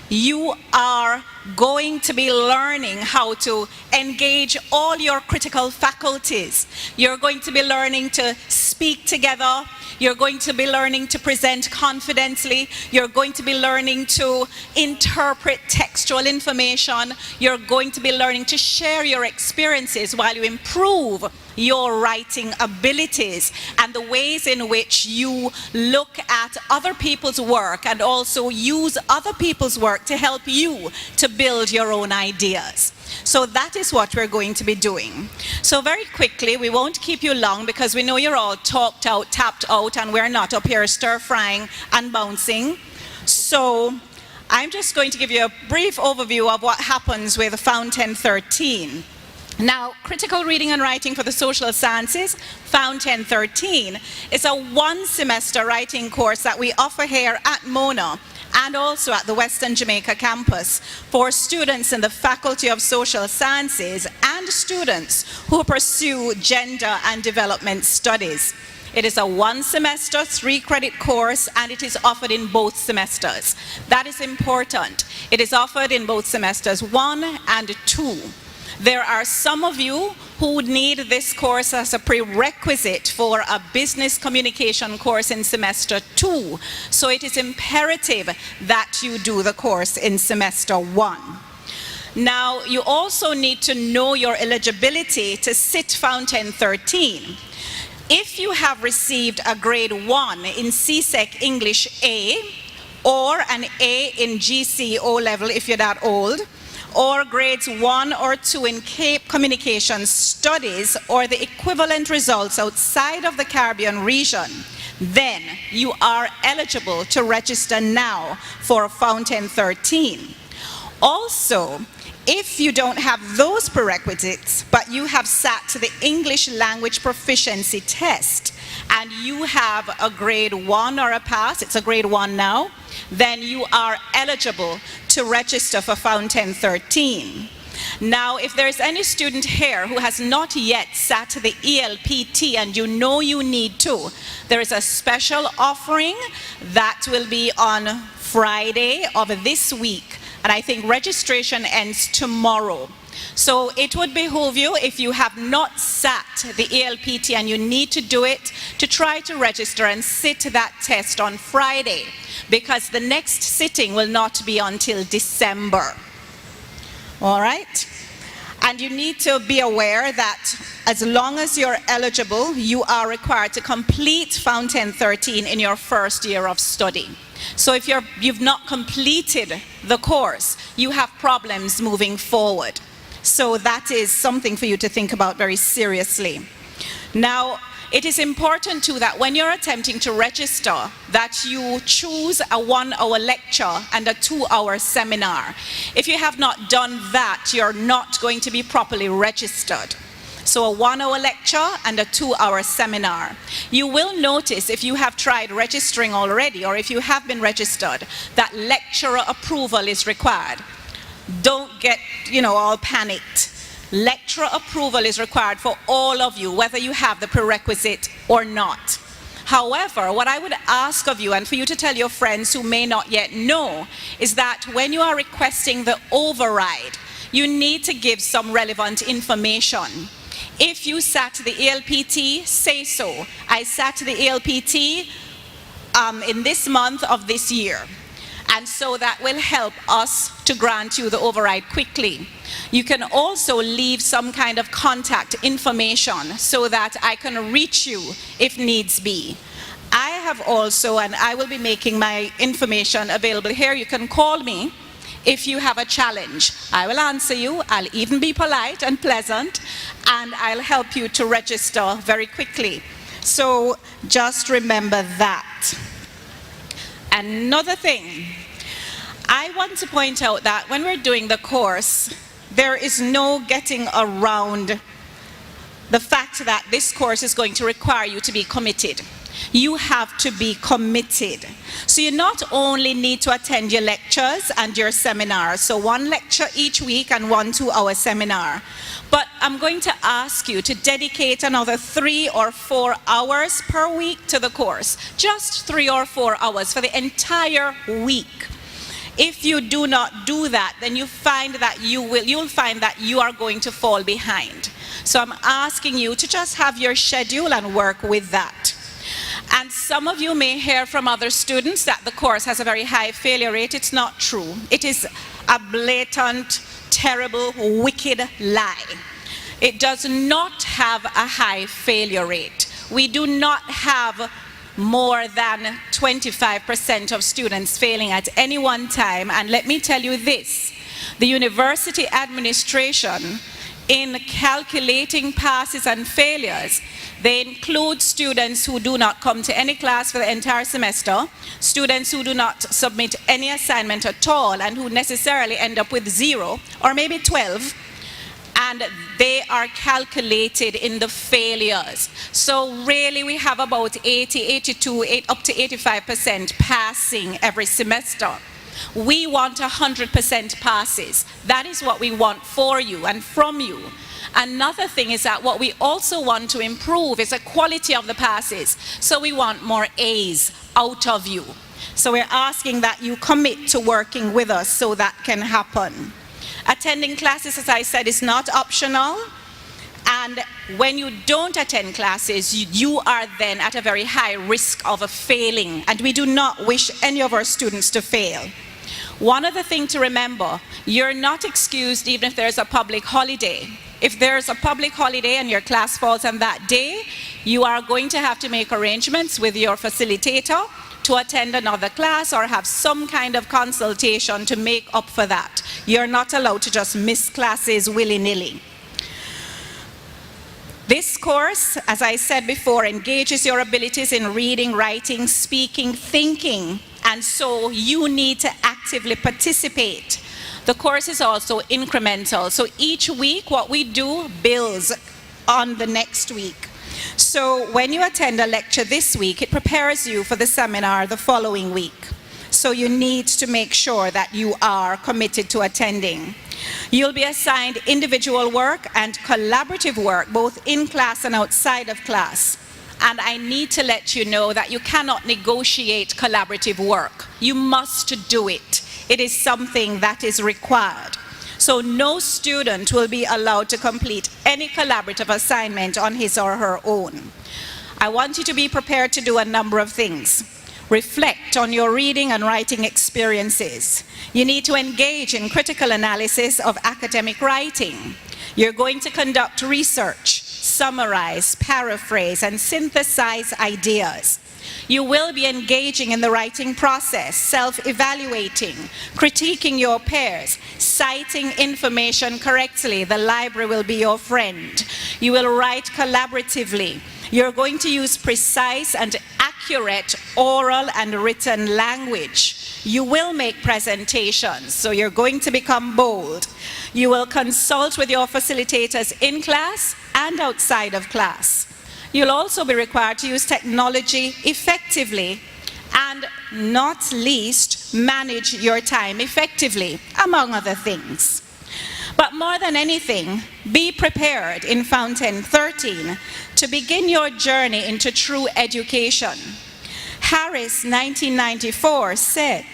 you are going to be learning how to engage all your critical faculties. You're going to be learning to speak together. You're going to be learning to present confidently. You're going to be learning to interpret textual information. You're going to be learning to share your experiences while you improve your writing abilities and the ways in which you look at other people's work and also use other people's work to help you to build your own ideas. So that is what we're going to be doing. So very quickly, we won't keep you long because we know you're all talked out, tapped out, and we're not up here stir-frying and bouncing. So I'm just going to give you a brief overview of what happens with Fountain 13. Now, critical reading and writing for the social sciences, Fountain 13, is a one-semester writing course that we offer here at Mona and also at the Western Jamaica campus for students in the Faculty of Social Sciences and students who pursue gender and development studies. It is a one-semester, 3-credit course, and it is offered in both semesters. That is important. It is offered in both semesters 1 and 2. There are some of you who would need this course as a prerequisite for a business communication course in semester 2. So it is imperative that you do the course in semester 1. Now, you also need to know your eligibility to sit Fountain 13. If you have received a grade 1 in CSEC English A, or an A in GC O-level if you're that old, or grades 1 or 2 in Cape Communication Studies or the equivalent results outside of the Caribbean region, then you are eligible to register now for Fountain 13. Also, if you don't have those prerequisites, but you have sat the English language proficiency test and you have a grade 1 or a pass, it's a grade 1 now, then you are eligible to register for Fountain 13. Now, if there's any student here who has not yet sat the ELPT and you know you need to, there is a special offering that will be on Friday of this week. And I think registration ends tomorrow. So it would behoove you, if you have not sat the ELPT and you need to do it, to try to register and sit that test on Friday, because the next sitting will not be until December. All right? And you need to be aware that as long as you're eligible, you are required to complete Fountain 13 in your first year of study. So if you've not completed the course, you have problems moving forward. So that is something for you to think about very seriously. Now, it is important too that when you're attempting to register, that you choose a 1-hour lecture and a 2-hour seminar. If you have not done that, you're not going to be properly registered. So a 1-hour lecture and a 2-hour seminar. You will notice if you have tried registering already or if you have been registered, that lecturer approval is required. Don't get, all panicked. Lecturer approval is required for all of you, whether you have the prerequisite or not. However, what I would ask of you, and for you to tell your friends who may not yet know, is that when you are requesting the override, you need to give some relevant information. If you sat the ELPT, say so. I sat the ELPT in this month of this year. And so that will help us to grant you the override quickly. You can also leave some kind of contact information so that I can reach you if needs be. I have also, and I will be making my information available here, you can call me if you have a challenge. I will answer you, I'll even be polite and pleasant, and I'll help you to register very quickly. So just remember that. Another thing, I want to point out that when we're doing the course, there is no getting around the fact that this course is going to require you to be committed. You have to be committed. So you not only need to attend your lectures and your seminars, so one lecture each week and 1 2-hour seminar, but I'm going to ask you to dedicate another 3 or 4 hours per week to the course. Just 3 or 4 hours for the entire week. If you do not do that, then you'll find that you are going to fall behind. So I'm asking you to just have your schedule and work with that. And some of you may hear from other students that the course has a very high failure rate. It's not true. It is a blatant, terrible, wicked lie. It does not have a high failure rate. We do not have more than 25% of students failing at any one time. And let me tell you this, the university administration, in calculating passes and failures, they include students who do not come to any class for the entire semester, students who do not submit any assignment at all and who necessarily end up with 0 or maybe 12, and they are calculated in the failures. So really we have about 80, 82, up to 85% passing every semester. We want 100% passes. That is what we want for you and from you. Another thing is that what we also want to improve is the quality of the passes. So we want more A's out of you. So we're asking that you commit to working with us so that can happen. Attending classes, as I said, is not optional. And when you don't attend classes, you are then at a very high risk of failing. And we do not wish any of our students to fail. One other thing to remember, you're not excused even if there's a public holiday. If there's a public holiday and your class falls on that day, you are going to have to make arrangements with your facilitator to attend another class or have some kind of consultation to make up for that. You're not allowed to just miss classes willy-nilly. This course, as I said before, engages your abilities in reading, writing, speaking, thinking, and so you need to actively participate. The course is also incremental, so each week what we do builds on the next week. So when you attend a lecture this week, it prepares you for the seminar the following week. So you need to make sure that you are committed to attending. You'll be assigned individual work and collaborative work, both in class and outside of class. And I need to let you know that you cannot negotiate collaborative work. You must do it. It is something that is required. So no student will be allowed to complete any collaborative assignment on his or her own. I want you to be prepared to do a number of things. Reflect on your reading and writing experiences. You need to engage in critical analysis of academic writing. You're going to conduct research, summarize, paraphrase, and synthesize ideas. You will be engaging in the writing process, self-evaluating, critiquing your peers, citing information correctly. The library will be your friend. You will write collaboratively. You're going to use precise and accurate oral and written language. You will make presentations, so you're going to become bold. You will consult with your facilitators in class and outside of class. You'll also be required to use technology effectively and, not least, manage your time effectively, among other things. But more than anything, be prepared in Fountain 13 to begin your journey into true education. Harris, 1994, said,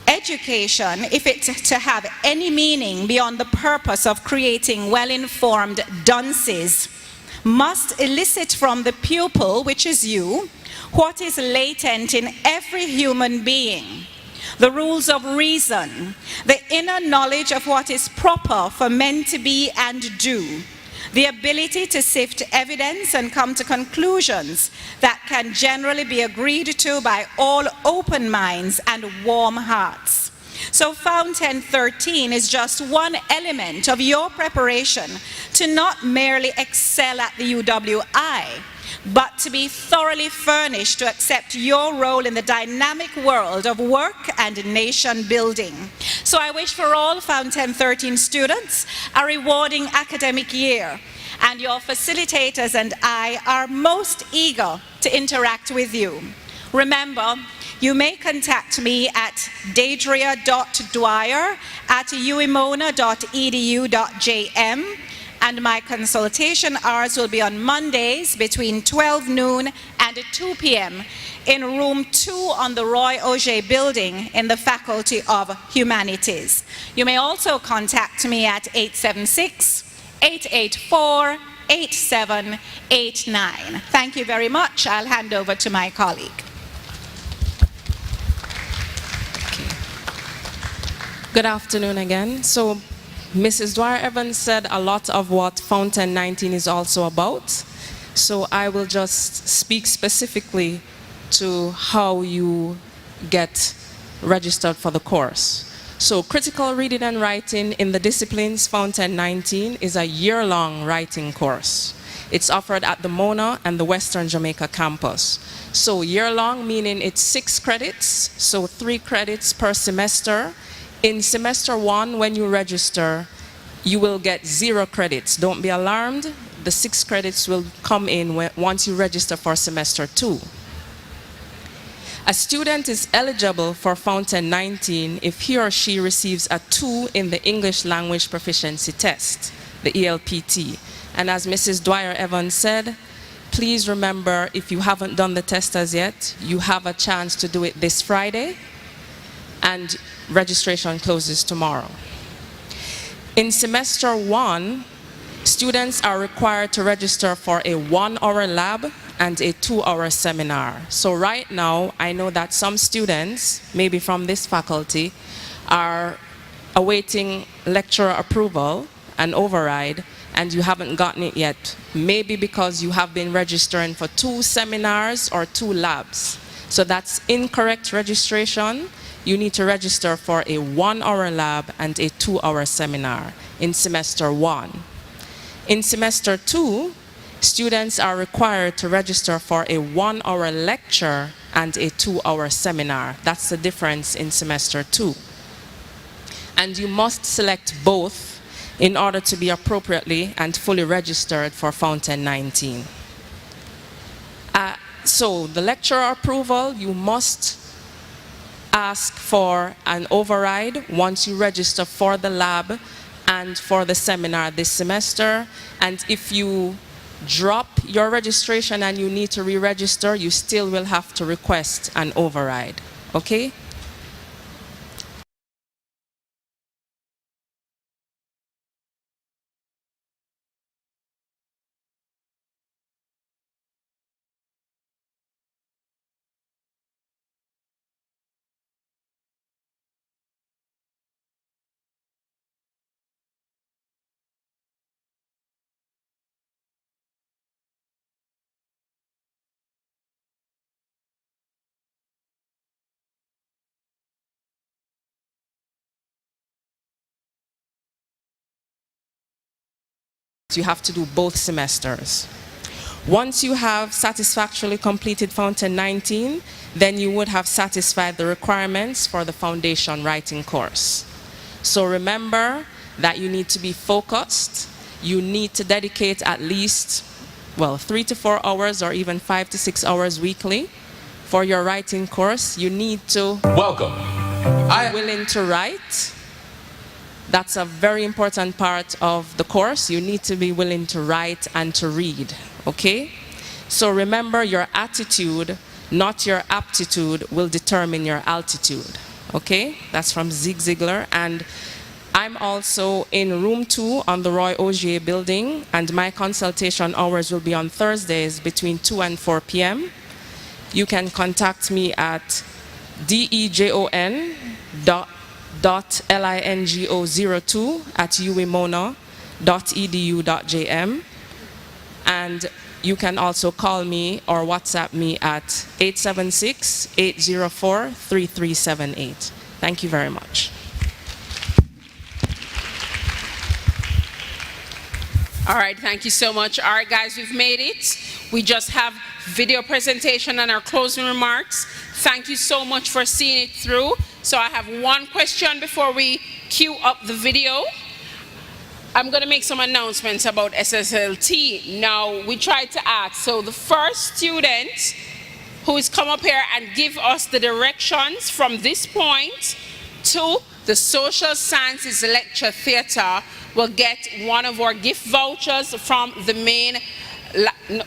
"Education, if it's to have any meaning beyond the purpose of creating well-informed dunces, must elicit from the pupil, which is you, what is latent in every human being. The rules of reason, the inner knowledge of what is proper for men to be and do, the ability to sift evidence and come to conclusions that can generally be agreed to by all open minds and warm hearts." So Fountain 13 is just one element of your preparation to not merely excel at the UWI, but to be thoroughly furnished to accept your role in the dynamic world of work and nation building. So I wish for all Fountain 13 students a rewarding academic year. and your facilitators and I are most eager to interact with you. Remember, you may contact me at daedria.dwyer@uemona.edu.jm, and my consultation hours will be on Mondays between 12 noon and 2 p.m. in room 2 on the Roy Auger building in the Faculty of Humanities. You may also contact me at 876-884-8789. Thank you very much. I'll hand over to my colleague. Good afternoon again. So Mrs. Dwyer-Evans said a lot of what Fountain 19 is also about. So I will just speak specifically to how you get registered for the course. So critical reading and writing in the disciplines Fountain 19 is a year-long writing course. It's offered at the Mona and the Western Jamaica campus. So year-long meaning it's 6 credits, so 3 credits per semester. In semester 1, when you register, you will get 0 credits. Don't be alarmed. The 6 credits will come in once you register for semester 2. A student is eligible for Fountain 19 if he or she receives a 2 in the English Language Proficiency Test, the ELPT. And as Mrs. Dwyer-Evans said, please remember, if you haven't done the test as yet, you have a chance to do it this Friday, and registration closes tomorrow. In semester 1, students are required to register for a 1-hour lab and a 2-hour seminar. So right now, I know that some students, maybe from this faculty, are awaiting lecturer approval and override, and you haven't gotten it yet. Maybe because you have been registering for 2 seminars or 2 labs. So that's incorrect registration. You need to register for a 1-hour lab and a 2-hour seminar in semester 1. In semester 2, students are required to register for a 1-hour lecture and a 2-hour seminar. That's the difference in semester 2. And you must select both in order to be appropriately and fully registered for Fountain 19. So the lecturer approval, you must ask for an override once you register for the lab and for the seminar this semester. And if you drop your registration and you need to re-register, you still will have to request an override. Okay? You have to do both semesters. Once you have satisfactorily completed Fountain 19, then you would have satisfied the requirements for the foundation writing course. So remember that you need to be focused. You need to dedicate at least, well, 3 to 4 hours or even 5 to 6 hours weekly for your writing course. You need to be willing to write. That's a very important part of the course. You need to be willing to write and to read, okay? So remember, your attitude, not your aptitude, will determine your altitude, okay? That's from Zig Ziglar. And I'm also in room 2 on the Roy Auger building, and my consultation hours will be on Thursdays between 2 and 4 p.m. You can contact me at dejon.lingo02@uemona.edu.jm, and you can also call me or WhatsApp me at 876-804-3378. Thank you very much. All right, thank you so much. All right, guys, we've made it. We just have video presentation and our closing remarks. Thank you so much for seeing it through. So I have one question before we cue up the video. I'm going to make some announcements about SSLT. Now, we tried to ask, so the first student who is come up here and give us the directions from this point to the Social Sciences Lecture Theatre will get one of our gift vouchers from the main,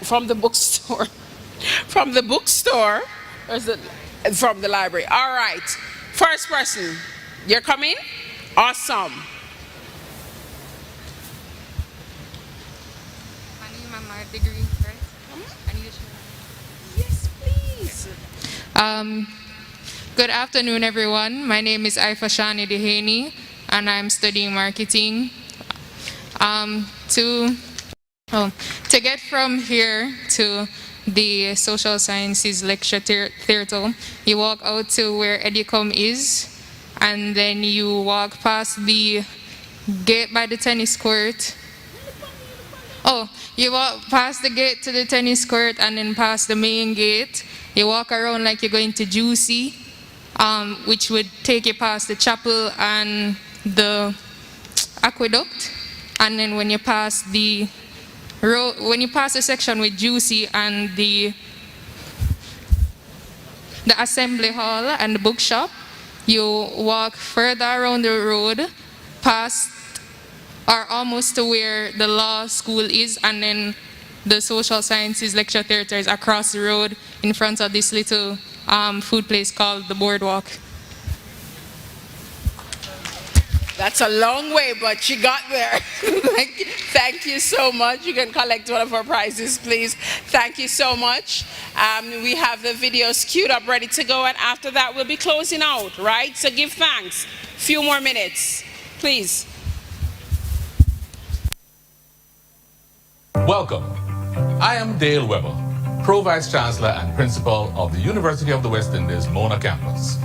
from the bookstore, from the bookstore, or is it from the library? All right, first person, you're coming? Awesome. Degree, right? Yes, please. Good afternoon, everyone. My name is Aifashani Dehaney, and I'm studying marketing. To get from here to the Social Sciences Lecture Theatre, you walk out to where Edicom is, and then you walk past the gate by the tennis court. Oh, you walk past the gate to the tennis court and then past the main gate. You walk around like you're going to Juicy, which would take you past the chapel and the aqueduct. And then when you pass the road, when you pass the section with Juicy and the assembly hall and the bookshop, you walk further around the road past or almost to where the law school is, and then the Social Sciences Lecture Theatre is across the road in front of this little food place called the Boardwalk. That's a long way, but you got there. Thank you so much. You can collect one of our prizes, please. Thank you so much. We have the videos queued up, ready to go, and after that, we'll be closing out, right? So give thanks. Few more minutes, please. Welcome. I am Dale Weber, Pro Vice Chancellor and Principal of the University of the West Indies Mona campus.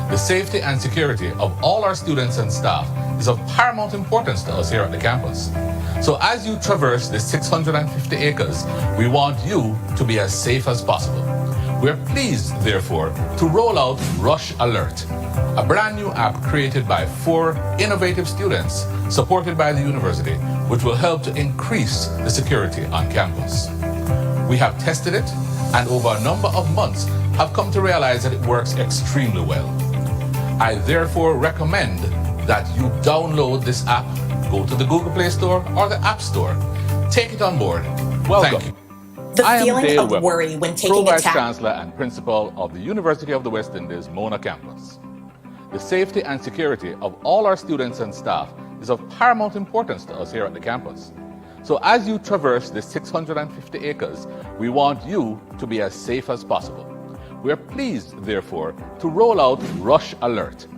The safety and security of all our students and staff is of paramount importance to us here at the campus. So as you traverse the 650 acres, we want you to be as safe as possible. We're pleased, therefore, to roll out Rush Alert, a brand new app created by 4 innovative students supported by the university, which will help to increase the security on campus. We have tested it, and over a number of months have come to realize that it works extremely well. I therefore recommend that you download this app, go to the Google Play Store or the App Store. Take it on board. Welcome. Thank you. The I am feeling Dale of Weber, worry when Pro taking a Vice taxi. Chancellor and Principal of the University of the West Indies Mona campus. The safety and security of all our students and staff is of paramount importance to us here at the campus. So as you traverse the 650 acres, we want you to be as safe as possible. We are pleased, therefore, to roll out Rush Alert,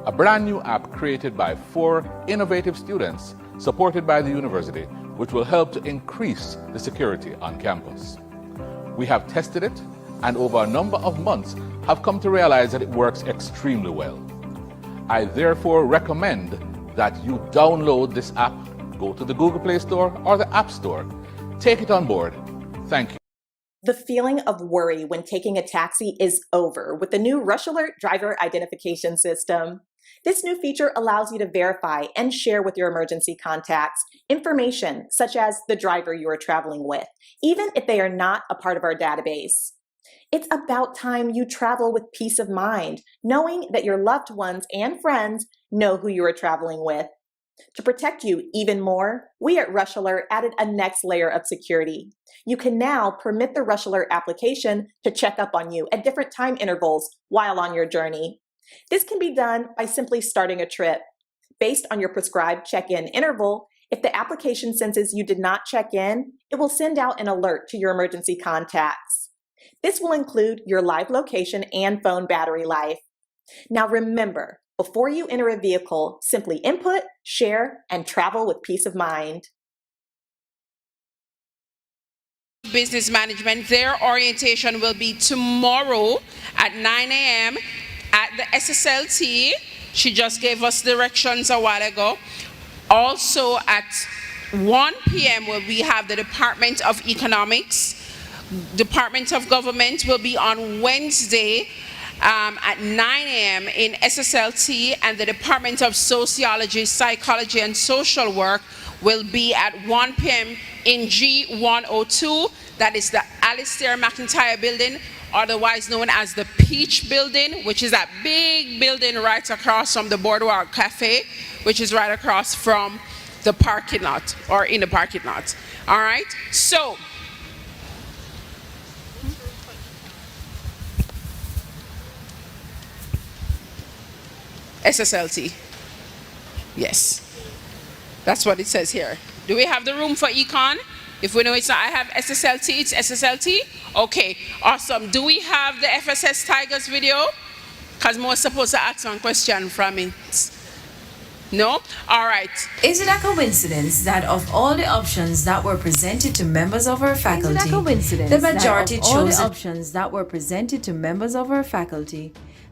a brand new app created by 4 innovative students supported by the university, which will help to increase the security on campus. We have tested it, and over a number of months have come to realize that it works extremely well. I therefore recommend that you download this app, go to the Google Play Store or the App Store. Take it on board. Thank you. The feeling of worry when taking a taxi is over with the new Rush Alert driver identification system. This new feature allows you to verify and share with your emergency contacts information such as the driver you are traveling with, even if they are not a part of our database. It's about time you travel with peace of mind, knowing that your loved ones and friends know who you are traveling with. To protect you even more, we at Rush Alert added a next layer of security. You can now permit the Rush Alert application to check up on you at different time intervals while on your journey. This can be done by simply starting a trip. Based on your prescribed check-in interval, if the application senses you did not check in, it will send out an alert to your emergency contacts. This will include your live location and phone battery life. Now remember, before you enter a vehicle, simply input, share, and travel with peace of mind. Business management, their orientation will be tomorrow at 9 a.m. at the SSLT. She just gave us directions a while ago. Also at 1 p.m. will we have the Department of Economics. Department of Government will be on Wednesday at 9 a.m. in SSLT, and the Department of Sociology, Psychology, and Social Work will be at 1 p.m. in G102. That is the Alistair McIntyre building, otherwise known as the Peach building, which is that big building right across from the Boardwalk Cafe, which is right across from the parking lot, or in the parking lot. All right, so SSLT, yes, that's what it says here. Do we have the room for econ? If we know it's not, I have SSLT, it's SSLT. Okay, awesome. Do we have the FSS Tigers video? Because we're supposed to ask one question from it. No? All right. Is it a coincidence that of all the options that were presented to members of our faculty,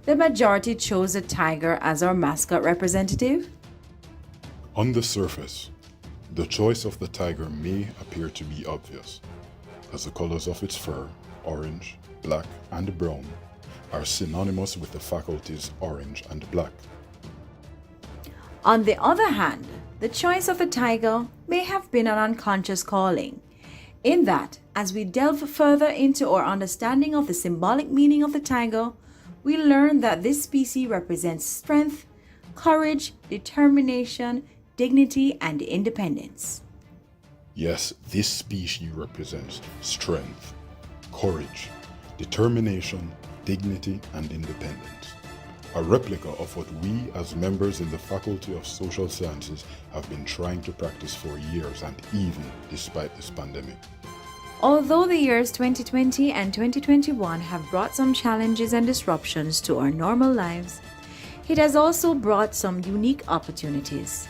the majority chose a tiger as our mascot representative? On the surface, the choice of the tiger may appear to be obvious, as the colors of its fur, orange, black, and brown, are synonymous with the faculty's orange and black. On the other hand, the choice of the tiger may have been an unconscious calling, in that, as we delve further into our understanding of the symbolic meaning of the tiger, we learn that this species represents strength, courage, determination, dignity, and independence. Yes, this species represents strength, courage, determination, dignity, and independence. A replica of what we as members in the Faculty of Social Sciences have been trying to practice for years, and even despite this pandemic. Although the years 2020 and 2021 have brought some challenges and disruptions to our normal lives, it has also brought some unique opportunities.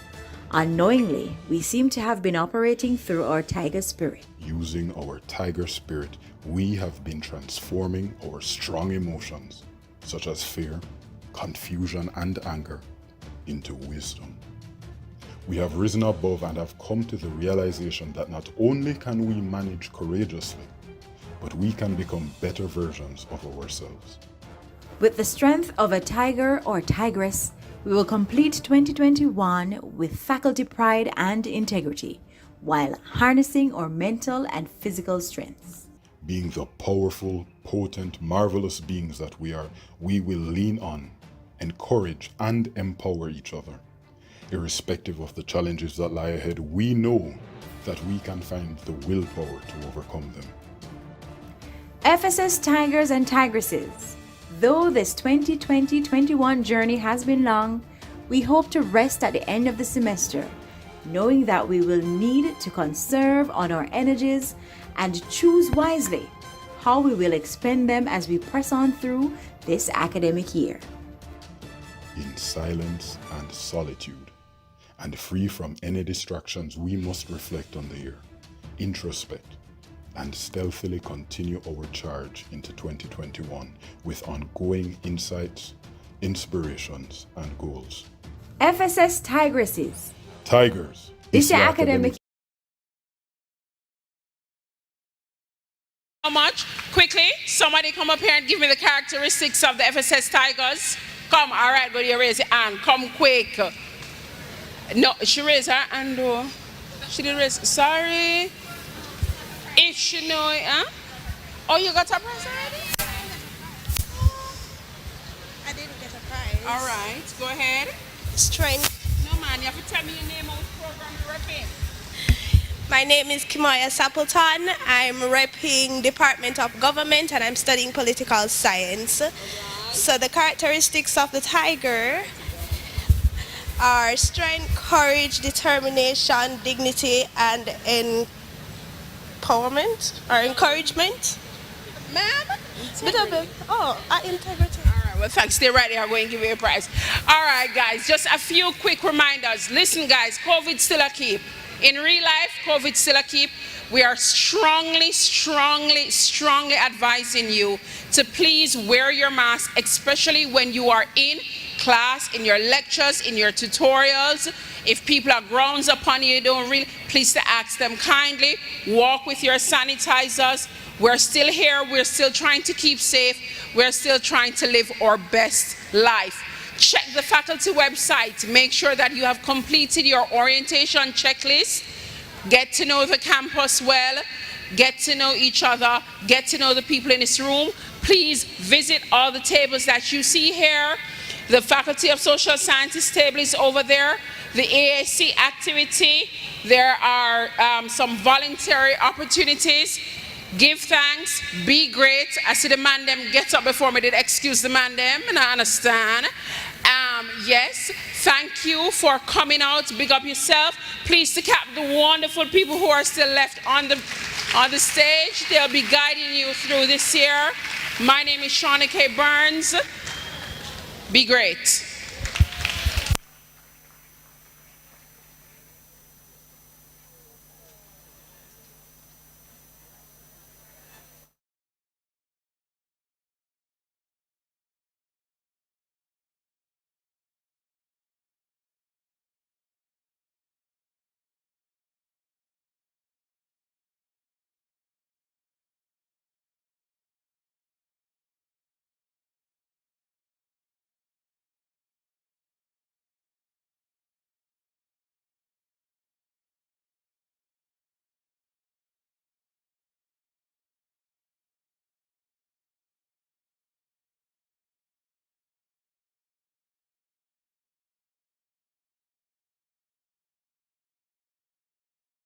Unknowingly, we seem to have been operating through our tiger spirit. Using our tiger spirit, we have been transforming our strong emotions, such as fear, confusion, and anger, into wisdom. We have risen above and have come to the realization that not only can we manage courageously, but we can become better versions of ourselves. With the strength of a tiger or tigress, we will complete 2021 with faculty pride and integrity, while harnessing our mental and physical strengths. Being the powerful, potent, marvelous beings that we are, we will lean on, encourage, and empower each other. Irrespective of the challenges that lie ahead, we know that we can find the willpower to overcome them. FSS Tigers and Tigresses, though this 2020-21 journey has been long, we hope to rest at the end of the semester, knowing that we will need to conserve on our energies and choose wisely how we will expend them as we press on through this academic year. In silence and solitude, and free from any distractions, we must reflect on the year, introspect, and stealthily continue our charge into 2021 with ongoing insights, inspirations, and goals. FSS Tigresses. Tigers. This year academic. How much? Quickly, somebody come up here and give me the characteristics of the FSS Tigers. Come, all right, go to your raise your hand. Come quick. No, she raised her hand though. She didn't raise. Sorry. If she know it, huh? Oh, you got a prize already? I didn't get a prize. All right, go ahead. Strength. No man, you have to tell me your name, what program you're repping. My name is Kimoya Sapleton. I'm repping Department of Government and I'm studying political science. So the characteristics of the tiger are strength, courage, determination, dignity, and empowerment or encouragement. Ma'am? Integrity. All right, well, thanks. Stay right there. I'm going to give you a prize. All right, guys, just a few quick reminders. Listen, guys, COVID's still a keep. In real life, COVID's still a keep. We are strongly advising you to please wear your mask, especially when you are in class, in your lectures, in your tutorials. If people are grounds upon you, don't really, please to ask them kindly. Walk with your sanitizers. We're still here. We're still trying to keep safe. We're still trying to live our best life. Check the faculty website. Make sure that you have completed your orientation checklist. Get to know the campus well. Get to know each other. Get to know the people in this room. Please visit all the tables that you see here. The Faculty of Social Sciences table is over there. The AAC activity. There are some voluntary opportunities. Give thanks, be great. I see the man them get up before me, did excuse the man them, and I understand. Yes, thank you for coming out, big up yourself. Please to cap the wonderful people who are still left on the stage. They'll be guiding you through this year. My name is Shauna K. Burns. Be great.